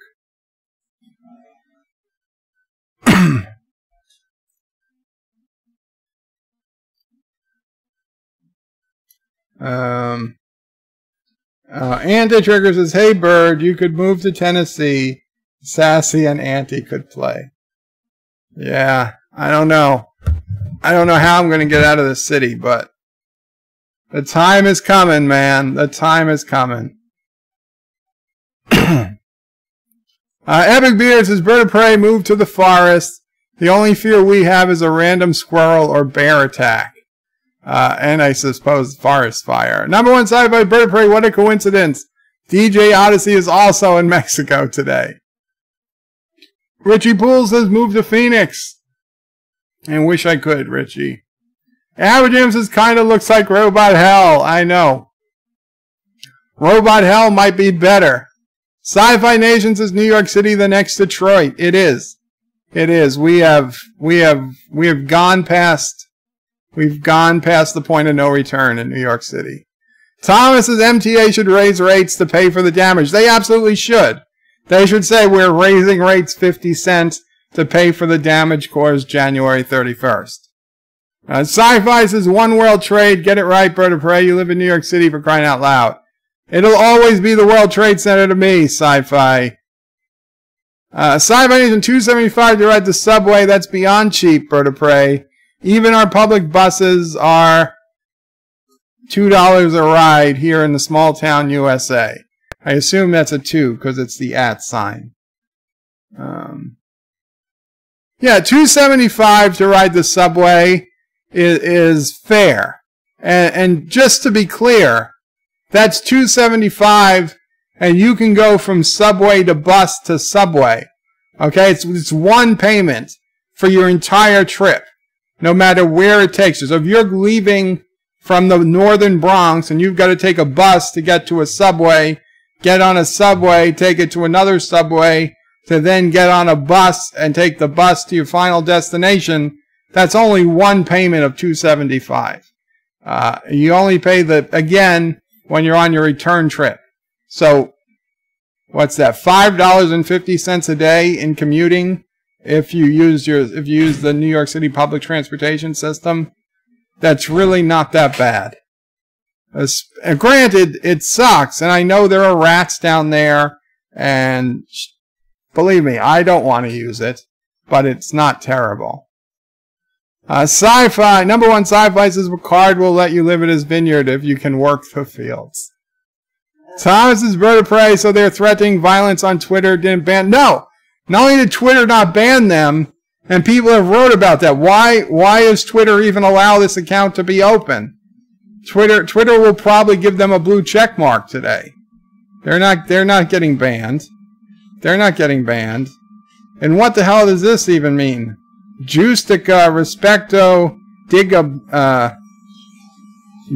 Anti-Trigger says, hey Bird, you could move to Tennessee. Sassy and Anti could play. Yeah, I don't know. I don't know how I'm going to get out of the city, but the time is coming, man. The time is coming. Epic Beard says, Bird of Prey, move to the forest. The only fear we have is a random squirrel or bear attack. And I suppose forest fire. Number 1 sci-fi Bird of Prey, what a coincidence. DJ Odyssey is also in Mexico today. Richie Poole says, move to Phoenix. And wish I could, Richie. Average says, kinda looks like Robot Hell. I know. Robot Hell might be better. Sci-Fi Nation says, New York City, the next Detroit. It is. It is. We have gone past We've gone past the point of no return in New York City. Thomas says MTA should raise rates to pay for the damage. They absolutely should. They should say we're raising rates 50 cents to pay for the damage caused January 31st. Sci-Fi says One World Trade. Get it right, Bird of Prey. You live in New York City, for crying out loud. It'll always be the World Trade Center to me, Sci-Fi. Sci-Fi Nation $2.75 to ride the subway. That's beyond cheap, Bird of Prey. Even our public buses are $2 a ride here in the small town USA. I assume that's a 2 because it's the @ sign. Yeah, $2.75 to ride the subway is fair. And just to be clear, that's $2.75 and you can go from subway to bus to subway. Okay, it's one payment for your entire trip, no matter where it takes you. So if you're leaving from the northern Bronx and you've got to take a bus to get to a subway, get on a subway, take it to another subway, to then get on a bus and take the bus to your final destination, that's only one payment of $2.75. You only pay again when you're on your return trip. So what's that? $5.50 a day in commuting if you use the New York City public transportation system. That's really not that bad. Granted, it sucks, and I know there are rats down there, and believe me, I don't want to use it, but it's not terrible. Sci-Fi, number one Sci-Fi says Ricard will let you live at his vineyard if you can work the fields. Thomas is Bird of Prey, so they're threatening violence on Twitter, didn't ban. No! Not only did Twitter not ban them, and people have wrote about that. Why is Twitter even allow this account to be open? Twitter will probably give them a blue check mark today. They're not getting banned. They're not getting banned. And what the hell does this even mean? Justica respecto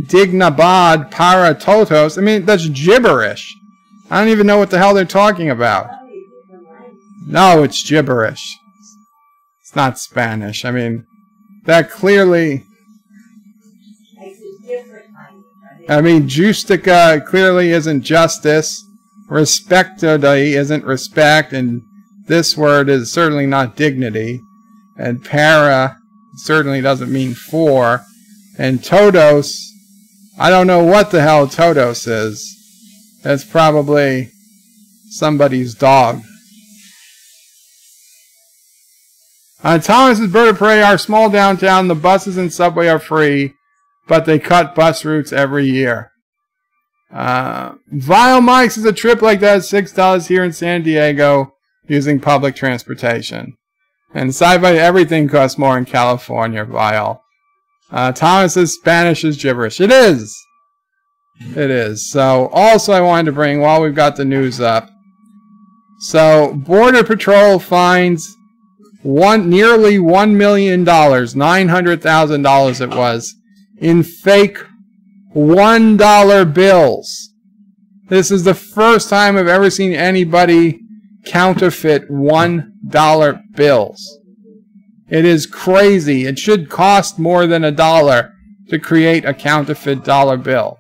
dignabad para totos. I mean, that's gibberish. I don't even know what the hell they're talking about. No, it's gibberish. It's not Spanish. I mean, that clearly... I mean, justica clearly isn't justice. Respecto isn't respect. And this word is certainly not dignity. And para certainly doesn't mean for. And todos, I don't know what the hell todos is. That's probably somebody's dog. Thomas is Bird of Prey. Our small downtown, the buses and subway are free, but they cut bus routes every year. Vile Mike says a trip like that is $6 here in San Diego using public transportation. And Sci-Fi, everything costs more in California, Vile. Thomas says Spanish is gibberish. It is. It is. So, also I wanted to bring, while we've got the news up, so Border Patrol finds nearly $1 million, $900,000 it was, in fake $1 bills. This is the first time I've ever seen anybody counterfeit $1 bills. It is crazy. It should cost more than $1 to create a counterfeit dollar bill.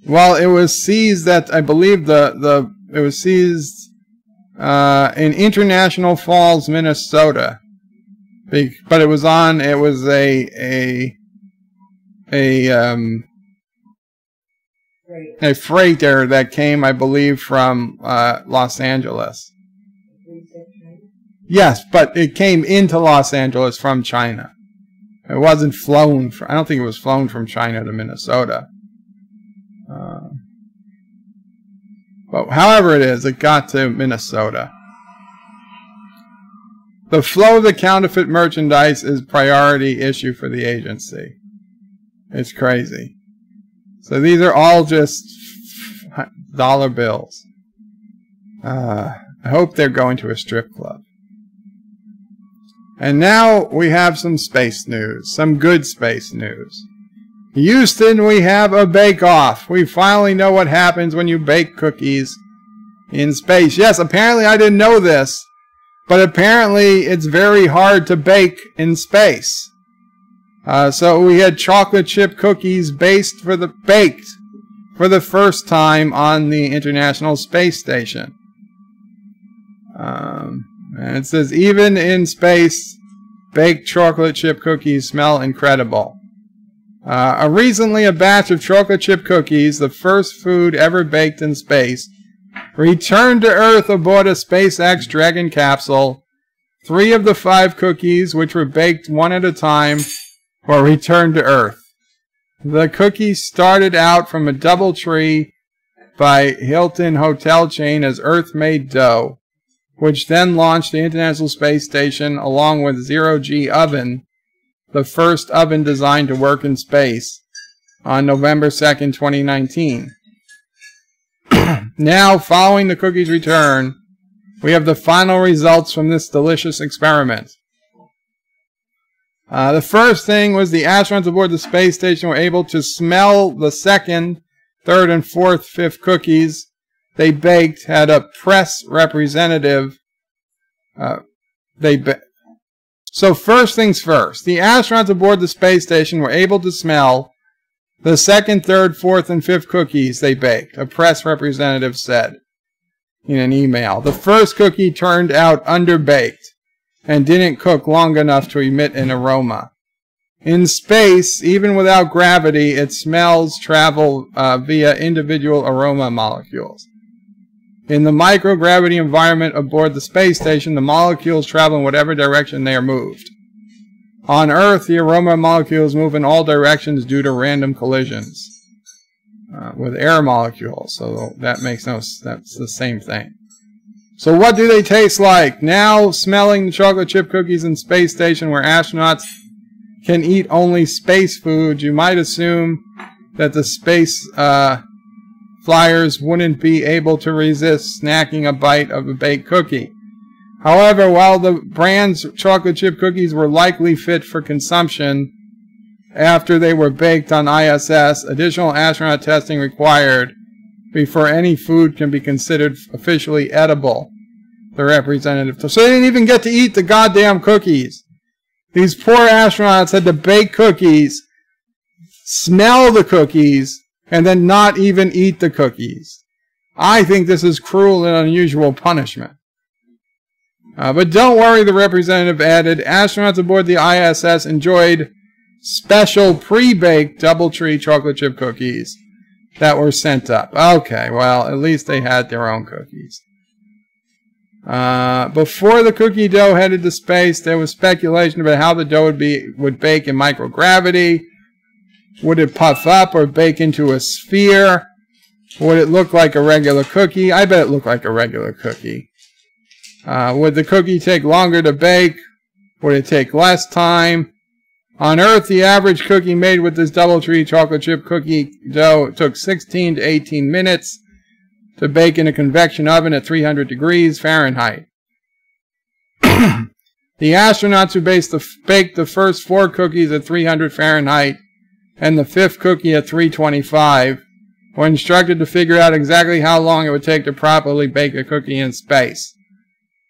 Well, it was seized at, I believe it was seized in International Falls, Minnesota. But it was a freighter that came, I believe, from Los Angeles. Yes, but it came into Los Angeles from China. It wasn't flown. I don't think it was flown from China to Minnesota. But however it is, it got to Minnesota. The flow of the counterfeit merchandise is a priority issue for the agency. It's crazy. So these are all just dollar bills. I hope they're going to a strip club. And now we have some space news. Some good space news. Houston, we have a bake-off. We finally know what happens when you bake cookies in space. Yes, apparently I didn't know this, but apparently it's very hard to bake in space. So we had chocolate chip cookies baked for the first time on the International Space Station. And it says, even in space, baked chocolate chip cookies smell incredible. Recently, a batch of chocolate chip cookies, the first food ever baked in space, returned to Earth aboard a SpaceX Dragon capsule. 3 of the 5 cookies, which were baked one at a time, were returned to Earth. The cookies started out from a DoubleTree by Hilton hotel chain as Earth-made dough, which then launched the International Space Station along with Zero-G Oven, the first oven designed to work in space, on November 2nd, 2019. Now, following the cookies' return, we have the final results from this delicious experiment. The first thing was the astronauts aboard the space station were able to smell the 2nd, 3rd, and 4th, 5th cookies they baked. Had a press representative. So first things first, the astronauts aboard the space station were able to smell the 2nd, 3rd, 4th, and 5th cookies they baked, a press representative said in an email. The first cookie turned out underbaked and didn't cook long enough to emit an aroma. In space, even without gravity, its smells travel via individual aroma molecules. In the microgravity environment aboard the space station, the molecules travel in whatever direction they are moved. On Earth, the aroma molecules move in all directions due to random collisions with air molecules. So that makes no sense. That's the same thing. So what do they taste like? Now, smelling the chocolate chip cookies in space station where astronauts can eat only space food, you might assume that the space flyers wouldn't be able to resist snacking a bite of a baked cookie. However, while the brand's chocolate chip cookies were likely fit for consumption after they were baked on ISS, additional astronaut testing required before any food can be considered officially edible, the representative. So they didn't even get to eat the goddamn cookies. These poor astronauts had to bake cookies, smell the cookies, and then not even eat the cookies. I think this is cruel and unusual punishment. But don't worry, the representative added, astronauts aboard the ISS enjoyed special pre-baked DoubleTree chocolate chip cookies that were sent up. Okay, well, at least they had their own cookies. Before the cookie dough headed to space, there was speculation about how the dough would bake in microgravity. Would it puff up or bake into a sphere? Would it look like a regular cookie? I bet it looked like a regular cookie. Would the cookie take longer to bake? Would it take less time? On Earth, the average cookie made with this DoubleTree chocolate chip cookie dough took 16 to 18 minutes to bake in a convection oven at 300 degrees Fahrenheit. The astronauts who baked the first 4 cookies at 300 Fahrenheit and the 5th cookie at 325 were instructed to figure out exactly how long it would take to properly bake a cookie in space.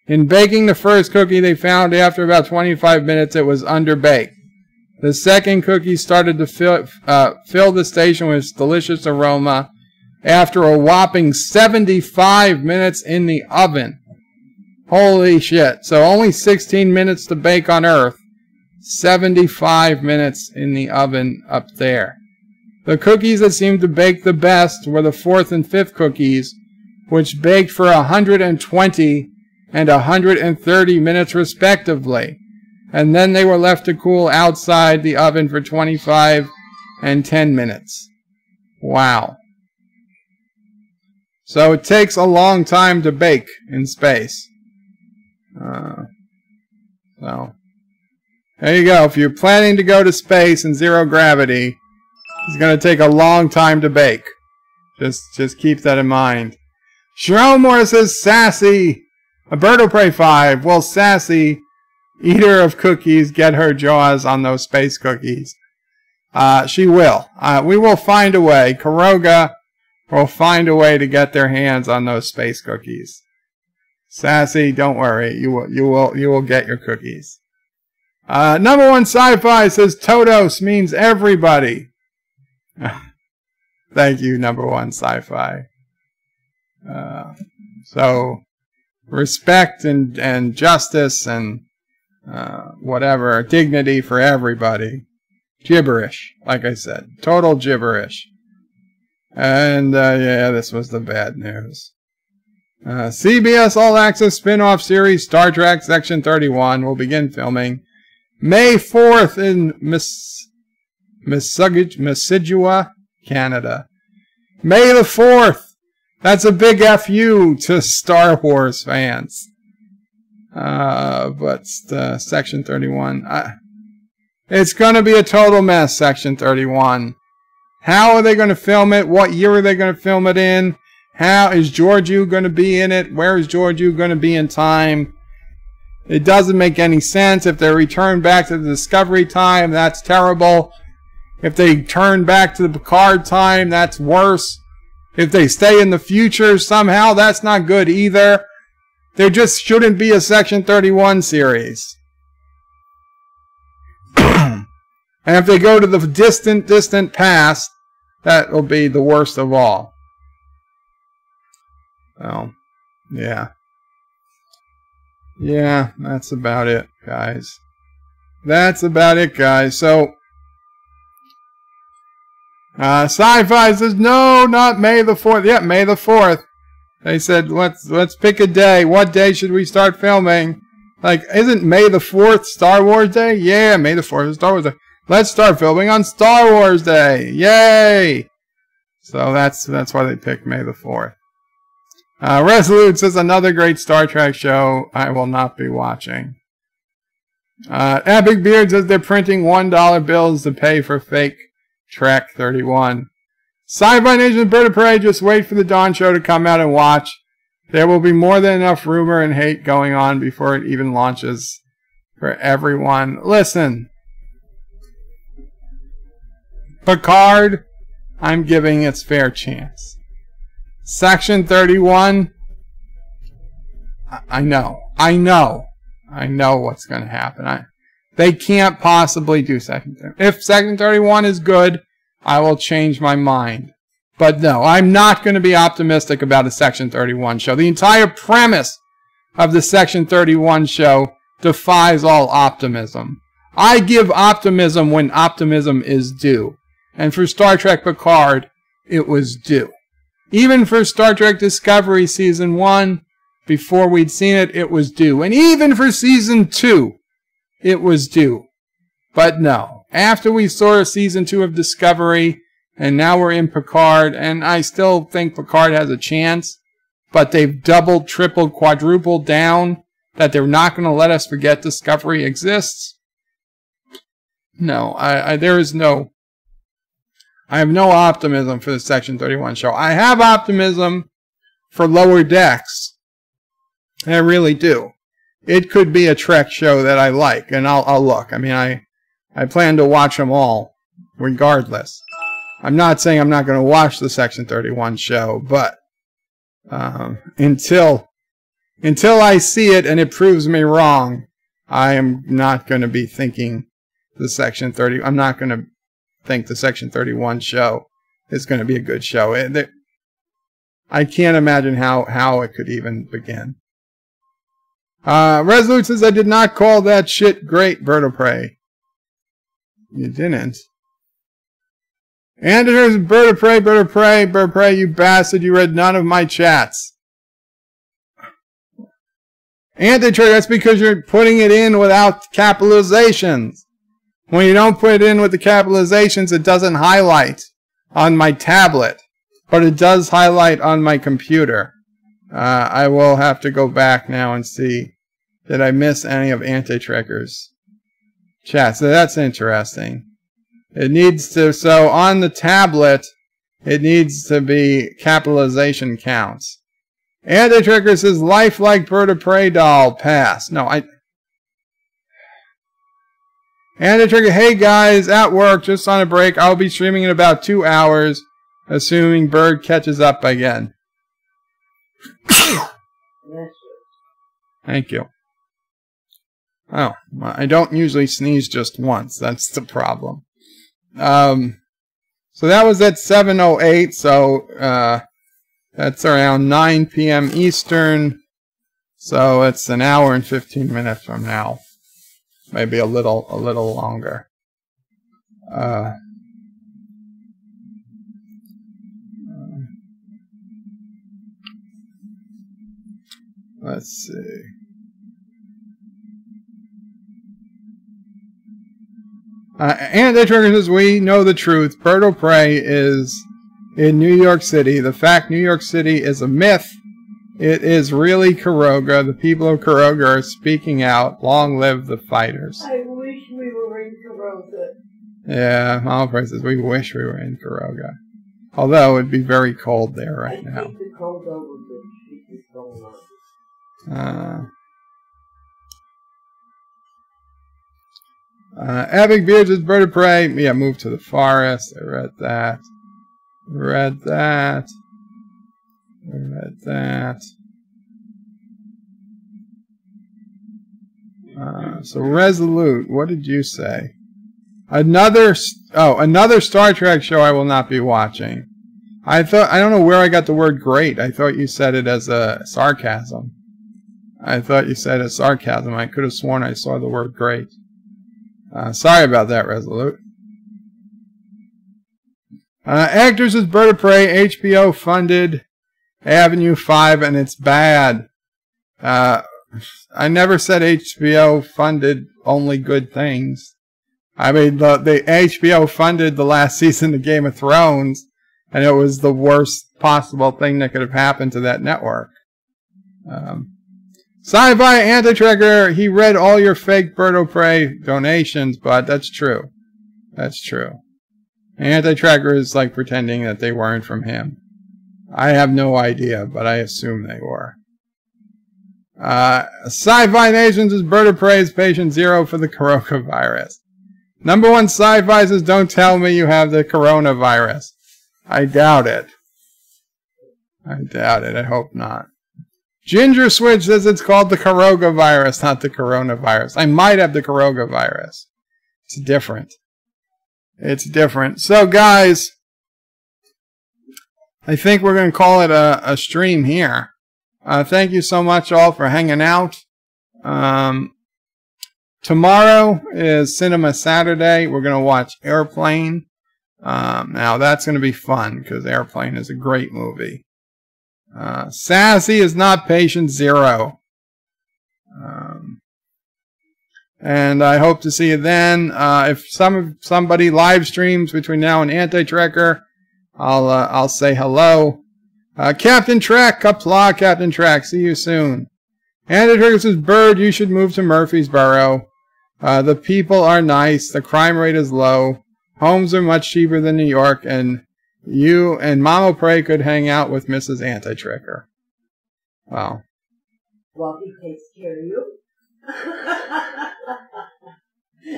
In baking the first cookie, they found after about 25 minutes it was underbaked. The second cookie started to fill the station with its delicious aroma after a whopping 75 minutes in the oven. Holy shit. So only 16 minutes to bake on Earth. 75 minutes in the oven up there. The cookies that seemed to bake the best were the 4th and 5th cookies, which baked for 120 and 130 minutes respectively. And then they were left to cool outside the oven for 25 and 10 minutes. Wow. So it takes a long time to bake in space. So there you go. If you're planning to go to space in zero gravity, it's going to take a long time to bake. Just keep that in mind. Jerome Moore says, sassy. Alberto Prey 5. Will sassy, eater of cookies, get her jaws on those space cookies? She will. We will find a way. Kuroga will find a way to get their hands on those space cookies. Sassy, don't worry. You will get your cookies. Number one sci-fi says Todos means everybody. Thank you, number one sci-fi. So respect and justice and whatever, dignity for everybody. Gibberish, like I said. Total gibberish. And yeah, this was the bad news. CBS All Access spin-off series Star Trek Section 31 will begin filming May 4th in Mississauga, Canada. May the 4th! That's a big FU to Star Wars fans. But Section 31... it's going to be a total mess, Section 31. How are they going to film it? What year are they going to film it in? How is Georgiou going to be in it? Where is Georgiou going to be in time? It doesn't make any sense. If they return back to the Discovery time, that's terrible. If they turn back to the Picard time, that's worse. If they stay in the future somehow, that's not good either. There just shouldn't be a Section 31 series. And if they go to the distant past, that will be the worst of all. Well, yeah. Yeah, that's about it, guys. That's about it, guys. So, Sci-Fi says, no, not May the 4th. Yeah, May the 4th. They said, let's pick a day. What day should we start filming? Like, isn't May the 4th Star Wars Day? Yeah, May the 4th is Star Wars Day. Let's start filming on Star Wars Day. Yay! So that's why they picked May the 4th. Resolute says, another great Star Trek show I will not be watching. Epic Beard says they're printing $1 bills to pay for fake Trek 31. Sci-Fi Nation Bird of Prey, just wait for the Dawn Show to come out and watch. There will be more than enough rumor and hate going on before it even launches for everyone. Listen. Picard, I'm giving its fair chance. Section 31, I know what's going to happen. They can't possibly do Section 31. If Section 31 is good, I will change my mind. But no, I'm not going to be optimistic about a Section 31 show. The entire premise of the Section 31 show defies all optimism. I give optimism when optimism is due. And for Star Trek Picard, it was due. Even for Star Trek Discovery Season 1, before we'd seen it, it was due. And even for Season 2, it was due. But no. After we saw Season 2 of Discovery, and now we're in Picard, and I still think Picard has a chance, but they've doubled, tripled, quadrupled down that they're not going to let us forget Discovery exists. No, there is no... I have no optimism for the Section 31 show. I have optimism for Lower Decks. I really do. It could be a Trek show that I like, and I'll look. I mean, I plan to watch them all, regardless. I'm not saying I'm not going to watch the Section 31 show, but until I see it and it proves me wrong, I am not going to be thinking the Section 30. I'm not going to think the Section 31 show is going to be a good show. I can't imagine how it could even begin. Resolute says, I did not call that shit great, Bird of Prey. You didn't. And there's Bird of Prey, Bird of Prey, Bird of Prey, you bastard, you read none of my chats. Anti-Trigger, that's because you're putting it in without capitalizations. When you don't put it in with the capitalizations, it doesn't highlight on my tablet, but it does highlight on my computer. I will have to go back now and see, did I miss any of Anti-Trigger's chat? So that's interesting. It needs to, so on the tablet, it needs to be capitalization counts. Anti-Trigger says, lifelike Bird of Prey doll, pass. No, Anti-Trigger, hey guys, at work, just on a break. I'll be streaming in about 2 hours, assuming Bird catches up again. Thank you. Oh, I don't usually sneeze just once. That's the problem. So that was at 7:08. So that's around 9 p.m. Eastern. So it's an hour and 15 minutes from now. Maybe a little longer. Let's see. Anti-Trigger says, we know the truth. Bird of Prey is in New York City. The fact New York City is a myth. It is really Kuroga. The people of Kuroga are speaking out. Long live the fighters. I wish we were in Kuroga. Yeah, Mama Prey says, we wish we were in Kuroga. Although it would be very cold there right now. Keep the cold over the keep it going on. Epic Beards is Bird of Prey. Yeah, move to the forest. I read that. Read that. So Resolute, what did you say? Another Star Trek show I will not be watching. I don't know where I got the word great. I thought you said it as a sarcasm. I thought you said as sarcasm. I could have sworn I saw the word great. Sorry about that, Resolute. Actors is Bird of Prey. HBO funded Avenue 5 and it's bad. I never said HBO funded only good things. I mean, the HBO funded the last season of Game of Thrones, and it was the worst possible thing that could have happened to that network. Sci-Fi Anti-Trigger, he read all your fake Bird of Prey donations, but that's true. That's true. Anti-Trigger is like pretending that they weren't from him. I have no idea, but I assume they were. Sci-Fi Nations is Bird of Prey is patient 0 for the coronavirus. Number 1 Sci-Fi says, don't tell me you have the coronavirus. I doubt it. I doubt it. I hope not. Ginger Switch says it's called the coronavirus, not the coronavirus. I might have the coronavirus. It's different. It's different. So, guys, I think we're going to call it a stream here. Thank you so much all for hanging out. Tomorrow is Cinema Saturday. We're going to watch Airplane. Now, that's going to be fun because Airplane is a great movie. Sassy is not patient 0. And I hope to see you then. If somebody live streams between now and Anti-Trekker, I'll say hello. Captain Trek, Kapla, Captain Trek. See you soon. Anti-Trekker says, Bird, you should move to Murfreesboro. The people are nice. The crime rate is low. Homes are much cheaper than New York, and you and Mama Prey could hang out with Mrs. Anti-Trekker. Wow. Well, he takes care of you.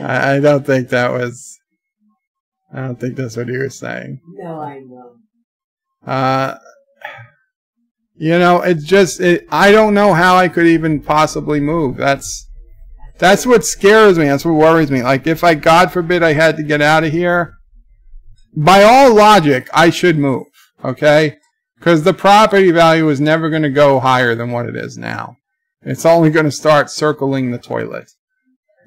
I don't think that was... I don't think that's what he was saying. No, I know. You know, it's just... I don't know how I could even possibly move. That's what scares me. That's what worries me. Like, if God forbid, I had to get out of here, by all logic, I should move, okay? Because the property value is never going to go higher than what it is now. It's only going to start circling the toilet.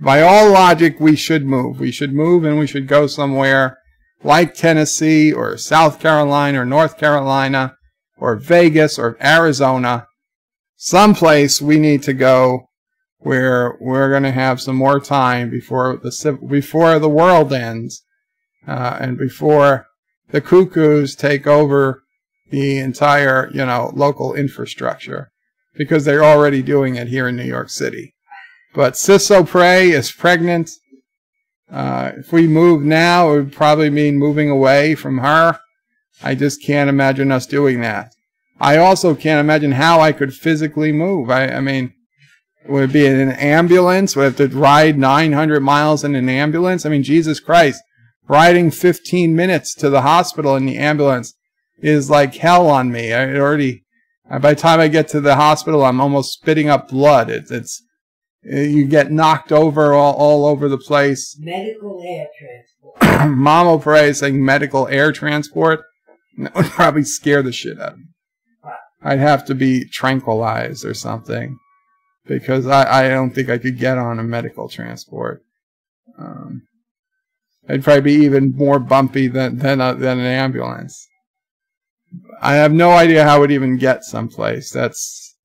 By all logic, we should move. We should move and we should go somewhere like Tennessee or South Carolina or North Carolina or Vegas or Arizona. Someplace we need to go where we're going to have some more time before the world ends. And before the cuckoos take over the entire, local infrastructure, because they're already doing it here in New York City. But Sisso Prey is pregnant. If we move now, it would probably mean moving away from her. I just can't imagine us doing that. I also can't imagine how I could physically move. I mean, would it be in an ambulance? Would I have to ride 900 miles in an ambulance? I mean, Jesus Christ. Riding 15 minutes to the hospital in the ambulance is like hell on me. I By the time I get to the hospital, I'm almost spitting up blood. You get knocked over all over the place. Medical air transport. Mama Pray saying medical air transport. That would probably scare the shit out of me. I'd have to be tranquilized or something, because I don't think I could get on a medical transport. It'd probably be even more bumpy than an ambulance. I have no idea how it would even get someplace. That's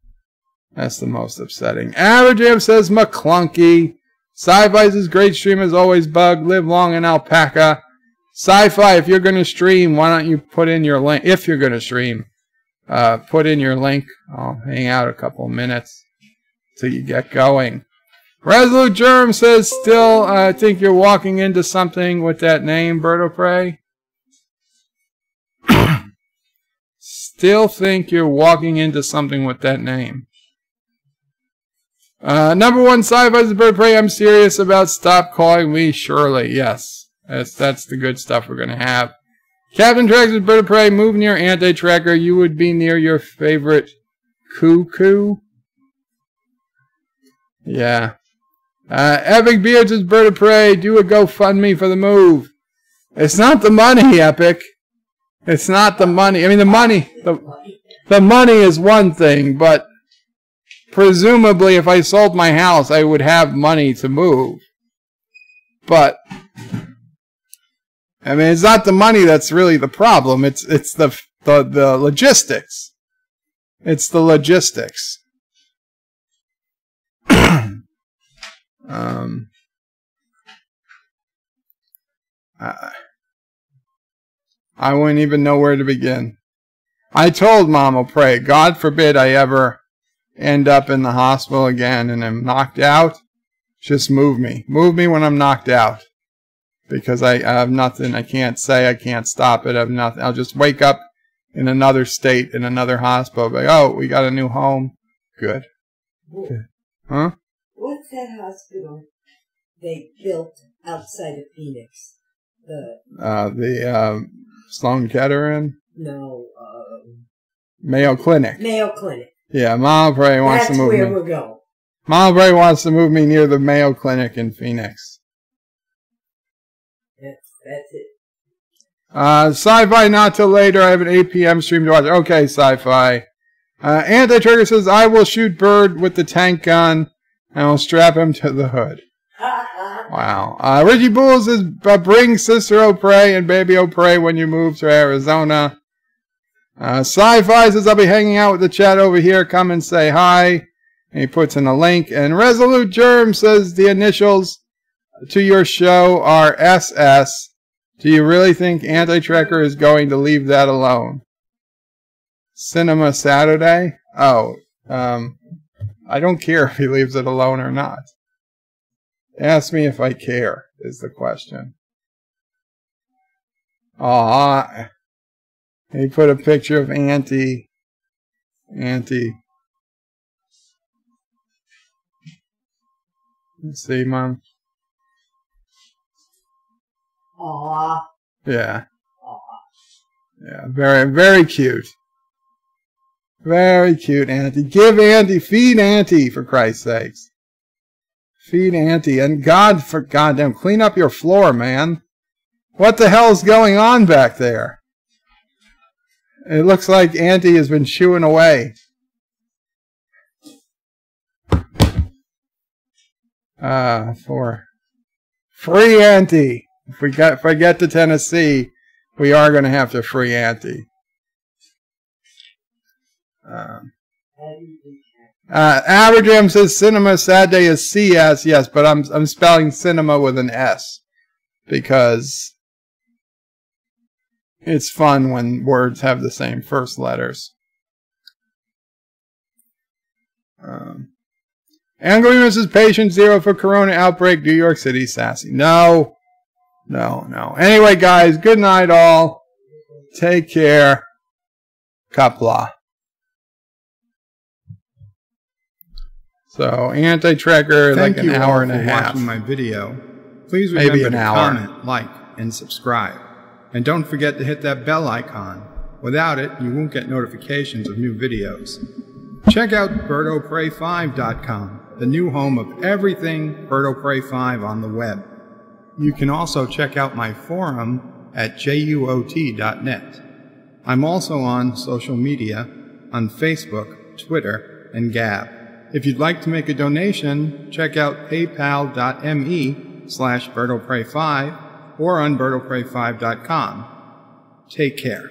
the most upsetting. Average says McClunky. Sci-Fi's great stream as always. Bug, live long in alpaca. Sci-Fi, if you're going to stream, why don't you put in your link? If you're going to stream, put in your link. I'll hang out a couple of minutes till you get going. Resolute Germ says, still, I think you're walking into something with that name, Birdo Prey. Still think you're walking into something with that name. Number one, Sci-Fi's Birdo Prey. I'm serious about stop calling me Shirley. Yes. That's the good stuff we're going to have. Captain Tracks' Bird of Prey, move near Anti-Tracker. You would be near your favorite cuckoo. Yeah. Epic Beards' Bird of Prey, do a GoFundMe for the move. It's not the money, Epic. It's not the money. I mean, the money is one thing, but presumably if I sold my house, I would have money to move. But I mean, it's not the money that's really the problem. It's the logistics. It's the logistics. I wouldn't even know where to begin. I told Mama Pray, God forbid I ever end up in the hospital again and I'm knocked out. Just move me. Move me when I'm knocked out. Because I have nothing. I can't say. I can't stop it. I have nothing. I'll just wake up in another state, in another hospital. Like, oh, we got a new home. Good. Good. Huh? What's that hospital they built outside of Phoenix? The Sloan Kettering? No. Mayo Clinic. Mayo Clinic. Yeah, Mama Pray wants to move me. That's where we're going. Mama Pray wants to move me near the Mayo Clinic in Phoenix. That's it. Sci-Fi not till later. I have an 8 p.m. stream to watch. Okay, Sci-Fi. Anti-Trigger says, I will shoot Bird with the tank gun and will strap him to the hood. Wow. Richie Bull says, bring Sister O'Prey and Baby O'Prey when you move to Arizona. Sci-Fi says, I'll be hanging out with the chat over here. Come and say hi. And he puts in a link. And Resolute Germ says, the initials to your show are SS. Do you really think Anti-Tracker is going to leave that alone? Cinema Saturday? Oh, I don't care if he leaves it alone or not. Ask me if I care, is the question. Aw. He put a picture of Auntie. Let's see, Mom. Aww. Yeah. Yeah, very, very cute. Very cute, Auntie. Give Auntie, feed Auntie, for Christ's sakes. Feed Auntie. And God, for goddamn, clean up your floor, man. What the hell's going on back there? It looks like Auntie has been chewing away. For free Auntie. If I get to Tennessee, we are going to have to free Auntie. Average M says Cinema Saturday is CS. Yes, but I'm spelling cinema with an S because it's fun when words have the same first letters. Anglo says patient 0 for Corona outbreak. New York City sassy. No. Anyway, guys, good night all. Take care. Kapla. So, Anti-Tracker, like an hour and a half. Watching my video. Please remember to comment, like, and subscribe. And don't forget to hit that bell icon Without it, you won't get notifications of new videos. Check out BirdoPrey5.com, the new home of everything BirdoPrey5 on the web. You can also check out my forum at juot.net. I'm also on social media on Facebook, Twitter, and Gab. If you'd like to make a donation, check out paypal.me/BirdoPrey5 or on BirdoPrey5.com. Take care.